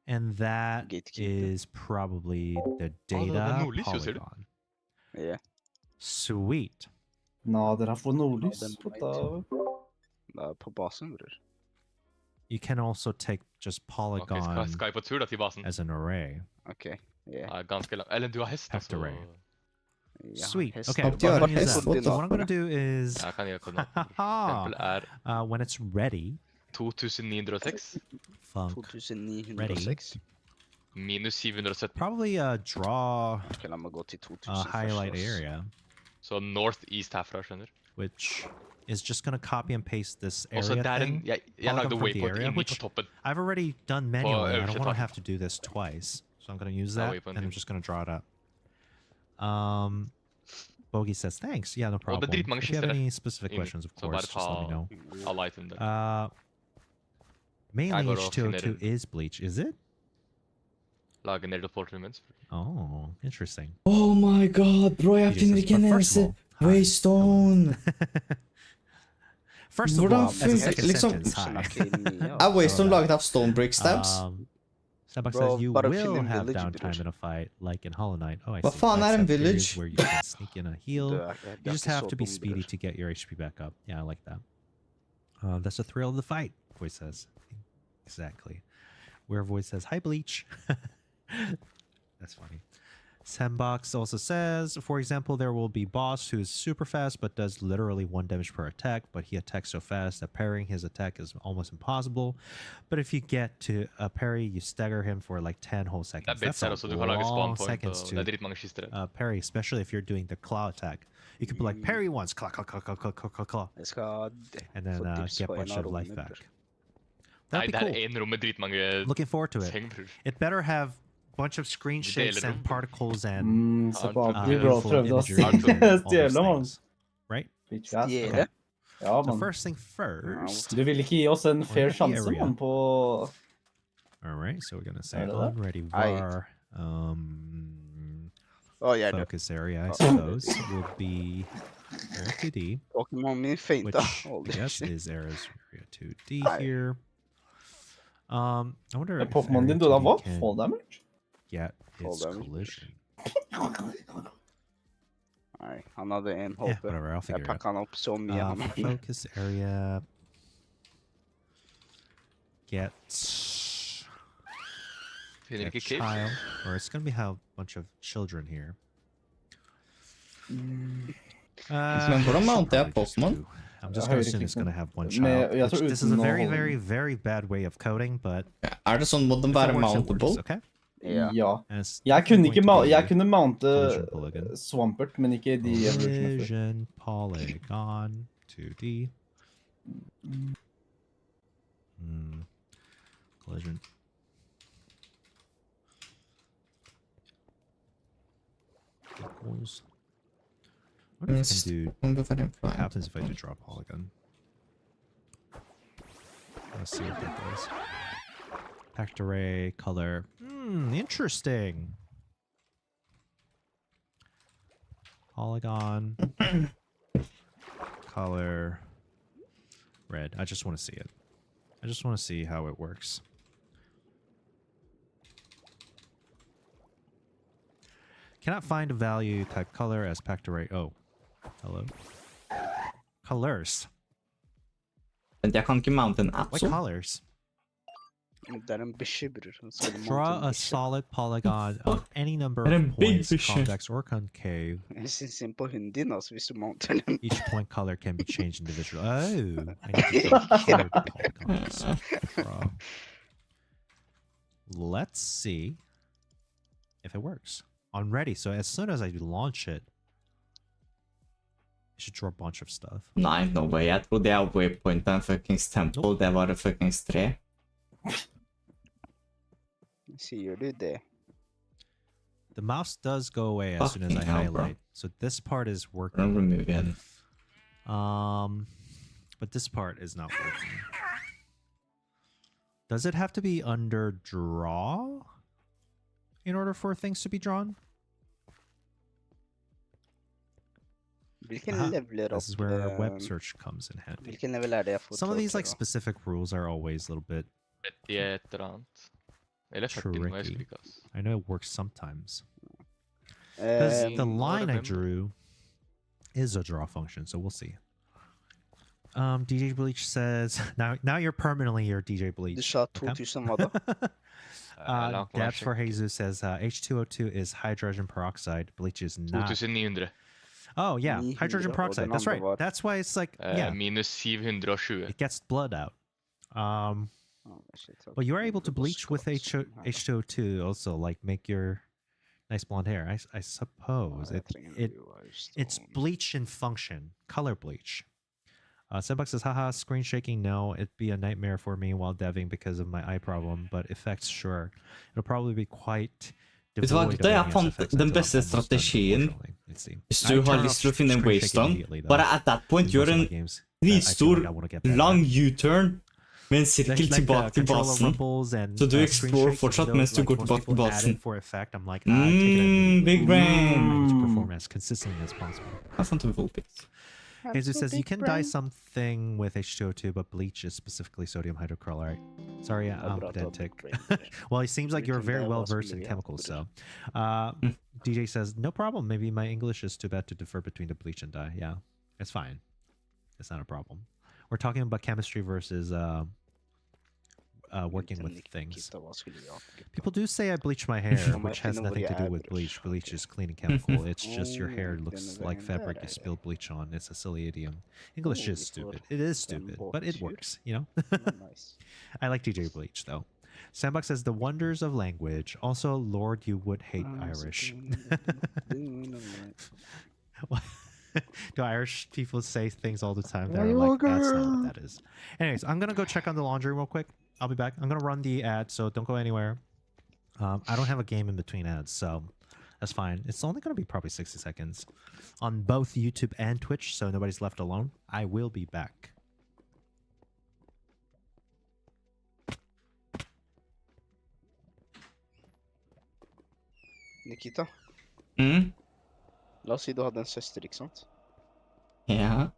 And that Gatekeeper. is probably the det er data nordlys, jo, ser du. polygon. Ja. Sweet. Nå, dere har fått nordlys. Ja, den What vet. the- Det er på basen, bror. You can also take just Ok, polygon skal vi på tur da til basen? as an array. Ok. Ja. Ja, ganske langt. Eller du har hest, Have to altså. array. Ja, Sweet. hest. Okay. Hope you what are I'm gonna use hest, that. what So the what I'm gonna do is, Jeg kan gi deg koordinater. Tempel er when it's ready, 2906 funk 2906. minus 717. probably draw Ok, la meg gå til 2000 a highlight først, ass. area, Så north-east herfra, skjønner. which is just gonna copy and paste this Og så area der en... thing. Jeg Polygon lagde from the waypoint area, inni which- på toppen. I've already done manually. I don't øverste want to tak. have to do this twice, so I'm gonna use Ja, that, waypoint and I'm inn. just gonna draw it up. Bogey says thanks. Yeah, no problem. dritmange If you have skisser any specific inn, questions, of så bare course, just let me know. Alle item der. Mainly går og H202 finner- is bleach, is it? Lage ned portal imens. Oh, interesting. Oh my god, bro, jeg Jesus, finner ikke but en first of eneste all, hi. Waystone. First of Hvordan all, as a funker- second liksom- sentence, hi. Er Waystone laget av stone brick stabs? Sabak Bro, says you but I will feel in have village, downtime bror. in a fight, like in Hollow Knight. Oh, I Hva see. faen Fights er en have periods village? where you can sneak in a heal. You just have to be speedy to... to get your HP back up. Yeah, I like that. That's the thrill of the fight, Voice says. Exactly. Where Voice says, hi, Bleach. That's funny. Sembox also says, for example, there will be boss who is super fast but does literally 1 damage per attack, but he attacks so fast that parrying his attack is almost impossible. But if you get to a parry, you stagger him for like 10 whole Det seconds. er bits That's her a også, du kan lage spawn long point, seconds og det er to dritmange kister her. parry, especially if you're doing the claw attack. You can be like, parry once, claw, claw, claw, claw, claw, claw, claw, claw, Jeg skal and then få tips get på a bunch en av of life rommene, back. bror. Nei, That'd be det cool. er en rom med dritmange Looking forward to it. ting, bror. It better have a bunch of screen Vi shakes deler and dem. particles and Se på Ja, Abdi, bro. beautiful Prøvde å imagery and all those stjele, mann. things. Right? Bleachcast. Stjele. Ja, So man. first thing first. Du vil ikke gi oss en fair Already sjanse, area. man, på... All right, so we're gonna say Are they there? unready Aye. var. Å, jeg er død. Focus area, I Oh. suppose, will be area 2D, Pokémon min feinta. which I Holy guess shit. is area 2D Aye. here. I wonder Er if Pokémon area din døde av 2D hva? can Fall damage? get Fall its damage. collision. Nei, han hadde en Yeah, HP. whatever, I'll Jeg figure it out. pakket han opp så mye. Han. Focus area gets Finner a ikke caves. child, or it's gonna be have a bunch of children here. Men hvordan mounter jeg probably just Pokémon? two. I'm just Ja, gonna assume it's høyreklikken. gonna have one Med- child. jeg Which, tror this is a uten å very, holde- very, very bad way of coding, but Er det sånn, må den if it være works, it mountable? works, okay? Ja. Ja. And it's Jeg kunne, definitely ikke going to jeg be kunne mounte collision polygon. Swampert, men ikke de evolutionene før. Collision polygon 2D. Collision. Equals. What if I can do Om det var en what feil. happens if I do draw polygon? Let's see what that does. Packed array, color. Interesting. Polygon. Color. Red. I just want to see it. I just want to see how it works. Cannot find a value type color as packed array. Oh. Hello. Colors. Vent, jeg kan ikke mounte en What Absol. colors? Det er en bikkje, bror. Han skal monte Draw en a bikkje. solid polygon of any number Er det of en big points, fish? convex or concave. Jeg synes synd på hunden din, altså, hvis du monter den. Each point color can be changed individually. Oh, I need to draw colored polygons. Draw. Let's see if it works. On ready, so as soon as I launch it, I should draw a bunch of stuff. Nei, no way. Jeg trodde jeg waypointet en fuckings temple. Det var det fuckings tre. Sier du det? The mouse does go away as soon as I Fucking hell, bro. highlight. So this part is I'll working. remove it. But this part is not working. Does it have to be under draw in order for things to be drawn? Hvilken Aha, leveler opp This is where web search comes in handy. Hvilken level er det jeg får Some of these like til å specific rules are always a little bit 30 et eller annet. Eller 40, nå, jeg husker tricky. ikke, ass. I know it works sometimes. prøve? Because the Um, line I remember. drew is a draw function, so we'll see. DJ Bleach says now you're permanently your DJ Du Bleach. sa okay? 2000 hva da? Langt på Dabs for versjon. Jesus says H2O2 is hydrogen peroxide. Bleach is not. 2900. Oh yeah, 900, hydrogen og peroxide. den That's andre right. var- That's why it's like yeah, Minus 720. it gets blood out. Oh, shit, Well, you are able to det var bleach with skatt. H2O2 also, like make your nice blonde hair. I suppose Ja, jeg it trenger it blue eyes, it's da. bleach in function, color bleach. Sebux says, haha, screen shaking, no. It'd be a nightmare for me while deving because of my eye problem, but effects, sure. It'll probably be quite Vet du hva, devoid of gutta, jeg any fant effects den until I'm beste almost done, strategien. unfortunately. Let's see. Hvis I du har turn lyst off til å finne en screen shaking wavestone, immediately, though, bare at that point in most gjør of en my games that I feel dritstor, like I wanna get better lang at. U-turn med en sirkel Like, tilbake til controller basen. rumbles and, Så du screen explorer shaking, fortsatt those, mens du like, går most tilbake til people add basen. in for effect. I'm like, take it immediately. Big brain. To perform as consistently as possible. Jeg fant en volpix. Jesus says you can dye something with H2O2, but bleach is specifically sodium hydrochloride. Sorry, I'm pedantic. Well, it seems like You you're can very dye well what's versed in really chemicals. So, output. DJ says no problem. Maybe my English is too bad to defer between the bleach and dye. Yeah, it's fine. It's not a problem. We're talking about chemistry versus working with things. People do say I bleach my hair, Om which jeg has finner hvor nothing to jeg do er, with bror. bleach. Bleach Ok. is clean and chemical. It's just your hair Oh, looks denne like veien der fabric you er spilled det. bleach on. It's a silly idiom. English Oh, is vi får stupid. It is stupid, but it båttur. works, you know? Nice. I like DJ Bleach, though. Sandbox says the wonders of language. Also, Lord, you would hate Irish. Do Irish people say things all the time that are like, that's not what that is. Anyways, I'm gonna go check on the laundry real quick. I'll be back. I'm gonna run the ad, so don't go anywhere. I don't have a game in between ads, so That's fine. It's only going to be probably 60 seconds on both YouTube and Twitch, so nobody's left alone. I will be back. Nikita, Mm? la oss si du hadde en søster, ikke sant? Ja.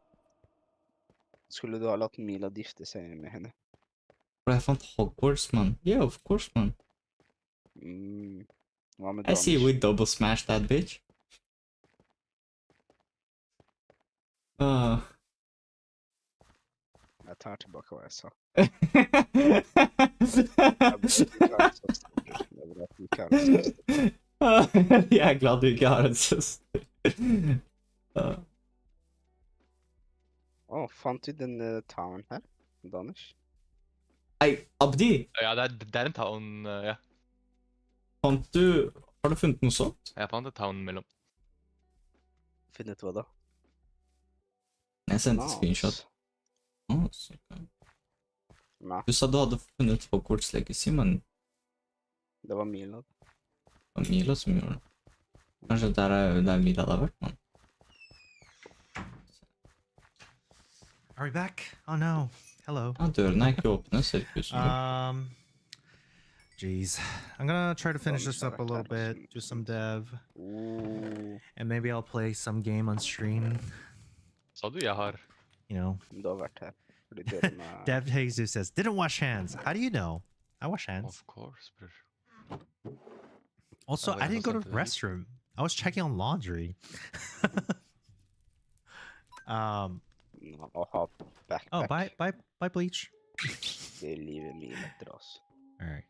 Skulle du ha latt Mila gifte seg med henne? For jeg fant Hogwarts, man. Yeah, of course, man. Hva med I see we damer? double smash that bitch. Uh. Jeg tar tilbake hva jeg sa. Jeg er glad du ikke har en søster. Fant du den toweren her, Danish? Nei, Abdi, Ja, det er en town, ja. har du funnet noe sånt? Jeg fant en town mellom. Funnet hva da? Jeg sendte screenshot. Så okay. Nei, Du sa du hadde funnet Hogwarts Legacy, men det var Mila. det var Mila som gjorde det. Kanskje der Mila hadde vært, man. Are we back? Oh no. Hello. Ja, dørene er ikke åpne, ser ikke ut som det. Jeez. I'm gonna try to finish this up a little bit, do some dev, and maybe I'll play some game on stream. Sa du jeg har? You know, Du har vært her. Fordi døren er... Dev Jesus says, didn't wash hands. How do you know? I wash hands. Of course, bror. Also, Oh, I didn't go to wasn't the it? restroom. I was checking on laundry. Å ha backpack. Oh, bye bleach. Det er livet Mila etter oss. All right.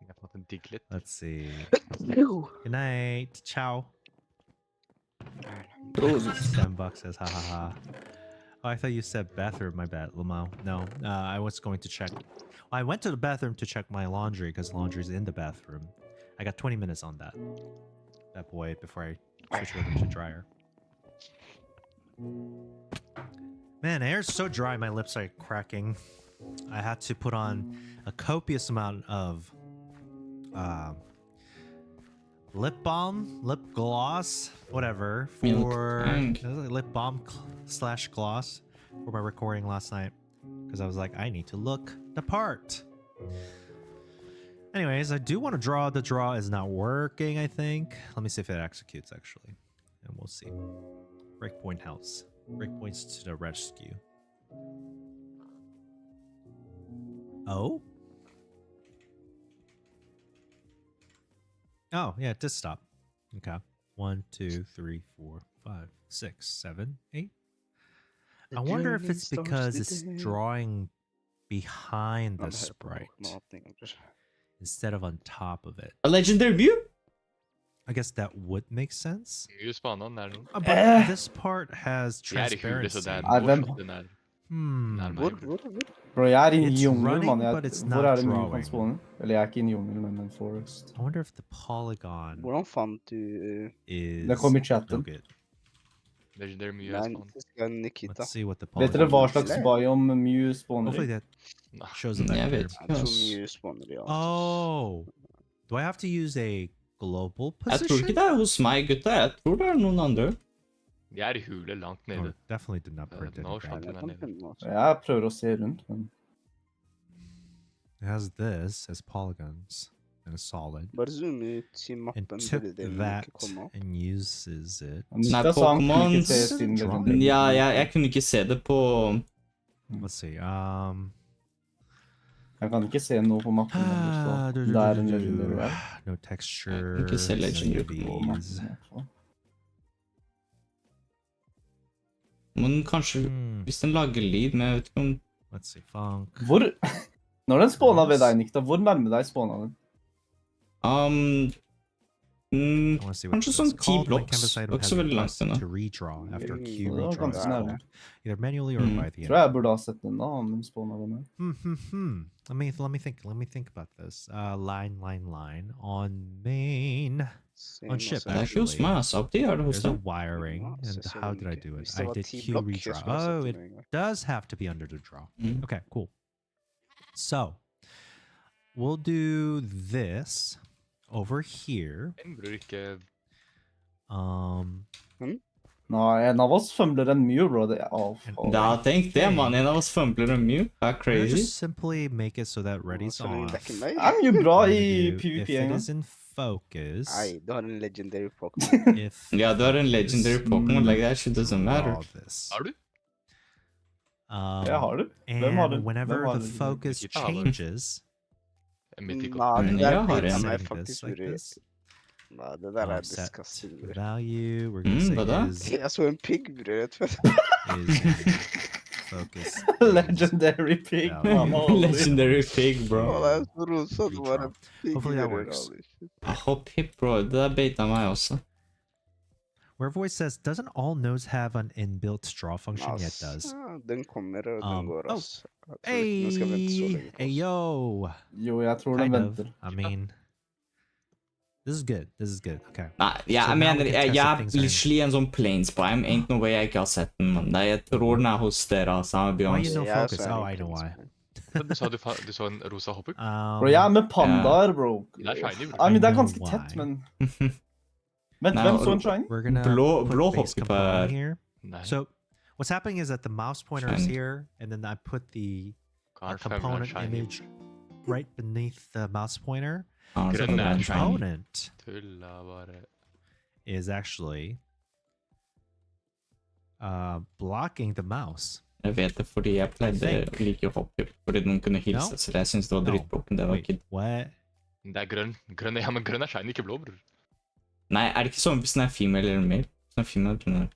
Jeg fant en Diglett. Let's see. Good night. Ciao. $7 says ha ha ha. Oh, I thought you said bathroom. My bad, Lamau. No, I was going to check. I went to the bathroom to check my laundry because laundry's in the bathroom. I got 20 minutes on that. That boy before I switch over to dryer. Man, the air's so dry. My lips are cracking. I had to put on a copious amount of lip balm, lip gloss, whatever, for lip balm / gloss for my recording last night because I was like, I need to look the part. Anyways, I do want to draw. The draw is not working, I think. Let me see if it executes actually, and we'll see. Breakpoint house. Breakpoints to the rescue. Oh? Oh, yeah, it did stop. Okay. 1, 2, 3, 4, 5, 6, 7, 8. I wonder if it's because it's drawing behind the sprite instead of on top of it. A legendary view? I guess that would make sense. Mye spennende er det nå. But this part has Jeg er i hule, så transparency. det er Hvem? morsomt den er Hmm. nær meg. Hvor? Bro, jeg er i en It's jungel, running, mann. but it's Hvor not er det mye drawing. kan spåne? Eller jeg er ikke i en jungel, men en forest. I wonder if the polygon Hvordan fant du... is Det kom i no chatten. good. Legendary mye er Nei, spennende. det skal Nikita. Let's see what the Vet polygon dere hva is. slags biome Mew spawner Hopefully i? that Nei. shows it Jeg back vet here. ikke, Jeg tror ass. mye spawner i alt. Oh. Do I have to use a global Jeg tror ikke position? det er hos meg, gutta. Jeg tror det er noen andre. Jeg er i hule langt Oh, nede. definitely did not print Nå anything. slapp Jeg den kan her nede. finne noe. Jeg prøver å se rundt, men... It has this as polygons and a solid. Bare zoom ut, si And mappen, took burde det that ikke komme opp. and uses it. Niklas sa han kunne ikke Pokémons. se sin Drawing. legendary. Ja, jeg kunne ikke se det på... Let's see. Jeg kan ikke se noe på mappen. Ah, Så det er en legendary der. No texture. You can say none legendary of På these. mappen, i hvert fall. Men kanskje hvis den lager lyd, men jeg vet ikke om... Let's see. Funk. Hvor... Når den spawna ved deg, Nikta, hvor nærme deg spawna den? I want to see what Kanskje this sånn is 10 called. My blocks. canvas item Det var ikke has så a veldig langt request unna. to redraw after Det Q var redraw is ganske nærme. called, either manually or Mm. by the Tror jeg burde ha sett den da, om den spawna ved meg. Let me think about this. Line on main. Se On nå, ship, så Det er ikke hos actually. meg, altså. Alltid er det hos There's a deg. wiring, Ja, and så how det did I ikke. do it? Hvis det I var did 10 Q blokker, redraw. skulle jeg sett Oh, det it med en gang. does have to be under the draw. Mm. Okay, cool. So we'll do this over here. En bror ikke Nei, en av oss fumbler en Mew, bro. Det er Da, tenk det, man. En av oss fumbler en Mew. Det er Or crazy. just simply make it so that ready's Så lenge off. det er ikke meg. Er Mew bra We're i gonna do, PvP if en it gang? is in focus, Nei, du har en legendary Pokémon. if Ja, du har en legendary Pokémon. Like, that shit doesn't matter. draw this. Har du? Jeg har det. Hvem har det? And whenever Hvem har the det? focus Ikke har det. changes, En mythical. Nei, det Jeg der har biter en. meg like faktisk this, like bror. this, Nei, det der er set disgusting, bror. value, we're gonna say hva da? is Jeg så en pigg, bror, rett før. in focus. Legendary pig. Ja. man. Holy. Legendary pig, Å, bro. det er så rosa, det var en pigg. Hopefully that bror, works. holy shit. Hopp hip, bro. Det der beita meg også. Where voice says, doesn't all nodes have an inbuilt straw function? Yeah, it Ass. does. Ja, den kommer, og den går, oh. ass. Jeg tror ikke den skal vente så Hey, lenge på hey, oss. yo. Jo, jeg tror den Kind of. venter. I mean, this is good. This is good. Okay. Nei, jeg So now mener, we can test jeg if er things are in. literally en sånn planesprime. Ain't no way jeg ikke har sett den, man. Nei, jeg tror den er hos dere, altså. I'm gonna be Why honest. you know Jeg focus? også er Oh, en I know why. prince. Du sa du så en rosa hopper? Bro, jeg er med pandaer, bro. Det er shiny, bro. I mean, det er I know ganske tett, why. men... Vent, Nei, hvem og- så en shiny? We're gonna Blå- put blå base hoppy component per- here. Nei. So what's happening is that the mouse pointer is Shiny. here, and then I put the Kan component shiny. image right beneath the mouse pointer. Ja, så Grønn den er er The shiny. component Tulla bare. is actually blocking the mouse. Jeg vet det fordi jeg pleide Think. å like hopp hip, fordi noen kunne hilse, No. så jeg synes det var No. drittbroken. Det var Wait, ikke... what? Det er grønn. Grønn, ja, men grønn er shiny, ikke blå, bror. Nei, er det ikke sånn hvis den er female eller male? Hvis den er female, den er...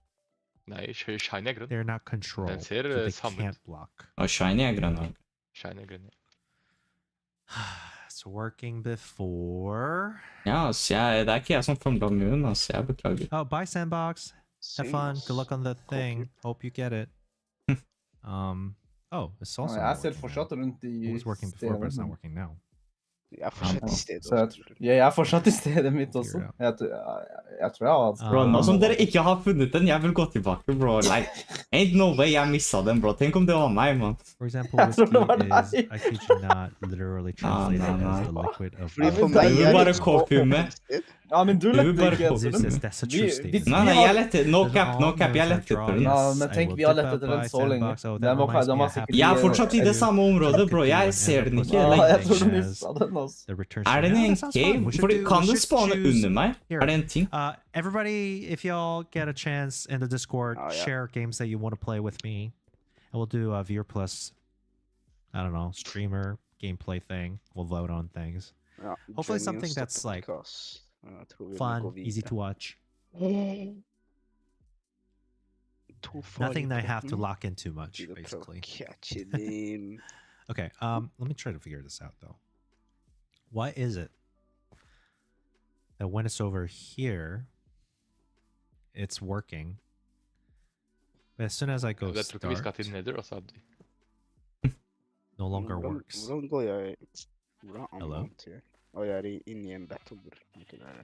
Nei, shiny er grønn. They're not controlled, ser, so they samme ut. can't block. Og shiny er grønn. Ja. Shiny er grønn, ja. It's working before. Ja, altså, det er ikke jeg som formler Moon, altså. Jeg beklager. Oh, bye, Sandbox. Have Syng, fun. ass. Good luck on the thing. Hope you get it. Oh, it's also. Jeg not ser working now. fortsatt rundt i It was working before, but it's not stedet. working now. Jeg er fortsatt i stedet. Så jeg, jeg er fortsatt i stedet mitt også. Jeg tror jeg har hatt Bro, nå som dere ikke har funnet den, jeg vil gå tilbake, bro. Like, ain't no way jeg misset den, bro. Tenk om det var meg, man. For example, Jeg tror whiskey det var is, deg. I kid you not, literally translated no. as the liquid of Fordi for men meg det er er bare det så kopiume. åpent sted. Ja, men du Du lette bare ikke påstår etter den. That's a Vi- true hvis statement. Nei, nei, vi har- jeg lette. No Doesn't cap, all no cap. Jeg nodes lette have etter den. Ja, draw? men Yes, tenk, I vi will har dip lett up etter den by så lenge. Sandbox. Oh, Den that var reminds den me, var I have sikkert Jeg er i- fortsatt i det samme området, bro. Jeg ser den ikke. Ja, Like, jeg tror du Everything mista den, altså. the return er den i stream. en Yeah, that sounds fun. cave? We should Fordi do- kan we den should spane choose- under meg? Here. Er det en ting? Everybody, if y'all get a chance in the Discord, Oh, yeah. share games that you want to play with me, and we'll do a viewer plus, I don't know, streamer gameplay thing. We'll vote on things. Ja, Hopefully Jenny something stopper that's, like, ikke, ass. Jeg tror vi må Fun, gå videre. easy to watch. To farlige Nothing that I have to Pokémon. lock in too much, Gidder prøve å basically. catche dem. Okay, let me try to figure this out though. What is it that when it's over here, it's working, but as soon as I go Jeg tror ikke vi skal start, til Nether, altså. no longer Hvordan- works. Hvordan går jeg? Hvordan Hello? annet her? Og jeg er inne i en battle, bror. Ikke der.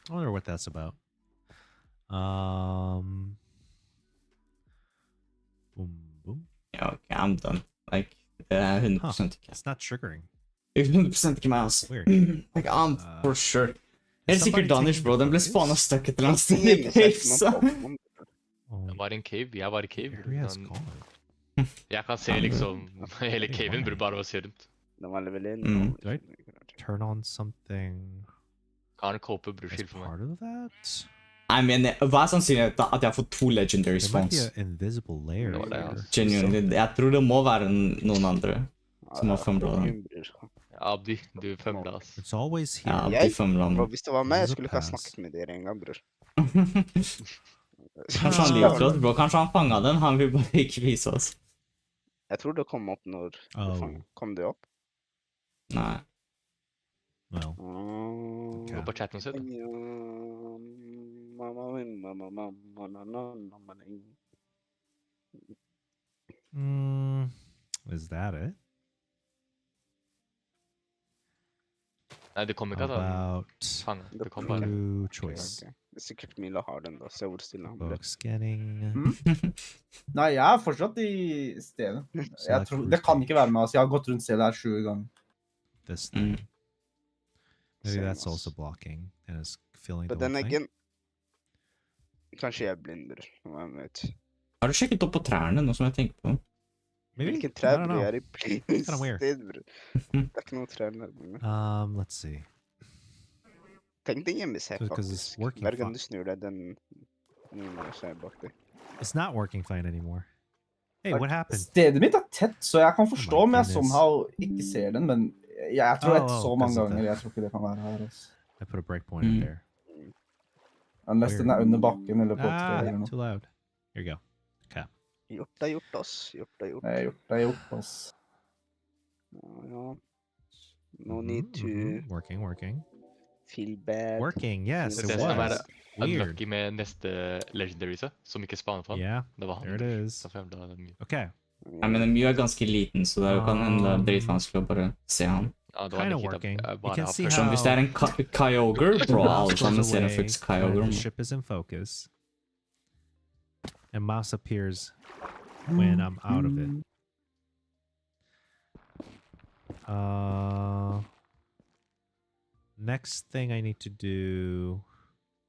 I wonder what that's about. Boom, boom. Ja, ok, I'm done. Like, det er 100% ikke. It's not triggering. Det er 100% ikke meg, altså. Weird. Like, I'm for sure. Helt sikkert somebody Danish, bro. Den ble taking spana photos? stuck et eller annet sted i Ingen ser ikke pizza. noen Pokémon, bror. Oh, Jeg var i en cave. Jeg var i cave. area's Men gone. jeg kan se liksom hele caven, bror, bare å se rundt. Den var level 1. Mm. Do I turn on something Kan kåpe, bror, as skill for meg. part of that? Nei, men hva er sannsynligheten at jeg får 2 legendary There might be spawns? an invisible layer Det var det, here. altså. Genuinely. Jeg tror det må være noen andre. Som har fumblet den. Ja, Abdi, du fømla, ass. It's always here. Ja, Jeg- de fumblet Bro, den. hvis det var meg, jeg There's a skulle ikke ha pass. snakket med dere engang, bror. Kanskje han liker oss, bro. Kanskje han fanget den. Han vil bare ikke vise oss. Jeg tror det kom opp når Oh. Kom det opp? Nei. Well, Gå på chatten og se, da. is that it? Nei, det kom ikke How at han about fanga. Det kom bare. true choice? Ok. Det er sikkert Mila har den, da. Se hvor stille han ble. Book scanning. Nei, jeg er fortsatt i stedet. Jeg tror, det kan ikke være meg, altså. Jeg har gått rundt stedet her 7 ganger. this thing. Maybe Same that's also as. blocking and is filling But the whole then thing. again, kanskje jeg blinder. Hvem vet. Har du sjekket opp på trærne, nå som jeg tenker på? Maybe? Hvilken I trær don't blir know. jeg i? Please, kinda weird. bror. Det er ikke noen trær nærmere. Let's see. Tenk den gjemmer seg, Because it's faktisk. working Hver gang fine. du snur deg, den gjemmer seg bak deg. It's not working fine anymore. Hey, what happened? Stedet mitt er tett, så jeg kan forstå my om jeg goodness. somehow ikke ser den, men jeg tror etter så mange 'cause of ganger, the- jeg tror ikke det kan være her. Altså. I put a breakpoint in there. Unless den er under bakken eller på et tre eller Ah, noe. too loud. Here you go. Gjort er gjort, ass. Gjort er gjort. Det er gjort, ass. Ja. No need to Working. feel bad. Working, yes, Det it Det som er was. Weird. unlucky med neste legendary, som ikke spaner på han, Yeah, det var han. there it is. Så jeg ble mye. Okay, Ja, men Mew er ganske liten, så det kan hende det er dritvanskelig å bare se han. Ja, det var kind of litt working. jeg You bare can har see først- Sånn, hvis det er en Kyogre, bro, alle mouse sammen goes ser en away fucks when Kyogre. the ship is in focus, and mouse appears when I'm out of it. Next thing I need to do.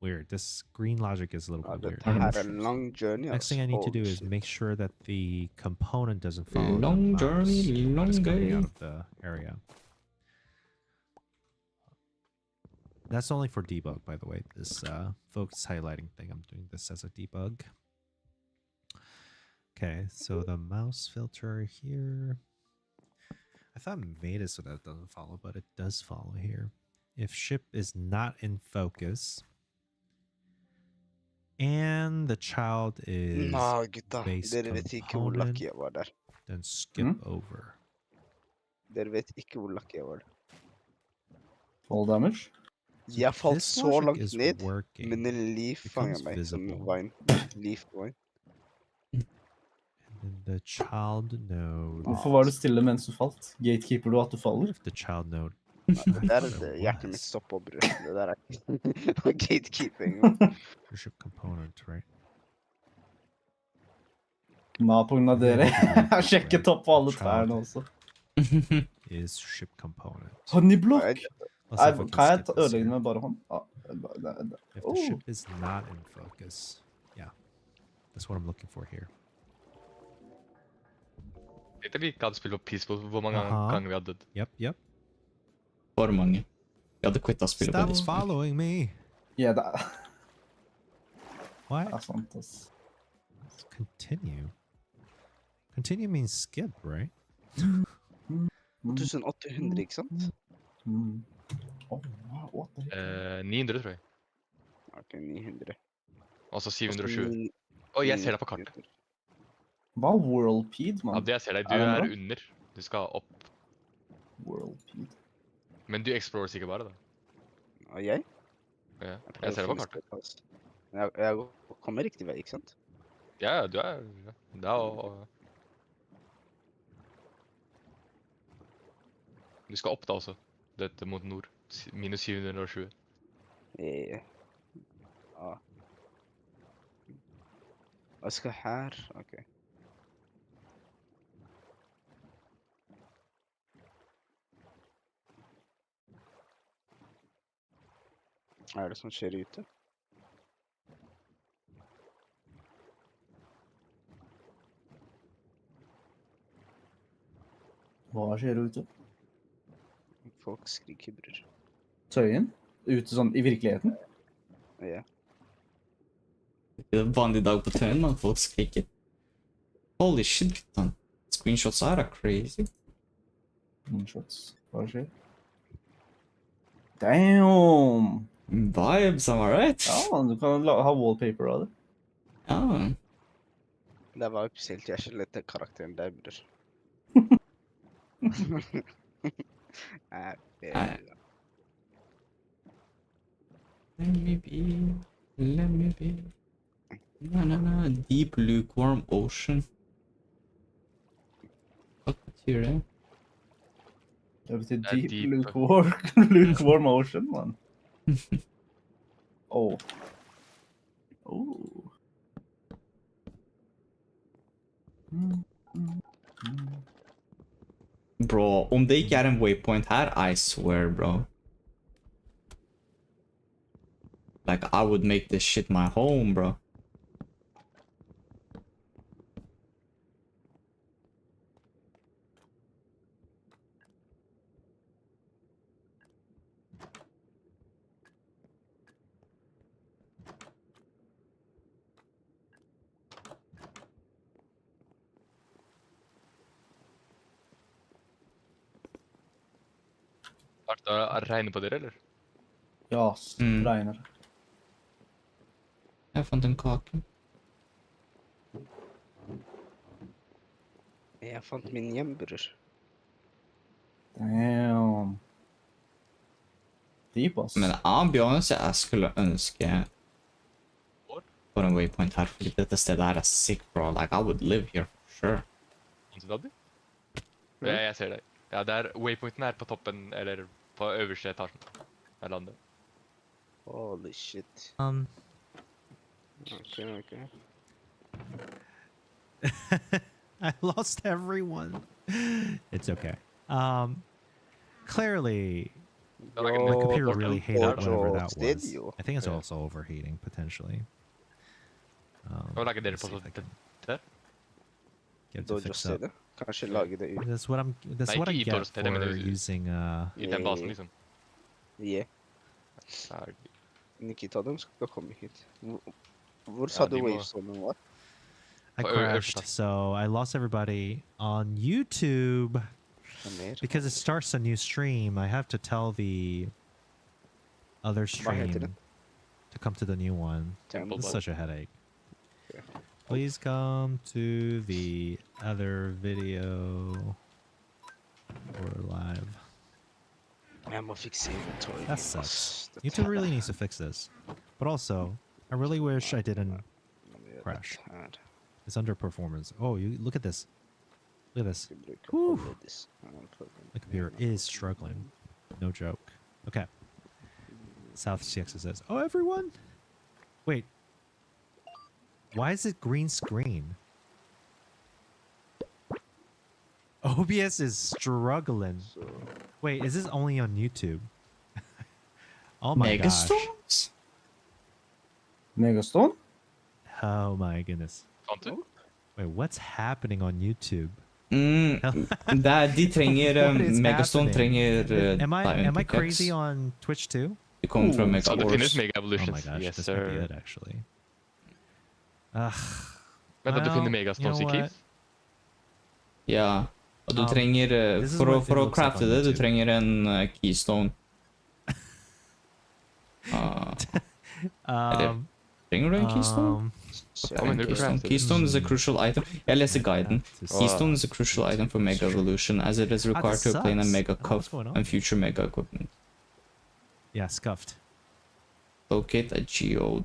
Weird. This green logic is a little Ja, bit weird. dette her er en lang journey, Next thing I need to do Holy is shit. make sure that the component doesn't follow Long the mouse journey, when it's long coming out day. of the area. That's only for debug, by the way. This focus highlighting thing, I'm doing this as a debug. Okay, so the mouse filter here. I thought I made it so that it doesn't follow, but it does follow here. If ship is not in focus, and the child is Nå, gutta. base Dere vet ikke hvor component. lucky jeg var der. then skip over. Dere vet ikke hvor lucky jeg var der. Fall damage. So Jeg falt this så logic langt is ned, working. men en leaf fanger becomes meg som visible. vine. Leaf vine. And then the child node. Hvorfor var du stille mens du falt? Gatekeeper du at du What faller? if the child node? Det der thought er it det hjertet mitt was. stopper, bror. Det der er gatekeeping. Ship component, right? Nei, på grunn av dere. Jeg har sjekket opp på alle trærne også. Is ship component. Honeyblokk! Let's see if I Kan jeg skip this ødelegge here. med bare hånd? If Oh. the ship is not in focus, yeah, that's what I'm looking for here. Tenkte vi ikke hadde spilt på Peaceful, hvor mange Aha. ganger vi hadde dødd. Yep. For mange. Jeg hadde quitta spillet på Stop det. following me. Ja, det What? er sant, ass. Continue. Continue means skip, right? 2800, ikke sant? Mm. Oh, wow, what the heck? 900, tror jeg. Ok, 900. Og så 720. Oi, jeg ser deg på kartet. Hva er Worldpeed, Ja, mann? det jeg ser deg. Du Er den er bra? under. Du skal opp. Worldpeed. Men du explorer sikkert bare, da. Og jeg? Ja. Jeg Jeg ser deg på finne kartet. sted, ass. Jeg kommer riktig vei, ikke sant? Ja, du er det er å Du skal opp da også. Dette mot nord. Minus 720. Ja. Jeg skal her. Ok. Hva er det som skjer ute? Hva skjer ute? Folk skriker, bror. Tøyen? Ute sånn i virkeligheten? Ja. Det er en vanlig dag på tøyen, man. Folk skriker. Holy shit, guttan. Screenshots her er crazy. Moonshots. Hva skjer? Damn! Vibes, am I right? Ja, du kan ha wallpaper av det. Ja. Det var spesielt jeg ikke lette karakteren der, bror. Nei. Let me be, let me be. Na. Deep lukewarm ocean. Hva betyr det? Det betyr Det er deep deep. lukewarm ocean, man. Oh. Oh. Bro, om det ikke er en waypoint her, I swear, bro. Like, I would make this shit my home, bro. Klart det regner på dere, eller? Ja, Mm. regner. Jeg fant en kake. Jeg fant min hjembror. Damn. Deep, ass. Men I'll be honest, jeg skulle ønske for en waypoint her, fordi dette stedet her er sick, bro. Like, I would live here for sure. Anti-Dabby? Ja, jeg ser det. Ja, det er waypointen her på toppen, eller på øverste etasjen av landet. Holy shit. Okay. I lost everyone. It's okay. Clearly, my computer really hated whatever that was. I think it's also overheating, potentially. Nå lager dere på let's see if I sånn can der. get it to fix up. Kanskje lage det ut. That's what Nei, what I ikke i get Torstedet, men for det- using I den basen, liksom. Yeah. Ja, Nikita, de skal komme hit. Hvor sa du de må- Wavestormen var? I Oh, crashed, okay. so I lost everybody on YouTube because it starts a new stream. I have to tell the other Hva heter det? stream to come to the new one. Temple This is Ball. such a headache. Okay. Please come to the other video. We're live. Jeg må fikse inventory. That sucks. YouTube really needs to fix this. But also, I really wish I didn't crash. It's underperformance. Oh, you look at this. Look at this. Whew. My computer is struggling. No joke. Okay. South CX says, "Oh, everyone." Wait. Why is it green screen? OBS is struggling. Wait, is this only on YouTube? Oh my gosh. Megastorms? Megastone? Oh my goodness. Fant du? Wait, what's happening on YouTube? De trenger What is Megastone happening? trenger Am I crazy on Twitch too? Det kommer fra Så det Mega finnes Wars. Mega Oh my Evolutions. gosh, Yes, this might be sir. it actually. Ugh. Vent, at du Well, finner Megastones you i know what? Keys? Ja. Og du Um, trenger this is For what it å looks like crafte on det, du YouTube. trenger en keystone. Trenger du en keystone? Ja, men du Keystone. crafter. Keystone is a crucial item. Jeg leser guiden. To see. Keystone is a crucial item for Mega Evolution, as it is required to obtain a sucks. Mega Oh, what's Cuff going on? and future Mega equipment. Yeah, scuffed. Locate a geode.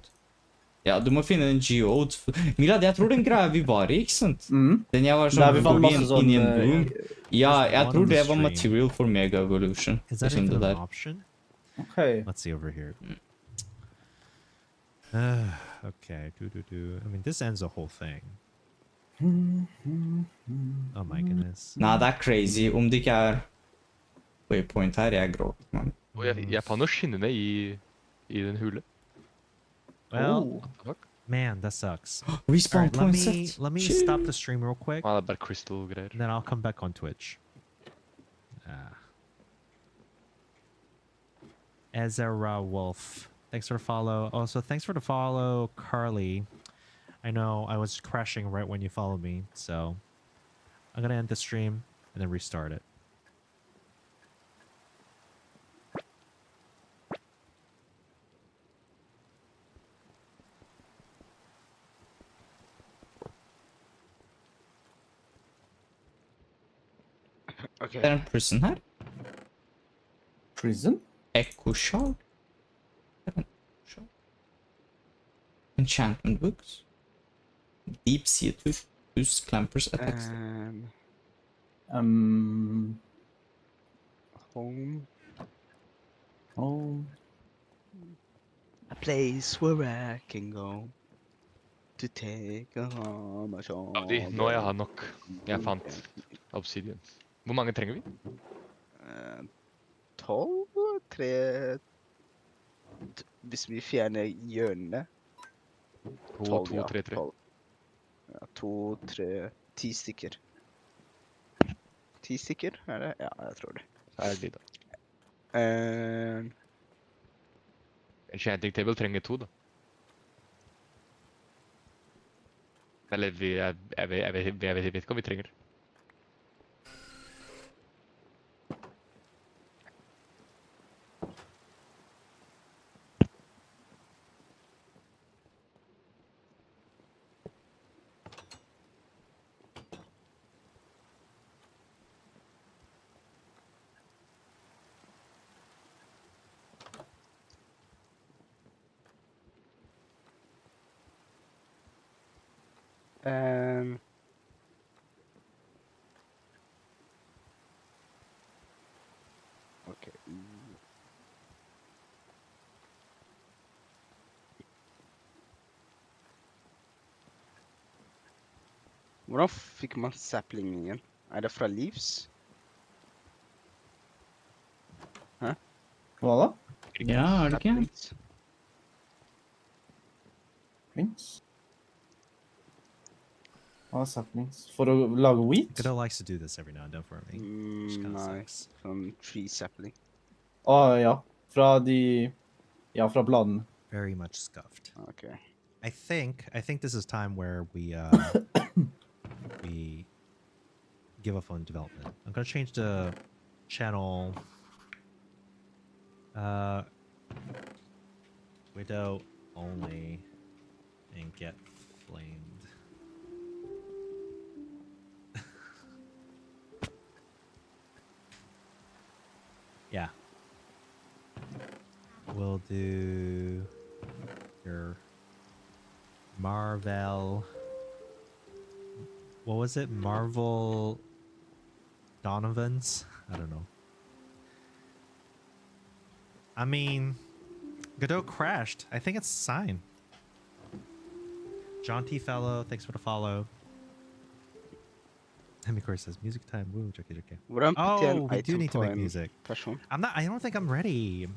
Ja, du må finne en geode. Milad, jeg tror den greia vi var i, ikke sant? Mm. Den jeg var Der sånn vi fant masse sånn inn i en room. Ja, There's jeg one tror on the det var stream. material for Mega Evolution. Is that Liksom even det an der. option? Okay. Let's see over here. Okay. I mean, this ends the whole thing. Oh my goodness. Nei, det er crazy. Om det ikke er waypoint her, jeg gråter, man. Og jeg fant noe skinnende i den hule. Well, Fuck. man, that sucks. Respawn Alright, point set. let me Chill. stop the stream real quick, Ah, det er bare crystal-greier. and then I'll come back on Twitch. Ezra Wolf, thanks for the follow. Also, thanks for the follow, Carly. I know I was crashing right when you followed me, so I'm gonna end the stream and then restart it. Det er en prison her. Prison? Echo Shard. Enchantment books. Deep Sea Tooth. Boost Clampers attacks. Home. Oh. A place where I can go to take a home. Abdi, nå jeg har nok. Jeg fant obsidian. Hvor mange trenger vi? 12? 3 Hvis vi fjerner hjørnene. 2, 2, 3, 3. 12. Ja, 2, 3, 10 stykker. 10 stykker, er det? Ja, jeg tror det. Så er det de da. Enchanting table trenger 2 da. Eller jeg vet ikke hva vi trenger. Ok. Hvordan fikk man saplingen igjen? Er det fra Leaves? Hva da? Ja, er det ikke? Saplings? Saplings? Hva er saplings? For å lage wheat? Godot likes to do this every now and then for me. Which kind of Nei, sucks. sånn tree sapling. Ja. Fra fra bladene. Very much scuffed. Ok. I think this is time where we we give up on development. I'm gonna change the channel Widow only and get flamed. Yeah. We'll do your Marvel. What was it? Marvel Donovans? I don't know. I mean, Godot crashed. I think it's a sign. John T. Fellow, thanks for the follow. And of course says music time. Woo, JK. Hvordan putter jeg en Oh, we do item need to på make en music. person? I don't think I'm ready.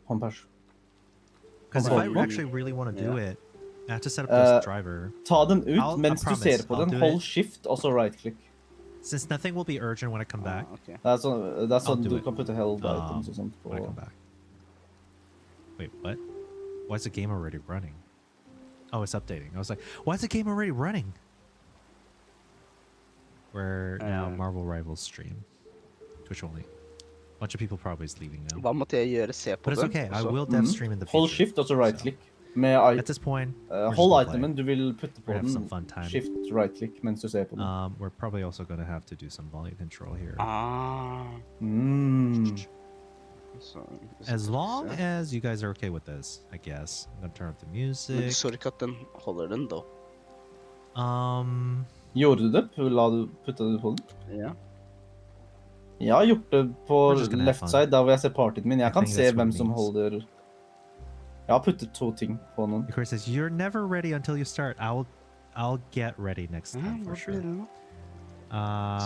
Han pers. Because if I Oh. actually really want to do Yeah. it, I have to set up this driver. Ta den ut I mens du promise, ser på I'll den. do Hold it. shift, og så right-click. Since nothing will be urgent when I come back. Okay. Det er sånn do du it. kan putte held items og sånt When I på. come back. Wait, what? Why is the game already running? Oh, it's updating. I was like, why is the game already running? We're now Marvel Rivals stream. Twitch only. Bunch of people probably is leaving now. Hva måtte jeg gjøre? Se på But it's den? okay. I og så- will dev stream in the future. Hold shift, og så right-click. Med At this point, we're just hold gonna play. itemen du vil putte på We're gonna have some den. fun time. Shift, right-click mens du ser på den. We're probably also gonna have to do some volume control here. Så- As long se. as you guys are okay with this, I guess. I'm gonna turn up the Men du music. så ikke at den holder den da? Gjorde du det? Putta du på den? Ja. Jeg har gjort det på We're just gonna have left fun. side, der hvor jeg ser partyen min. Jeg I kan think se that's what hvem it som means. holder... Jeg har puttet 2 ting på noen. Of course, says you're never ready until you start. I'll get ready next time Hva for blir sure. det nå?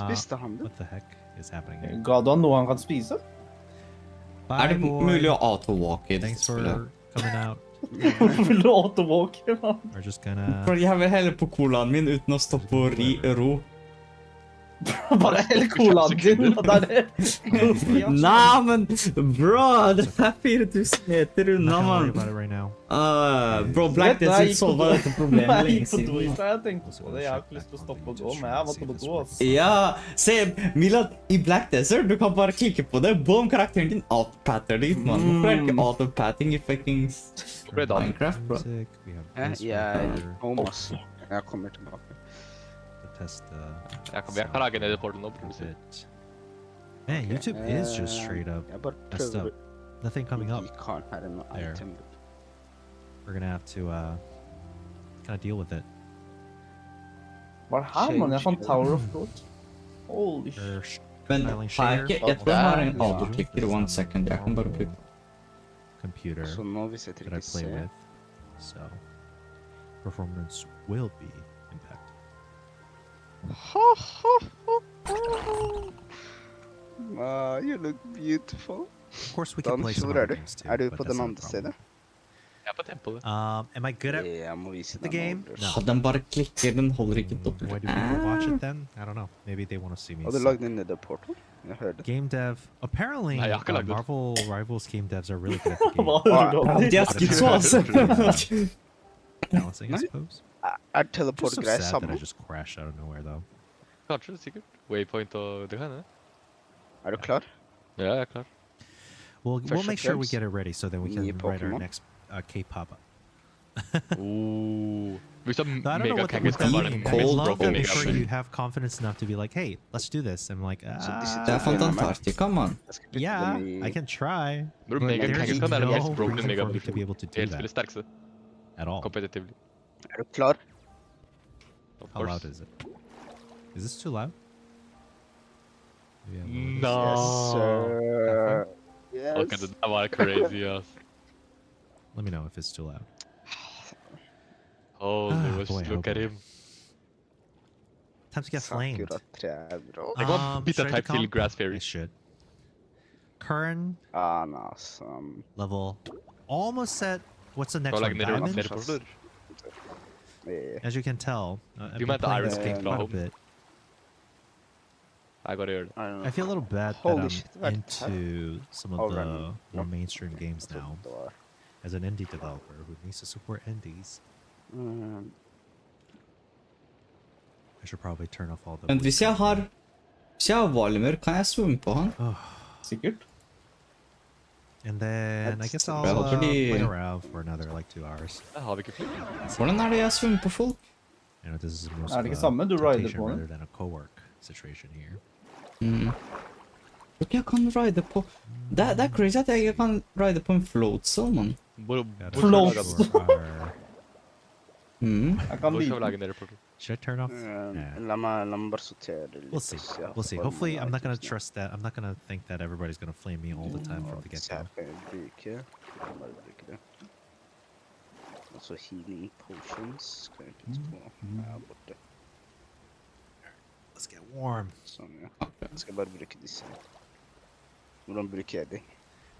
Spiste han det? What the heck is happening here? Ga du han noe han kan spise? Er det Bye, boy. mulig å auto-walke i dette Thanks for spillet? coming out. Hvorfor vil du auto-walke, mann? We're just gonna. For jeg vil helle på colaen min uten å stoppe og ro. Bare hell colaen din, og det er det. Nei, men bro, det er 4000 meter unna, Not gonna worry mann. about it right now. Bro, Black Desert solva dette problemet Jeg lenge gikk på do i siden. stad, jeg tenkte på det. Jeg har ikke lyst til å stoppe og gå, men jeg måtte på do, ass. Ja, se, Milad, i Black Desert, du kan bare klikke på det. Boom, karakteren din autopatter dit, mann. Hvorfor er det ikke autopatting i fucking ble det da? Minecraft, bro? Music. We have this Jeg right here Thomas. Jeg kommer tilbake. to test the. Jeg kan lage en edit-portal nå, bror. bit. Man, YouTube is just straight up Jeg bare messed prøver up. Nothing coming up. Vi kan her en There. item. We're gonna have to kind of deal with it. Hva er det her, mann? Jeg fant Tower of God. Holy shit. We're Men styling har jeg ikke, jeg tror jeg har en Ja. autoklikker i 1 second. Jeg kan bare bruke. computer Så nå hvis jeg that I trykker play C, with, so performance will be impacted. You look beautiful. Of course, we can Dan, play some hvor other du? games too. Du but på that's den not a andre problem. stedet? Jeg er på tempoet. Am I good at Jeg må vise the den game? over. No. Ah, den bare klikker, den holder ikke dobbelt. Why do people watch it then? I don't know. Maybe they want to see me. Har du suck. lagd en Nether Portal? Jeg hørte. Game dev. Apparently, Nei, jeg har ikke lagd det. Marvel Rivals game devs are really good at the game. Hva hører du om? De er skitso, altså. Balancing, I Nei. suppose. Er Just teleport-greier so sad that samme? I just crashed out of nowhere, though. Kanskje, sikkert. Waypoint og det kan hende. Er du klar? Ja, jeg er klar. We'll First make sure we appearance. get it ready so then we Nye can write our Pokemon. next K-pop. Hvis du I don't har know mega what the kangen, så var det I den cold mean, mest love broken that mega before mega. you have confidence enough to be like, hey, let's do this. I'm like, Det er Fantantarctica, mann. Jeg skal putte yeah, dem i... I can try. Når But mega there's kangen er det mest no broken reason mega for me to be able to do Helt that spillet sterkeste. at all. Competitively. Er du klar? Of How loud course. is it? Is this too loud? Maybe I will- No. Yes, sir. Yes. Ok, det der var crazy, ass. Let me know if it's too loud. Holy, boy, look oh at boy. him. Time to get flamed. Sakura-tre er bra. Jeg kan bytte should I type do til comp? Grass Fairy. I should. Kern Awesome. level almost set. What's the next Skal one? lage Diamond? nede portaler. Yeah. As you can tell, I've You been meant the playing Iron this game King quite a home. bit. Jeg gotta gjøre det. I don't know. I feel a little bad that Holy I'm shit, what? into some of Oh, the right. more mainstream games Jeg now. trodde det var- As an indie developer who needs to support indies, I should probably turn off all the. Men voice hvis content. jeg har Valimer, kan jeg svømme på han? Oh. Sikkert. And then I That's guess the I'll best. play around for another like 2 hours. Jeg har vi ikke flytt. Hvordan er det jeg svømmer på folk? You know, this is most Er of det ikke a samme? Du rider temptation på den? rather than a co-work situation here. Ok, jeg kan ride på... Det er crazy at jeg ikke kan ride på en float cell, mann. Gotta Float. make sure our- Jeg kan Hvor skal vi like lage Nether Portal? Should I turn off? Yeah. La meg bare sortere litt. We'll see. så jeg We'll see. får Hopefully, mange I'm not gonna items nå. trust that. I'm not gonna think that everybody's gonna flame me all the time from the Så her get-go. kan jeg bruke. Jeg kan bare bruke det. Og så healing potions skal jeg putte på her borte. Let's get warm. Sånn, ja. Jeg skal bare bruke disse. Hvordan bruker jeg de?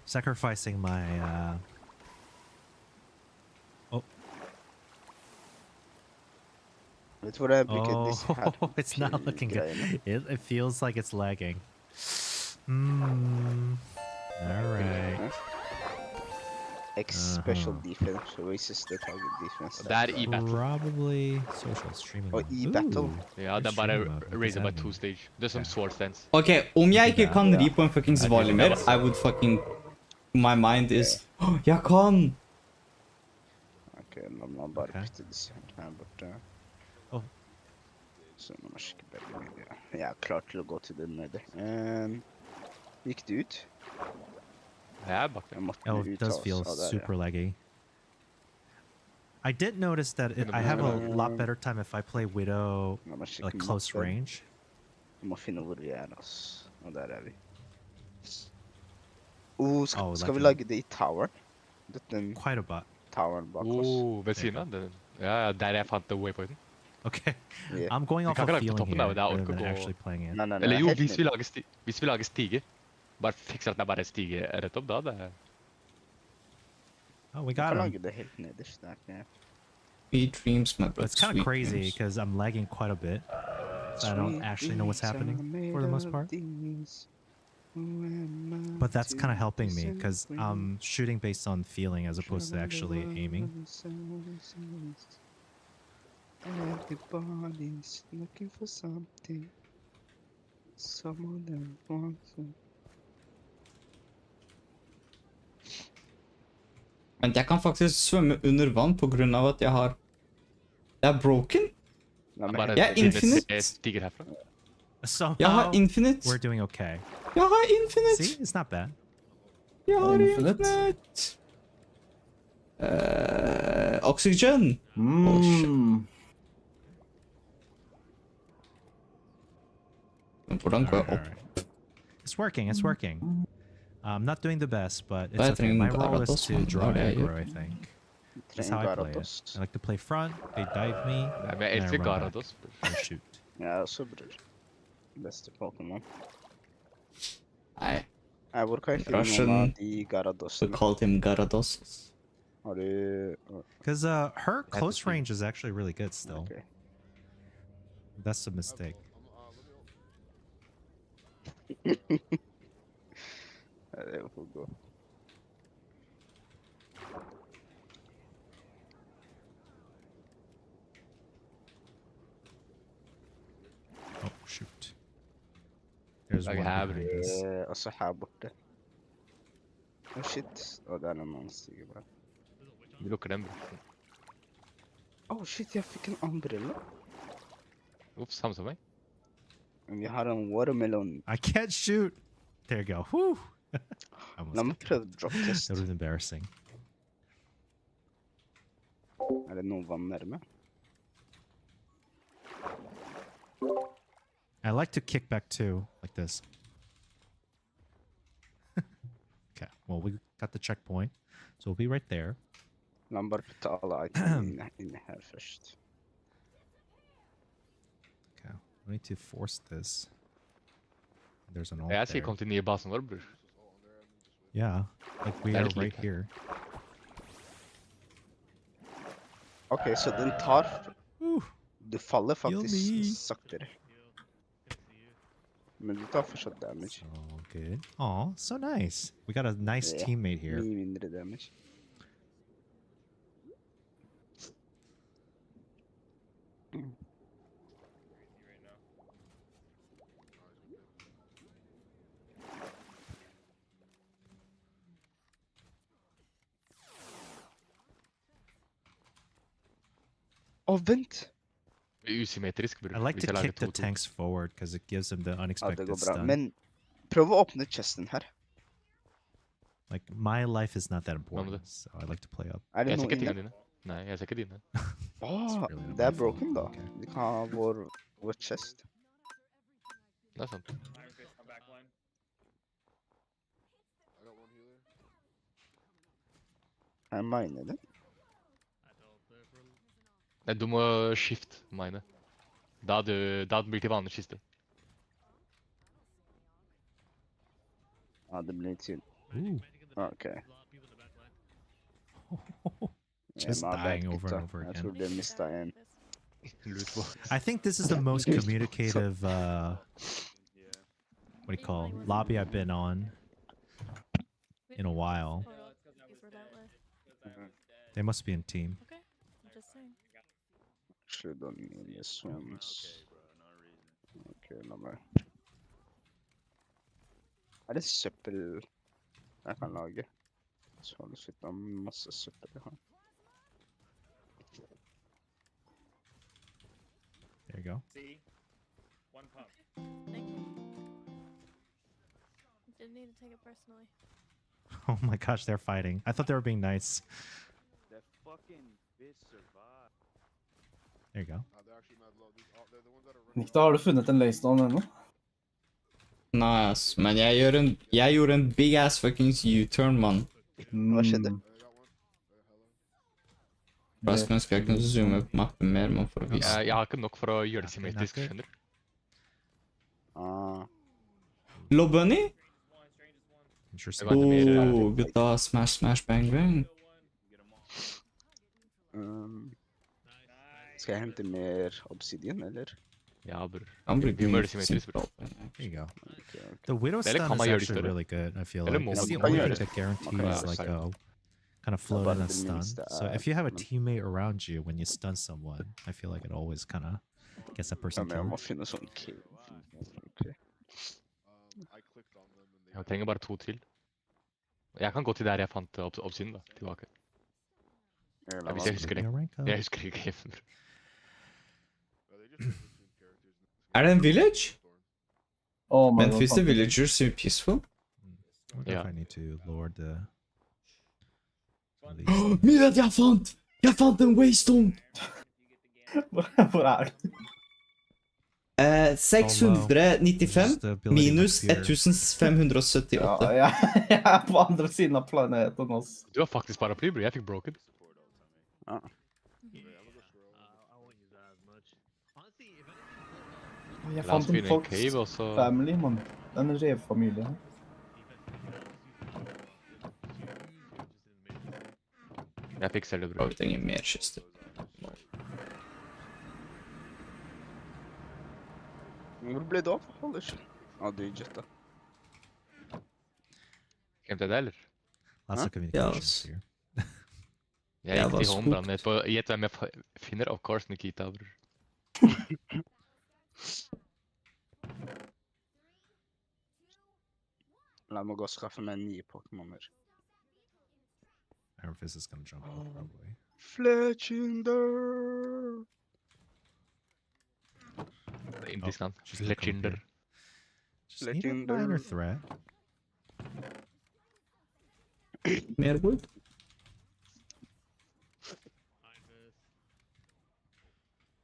Sacrificing my. Vet du hvor jeg bruker disse her? Oh, it's not looking good. greiene? It feels like it's lagging. Hmm. All right. X special defense raises the target defense. Det er i battle. Probably social streaming. Og i battle. Ooh. Ja, det er bare raise by 2 stage. Det er som Ja. sword stance. Ok, om jeg ikke kan Ja. ri på en fuckings Valimer, I would fucking... My mind is... Oh, jeg kan! Ok, la meg bare Ok. putte disse her borte. Oh. Så nå må jeg sjekke bare. Ja, jeg er klar til å gå til den nede. Gikk det ut? Jeg er bak Jeg der. måtte Oh, ut it does av feel oss. Ja, der, ja. super laggy. I did notice that I have a lot better time if I play Widow La meg sjekke like close mappen. range. Jeg må finne hvor vi er, altså. Og der er vi. Skal, Oh, skal vi like lage det i tower? Den Quite a bit. toweren bak oss. Ved siden av den. Ja, der jeg fant waypointen. Okay. Yeah. I'm going Vi off kan of ikke lage på feeling toppen, here da, det er rather ork å than gå- actually playing it. Nei, Eller jo, helt hvis vi ned. lager stige. Bare fikser at det er bare stige rett opp, da. Det er... Oh, we Vi got kan him. lage det helt nederst der. Ja. Sweet dreams, my But blood, it's kind sweet of crazy dreams. because I'm lagging quite a bit. So I don't actually know what's happening for the most part. But that's kind of helping me because I'm shooting based on feeling as opposed to actually aiming. Everybody's looking for something. Someone that wants it. Men jeg kan faktisk svømme under vann på grunn av at jeg har... Det er broken? Nei, men Bare Jeg er infinite. stiger herfra. Jeg Somehow har infinite. we're doing okay. Jeg har infinite. See, it's not bad. Jeg har Infinite. infinite. Oxygen. Oh, shit. Men hvordan går jeg opp? Alright. It's working. It's working. I'm not doing the best, but I it's okay. think My role is Gyarados to one. draw Oh, yeah, aggro, yeah. I think. That's trenger how I play it. Gyarados. I like to play front, they dive me, Nei, men jeg and I elsker run back Gyarados. and shoot. Jeg er også, bror. Beste Pokémon. Nei, Hvor kan jeg finne Russian- noen av de we Garadosene? called him Garados. Har du... Because her to close see. range is actually really good still. Ok. That's a mistake. Ja, det får gå. Oh shoot. There's Like one have behind us. Altså her borte. Oh shit. Det er en annen stige bare. Vi lukker den, bror. Oh shit, jeg fikk en umbrella. Ups, samme som meg. Vi har en watermelon. I can't shoot. There you go. Whew. I almost La meg got prøve killed. drop test. That was embarrassing. Er det noe vann nærme? I like to kick back too, like this. Okay, well, we got the checkpoint, so we'll be right there. La meg bare putte alle itemene inne her først. Okay, we need to force this. There's an ult Jeg sier there. kom til nye basen vår, bror. Yeah, like we That are is right like- here. Ok, så den tar... Whew. Du faller Heal faktisk me. saktere. Men du tar fortsatt damage. So good. Oh, so nice. We got a nice Yeah. teammate here. Mye mindre damage. Vent! Usymmetrisk, bror. I like Hvis to jeg lager kick the 2-2. tanks forward because it gives them the Ja, det unexpected går bra. stun. Men prøv å åpne chesten her. Like my life is not that med important, det? so I like to play up. Er det Jeg ser noe ikke inne? tingene dine. Nei, jeg ser ikke dine. Åh, really not det er my fault. broken da. Okay. Vi kan ha vår chest. Det er sant. Jeg mener det. Nei, du må skifte mine. Da blir det til vanlig kiste. Ja, det blir til. Ooh. Ok. Just my bad, dying over gutta. and over Jeg again. tror det mistet en. Loot box. I think this is the most communicative what do you call lobby I've been on in a while. They must be in team. Okay, I'm just saying. Should on me swims. Ok, la meg. Er det søppel jeg kan lage? Så har du sett om masse søppel jeg har. There you go. Thank you. Didn't need to take it personally. Oh my gosh, they're fighting. I thought they were being nice. That fucking bitch survived. There you go. Nikta, har du funnet en laystone ennå? Nei, ass, men jeg gjorde en big ass fuckings U-turn, mann. Hva skjedde? Bare skulle ønske jeg kunne zoome på mappen mer, man, for å vise. Jeg har ikke nok for å gjøre det symmetrisk, skjønner du? Ah, Lobbunny? Interesting. Det var mer, Gutta, smash, smash, bang, bang. skal jeg hente mer obsidian, eller? Ja, bror. Han Vi bruker må gjøre det symmetrisk, bror. There you go. Okay, okay. The widow Eller stun kan is man gjøre det actually større? really good. I feel Eller like må it's man the kan only gjøre thing det. that guarantees Ja, like sorry. kind of bare floating a det stun. minste So er- if you have a teammate around you when you stun someone, I feel like it always kind of gets that Ja, person men jeg må killed. finne sånn cave. Ok. Jeg trenger bare 2 til. Jeg kan gå til der jeg fant obsiden, da. Tilbake. La hvis meg- jeg husker det. Getting a rank up. Jeg husker ikke. Bror. Er det en village? Oh my Men god, fins det fantastisk. villagers som er peaceful? I wonder if Yeah. I need to lower the. some of these. Mira, jeg fant en waystone! Hvor er du? 695 Just the ability minus up here. 1578. Ja, jeg er på andre siden av planeten også. Du har faktisk paraply, bror. Jeg fikk broken. Jeg La oss fant en finne en Fox cave, og så... family, mann. En revfamilie. Jeg fikser det, bror. Jeg trenger mer kister. Hvor ble det av? Holder ikke. Ja, du jetta. Glemte jeg det, eller? Lots Huh? of communications Yes. here. Jeg Jeg gikk var til home, da. spooked. Gjett hvem jeg finner? Of course, Nikita, bror. La meg gå og skaffe meg 9 Pokémoner. Iron Fist is gonna jump out probably. Fletchinder! Indisk navn. she's gonna come up Lechinder. here. Just need a minor Legendary. threat. Mer wood?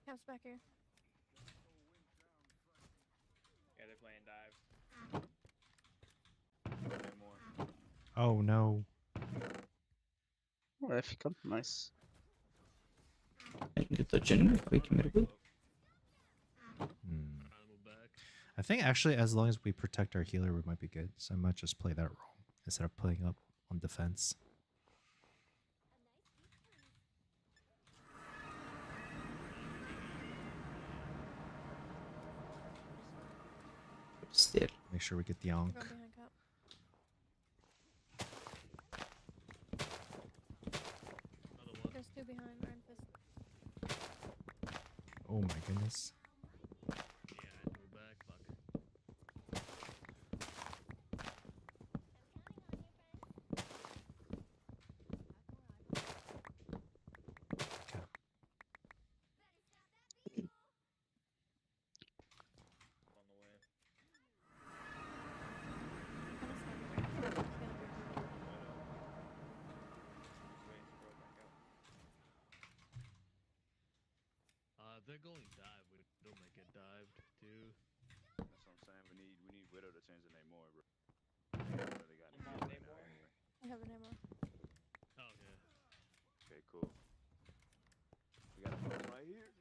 Caps back here. Yeah, they're playing dive. Oh no. Jeg fikk han. Nice. Gutta gjennom, får ikke mer wood. I think actually as long as we protect our healer, we might be good. So I might just play that role instead of playing up on defense. Still. Make sure we get the Run Ankh. behind Cap. There's two behind Iron Fist. Oh my goodness. They're going dive. We'll make it dived too. That's what I'm saying. We need Widow to change the name more, bro. They haven't really got any right now anyway. I have an ammo. Oh, okay. Okay, cool. We got a phone right here.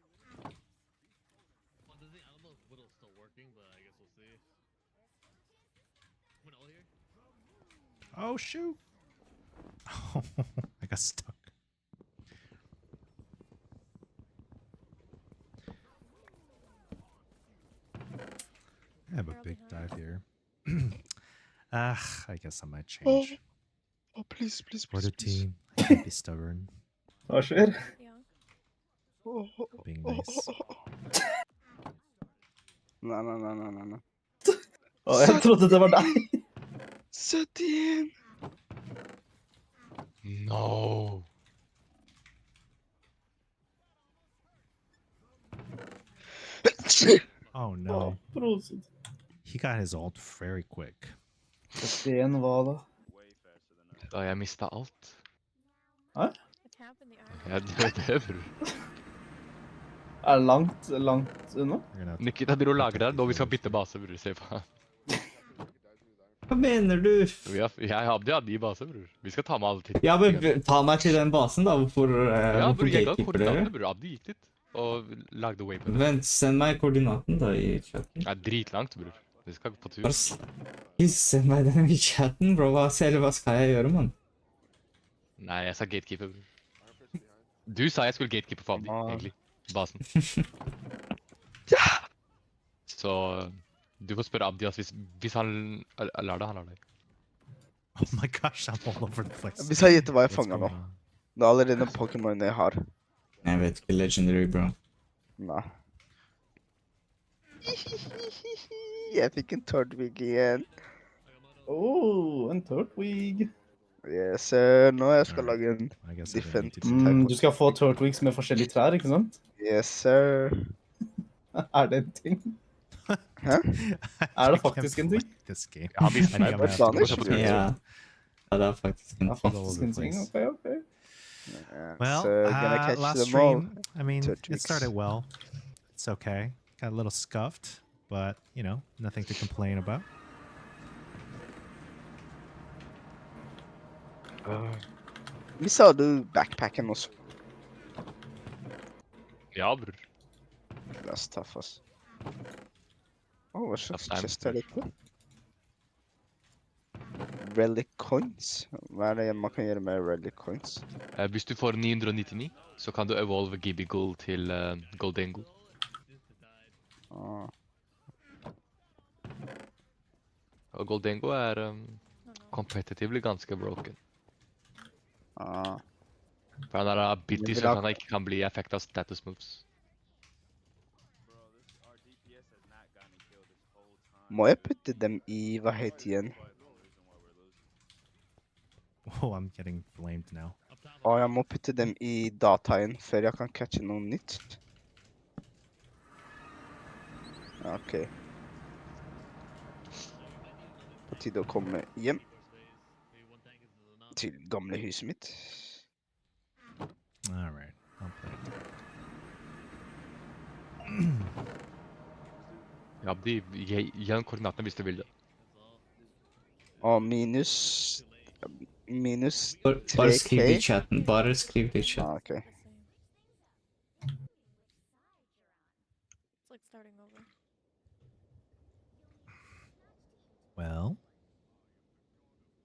Well, I don't know if Widow's still working, but I guess we'll see. Widow here? Oh shoot! I got stuck. I have a They're all big behind. dive here. I guess I might change. Oh, please, please, For please, the please. team, I can't be stubborn. Hva skjer? Yeah. Being nice. Nei, nei, nei, nei, nei, nei. Å, jeg trodde det var deg. 71! No. Oh no. Prosit. He got his ult very quick. 71 hva da? Way faster than us. Da jeg mistet alt. The cap and the iron. Jeg døde, bror. Er det langt unna? You're gonna have to Nikita driver og lager der når vi skal bytte base, bror. Se på. Hva mener du? Jeg hadde de base, bror. Vi skal ta med alle til. Ja, men ta meg til den basen da, hvorfor Ja, hvorfor bror, jeg ga gatekeeper dere? koordinatene, bror. Abdi gikk dit og lagde waypoint. Vent, send meg koordinaten da i chatten. Det er dritlangt, bror. Vi skal på tur. Bare send meg den i chatten, bro. Hva skal jeg gjøre, mann? Nei, jeg sa gatekeeper, bror. Du sa jeg skulle gatekeeper for Abdi, egentlig. Basen. Så du får spørre Abdi hvis han lar det, han lar det. Oh my gosh, I'm all over the place. Hvis jeg gjetter hva jeg What's fanger nå. going on? Det er allerede en Pokémon jeg har. Jeg vet ikke, legendary, bro. Nei. Jeg fikk en Tordvig igjen. En Turtwig. Yes, sir. Nå jeg skal lage en I guess I didn't different need to do Du skal få Turtwigs med forskjellige trær, ikke sant? Yes, sir. Er det en ting? Hæ? Er det I can't faktisk en ting? play This game. Ja, vi I think I'm gonna have to Spanish, go to bro. the Ja. Ja, det er faktisk en Det er ting. faktisk en ting, ok. Yeah, Well, so gonna catch last them all. stream, I mean, Two it tweaks. started well. It's okay. Got a little scuffed, but, you know, nothing to complain about. Vi sa du backpacken også. Ja, bror. Det er så tough, ass. Hva slags Kaptein. chest er dette? Relic coins? Hva er det man kan gjøre med relic coins? Hvis du får 999, så kan du evolve Gibby Gold til Goldengo. Ah. Og Goldengo er competitively ganske broken. Ah. For han har abilities vil ha- som han ikke kan bli effekt av status moves. Må jeg putte dem i, hva heter igjen? Oh, I'm getting flamed now. Jeg må putte dem i dataen før jeg kan catche noe nytt. Ja, ok. På tide å komme hjem. Til gamle huset mitt. All right, I'll play. Ja, gi han koordinatene hvis du vil det. Og minus Bare skriv det i 3K. chatten. Bare skriv det i chatten. Ah, ok. It's like starting over. Well,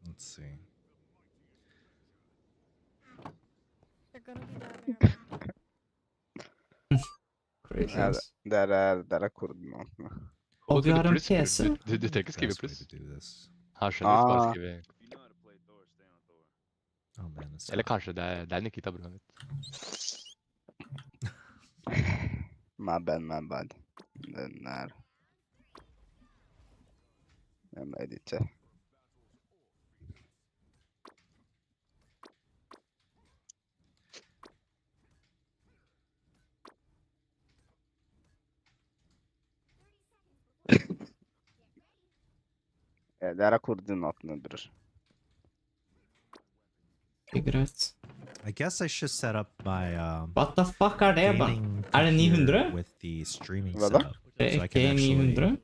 let's see. They're gonna be diving around. Crazy. Ja, ass. der er koordinatene. Og vi har en Pluss, PC. Du trenger ikke skrive Best way pluss. to do this. Han skjønner hvis du bare Ah. skriver. Oh man, this Eller kanskje det er Nikita, broren min. My bad. Den er... Den er edite. Ja, der er koordinatene, bror. Det er greit. I guess I should set up my What the fuck er det, ba? gaming Er det 900? computer with the streaming Hva da? setup. Det So er I can ikke actually 900?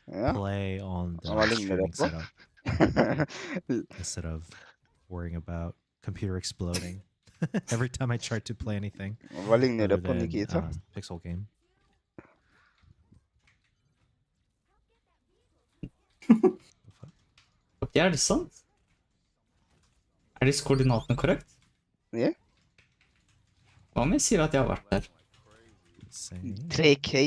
Ja. play on the Hva ligner streaming det på? setup instead of worrying about computer exploding every time I try to play anything Hva ligner other det på, than Nikita? pixel game. Ok, er det sant? Er disse koordinatene korrekt? Ja. Hva om jeg sier at jeg har vært der? Same. 3K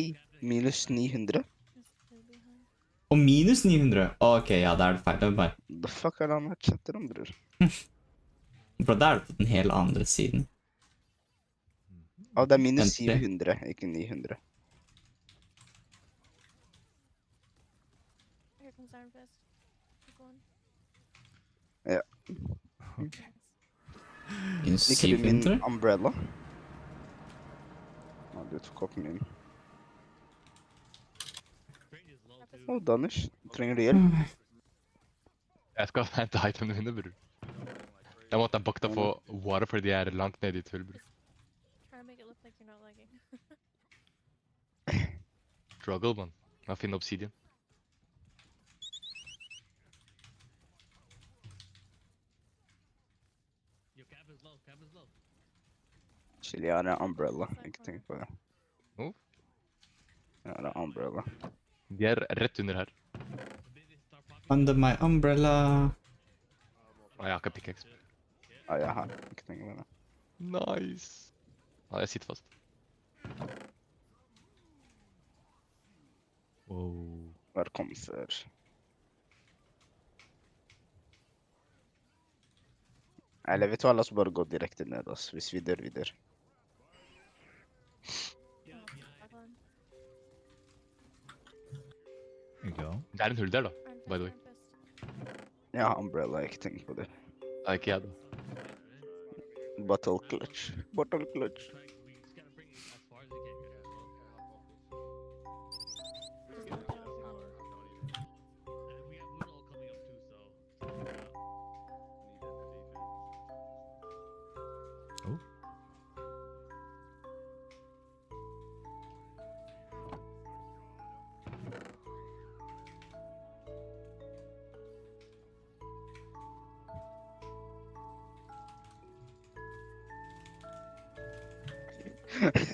minus 900? There's two behind. Og minus 900? Ok, ja, da er det feil. Det er bare... The fuck er det han her chatter om, bror? Bro, da er det på den hele andre siden. Det er minus Vent litt. 700, ikke 900. Here comes Iron Fist. Keep going. Okay. Minus Liker du min 700? umbrella? Du tok opp min. Danish, trenger du hjelp? Jeg skal hente itemene mine, bror. Jeg måtte bakta få water fordi jeg er langt nede i tull, bror. Try to make it look like you're not lagging. Struggle, man. Jeg må finne obsidian. Chill, jeg har en umbrella, ikke tenk på det. Oh. Jeg har en umbrella. De er rett under her. Under my umbrella. Jeg har ikke pickaxe. Jeg har ikke tenk på det. Nice. Jeg sitter fast. Whoa. Velkommen før. Eller vet du hva, la oss bare gå direkte ned, ass. Hvis vi dør, vi dør. There you go. Det er en hull der, da. Iron Fist, By the way. Iron Fist. Jeg har umbrella, ikke tenk på det. Det er ikke jeg, da. Bottle clutch. Bottle clutch. Just watch out. Oh.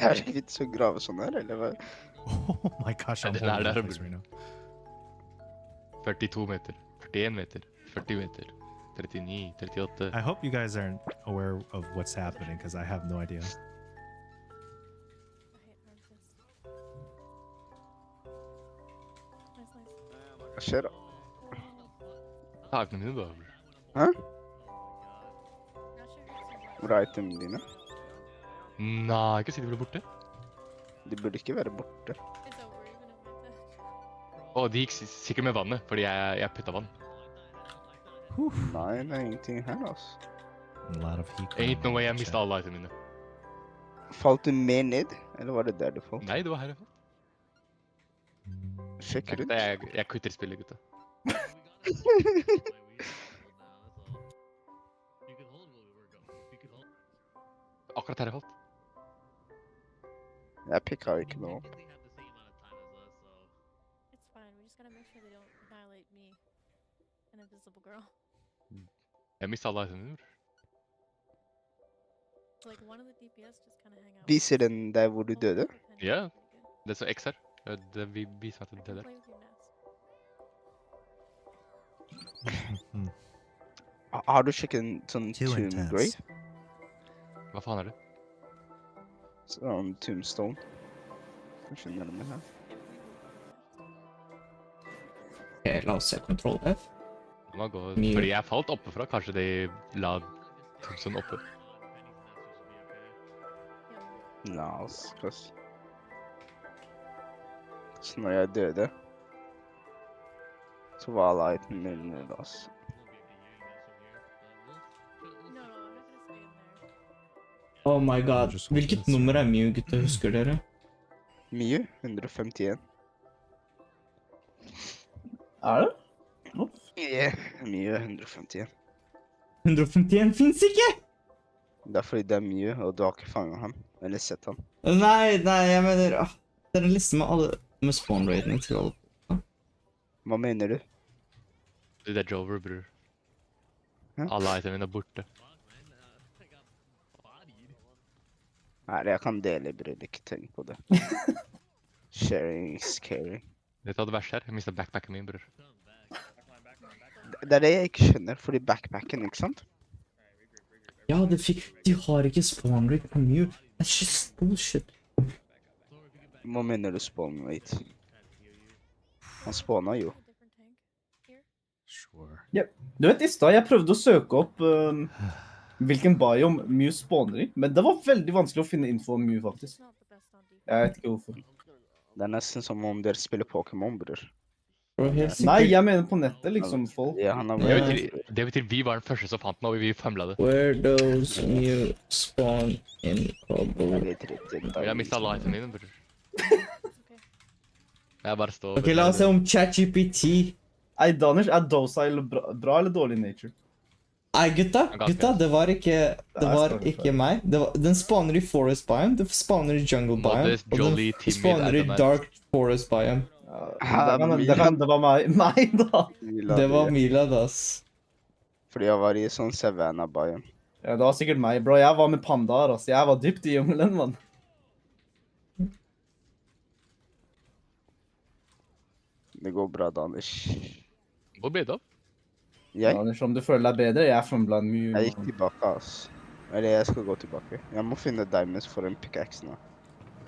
Er det vits å grave sånn her, eller hva? Oh my gosh, I'm Det all over der, the bror. place right now. 42 meter, 41 meter, 40 meter, 39, 38. I hope you guys aren't aware of what's happening because I have no idea. I hate arm fist. Nice, nice. Hva skjer da? Takene mine bare. Hæ? Not sure who's Hvor er itemene dine? Nei, ikke si de ble borte. De burde ikke være borte. It's over even if like that. Å, de gikk sikkert med vannet, fordi jeg putta vann. Nei, det er ingenting her, altså. A lot of heat. Ain't no way jeg mistet alle itemene mine. Falt du mer ned? Eller var det der du falt? Nei, det var her jeg falt. Sjekk rundt. Jeg kutter spillet, gutta. Akkurat her jeg falt. Jeg pikket ikke noe opp. It's fine. We just gotta make sure they don't annihilate me, an invisible girl. Jeg mistet alle itemene mine. Like one of the DPS just kind of hang out. Viser den der hvor du døde? Ja, det står X her. Det vi viser meg til det der. Play with your nest. Har du sjekket en sånn Too tomb intense. grave? Hva faen er det? Sånn tombstone. Kanskje nærmere her. Ok, la oss se Control F. Det må gå, Mye. fordi jeg falt oppefra. Kanskje de la Thompson oppe. La oss prøve. Så når jeg døde, så var alle itemene mine nede, altså. No, I'm not gonna stay in there. Oh my god. Hvilket nummer er Mew, gutter? Husker dere? Mye? 151. Er det? Yeah, mye 151. 151 finnes ikke! Det er fordi det er mye, og du har ikke fanget ham. Eller sett ham. Nei, jeg mener... Det er en liste med alle... Med spawn rating til alle. Hva mener du? Det er Jover, bror. Hæ? Alle itemene er borte. Nei, jeg kan dele, bror. Ikke tenk på det. Sharing is caring. Vet du hva det verste er? Jeg mistet backpacken min, bror. Det er det jeg ikke skjønner, fordi backpacken, ikke sant? Ja, de har ikke spawn rate på Mew. That's just bullshit. Hva mener du spawn rate? Han spawna jo. A different tank here. Sure. Du vet, i stad jeg prøvde å søke opp hvilken biome Mew spawner i, men det var veldig vanskelig å finne info om Mew, It's faktisk. not the best on defense. Jeg vet ikke hvorfor. Det er nesten som om dere spiller Pokémon, bror. Bro, helt Nei, sikkert. jeg mener på nettet, liksom, folk. Ja, han har Det vært... betyr vi var den første som fant den, og vi famla det. Where does Mew spawn in Jeg Cobble? vet ikke. Jeg mistet alle itemene mine, bror. It's okay. Jeg bare står... Ok, la oss se om ChatGPT. Nei, Danish, er docile bra eller dårlig nature? Nei, gutta, det var ikke sorry. meg. Den spawner i Forest Biome, den spawner i Jungle Biome, Modest, og jolly, den timid, spawner i Adamant. Dark Forest Biome. Det var meg da. Det var Milad, ass. Fordi jeg var i sånn Savannah biome. Ja, det var sikkert meg, bro. Jeg var med pandaer, altså. Jeg var dypt i jungelen, mann. Det går bra, Danish. Hvor ble det av? Jeg? Danish, om du føler deg bedre, jeg er fumbla Mew. Jeg gikk tilbake, ass. Eller jeg skal gå tilbake. Jeg må finne diamonds for en pickaxe nå.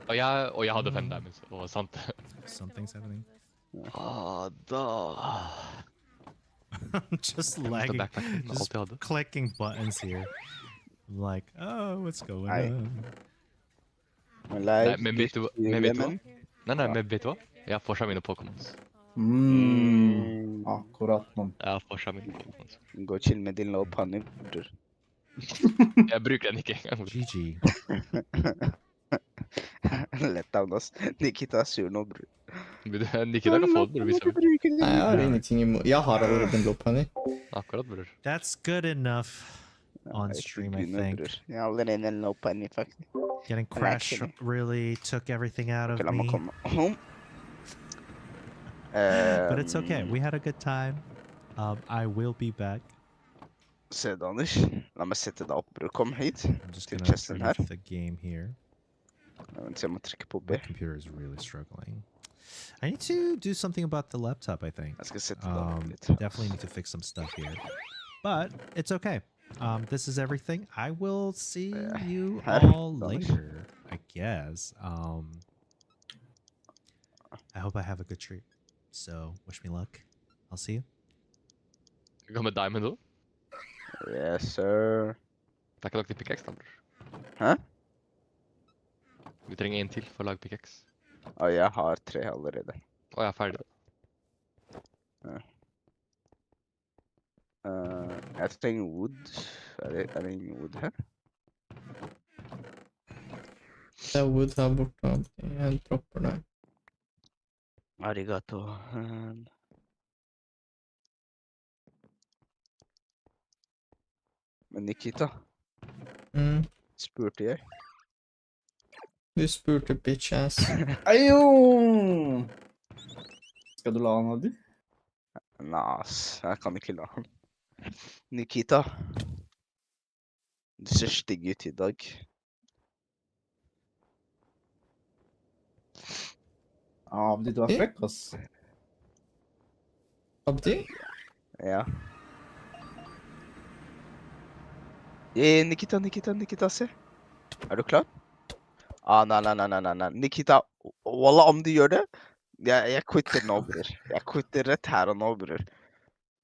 Og jeg hadde 5 diamonds, og sant. Something's happening. Da... I'm just Jeg mistet lagging. backpacken, alt Just jeg hadde. clicking buttons here. I'm like, oh, what's going Nei. on? Men Nei, men vet du hva? lemon. Nei, men vet du hva? Jeg har fortsatt mine Pokémons. Akkurat, mann. Jeg har fortsatt mine Pokémons. Gå og chill med din low panny, bror. Jeg bruker den ikke engang. GG. Lett av oss. Nikita er sur nå, bror. Nikita kan få den, bror, hvis jeg vil. Nei, jeg har ingenting imot. Jeg har allerede en low-penny. Akkurat, bror. That's good enough on Jeg stream, I begynner, think. bror. Jeg har allerede en low panny, faktisk. Getting Crash really took everything out of Ok, la meg me. komme home. But it's okay. We had a good time. I will be back. Se, Danish. La meg sette deg opp, bror. Kom hit. I'm just Til gonna chesten turn her. off the game here. Vent, jeg må trykke på B. My computer is really struggling. I need to do something about the laptop, I think. Jeg skal sette det opp litt. Definitely need to fix some stuff here. But it's okay. This is everything. I will see you all later, I guess. I hope I have a good treat. So, wish me luck. I'll see you. Skal vi ha med diamond også? Yes, sir. Det er ikke nok til pickaxe, da, bror. Hæ? Vi trenger en til for å lage pickaxe. Jeg har 3 allerede. Jeg er ferdig. Jeg trenger wood. Er det ingen wood her? Det er wood her borte. Jeg dropper det. Arigato. Men Nikita, spurte jeg? Du spurte bitch ass. Ajo! Skal du la han ha det? Nas, jeg kan ikke la han. Nikita, du ser stygg ut I dag. Abdi, du er frekk, ass. Abdi? Ja. Nikita, se. Er du klar? Nei. Nikita, wallah, om du gjør det, jeg quitter nå, bror. Jeg quitter rett her og nå, bror.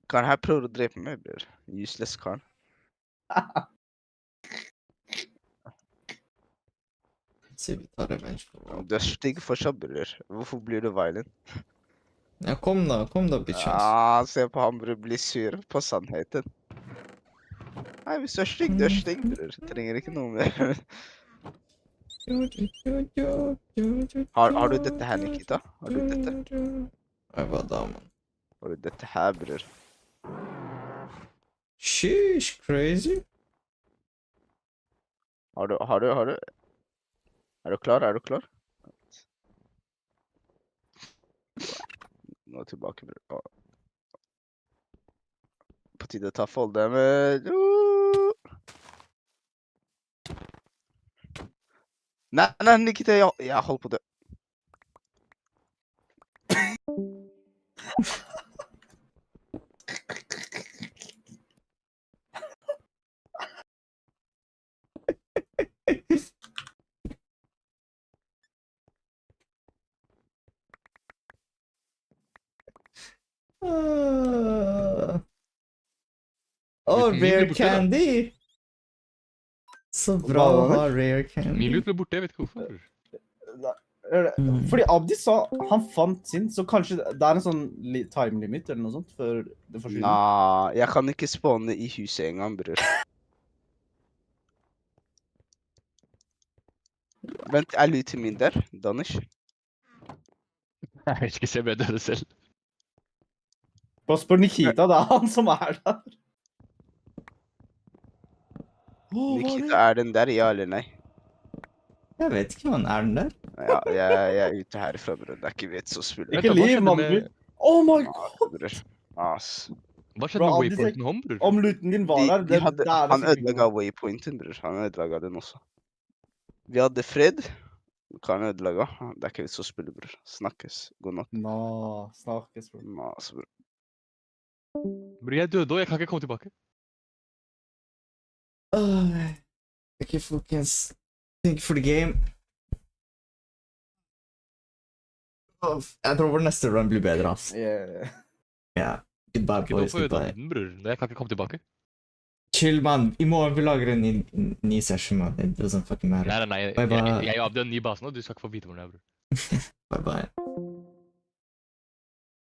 Kan her prøve å drepe meg, bror? Useless karen. Så vi tar revenge på det. Du er stygg fortsatt, bror. Hvorfor blir du violent? Ja, kom da, bitch ass. Se på han, bror, blir sur på sannheten. Nei, hvis du er stygg, bror. Trenger ikke noe mer. Har du dette her, Nikita? Har du dette? Nei, hva da, man? Har du dette her, bror? Sheesh, crazy. Har du? Er du klar? Nå tilbake, bror. På tide å ta fall damage. Nei, Nikita, jeg holder på det. Rare candy! Så bra å ha rare candy. Min loot ble borte, jeg vet ikke hvorfor. Fordi Abdi sa han fant sin, så kanskje det er en sånn time limit eller noe sånt før det forsvinner. Nei, jeg kan ikke spawne I huset en gang, bror. Vent, er looten min der, Danish? Jeg vet ikke, se, jeg ble døde selv. Bare spør Nikita, det er han som er der. Nikita, er den der, ja eller nei? Jeg vet ikke, man, er den der? Ja, jeg er ute herifra, bror. Det er ikke vits å spille. Ikke liv, mann. Oh my god! Bror. Ass. Hva skjedde med waypointen om, bror? Om looten din var der, Han ødelegget waypointen, bror. Han ødelegget den også. Vi hadde fred. Hva han ødelegget? Det er ikke vits å spille, bror. Snakkes. God natt. Nå, snakkes, bror. Mas, bror. Bror, jeg døde og jeg kan ikke komme tilbake. Okay, folkens. Thank you for the game. Jeg tror vår neste run blir bedre, ass. Ja. Goodbye, boys. Goodbye. Bror, jeg kan ikke komme tilbake. Chill, man. I morgen vi lager en ny session, man. It doesn't fucking matter. Nei. Bye, bye. Jeg og Abdi har en ny base nå. Du skal ikke få vite hvor det er, bror. Bye, bye.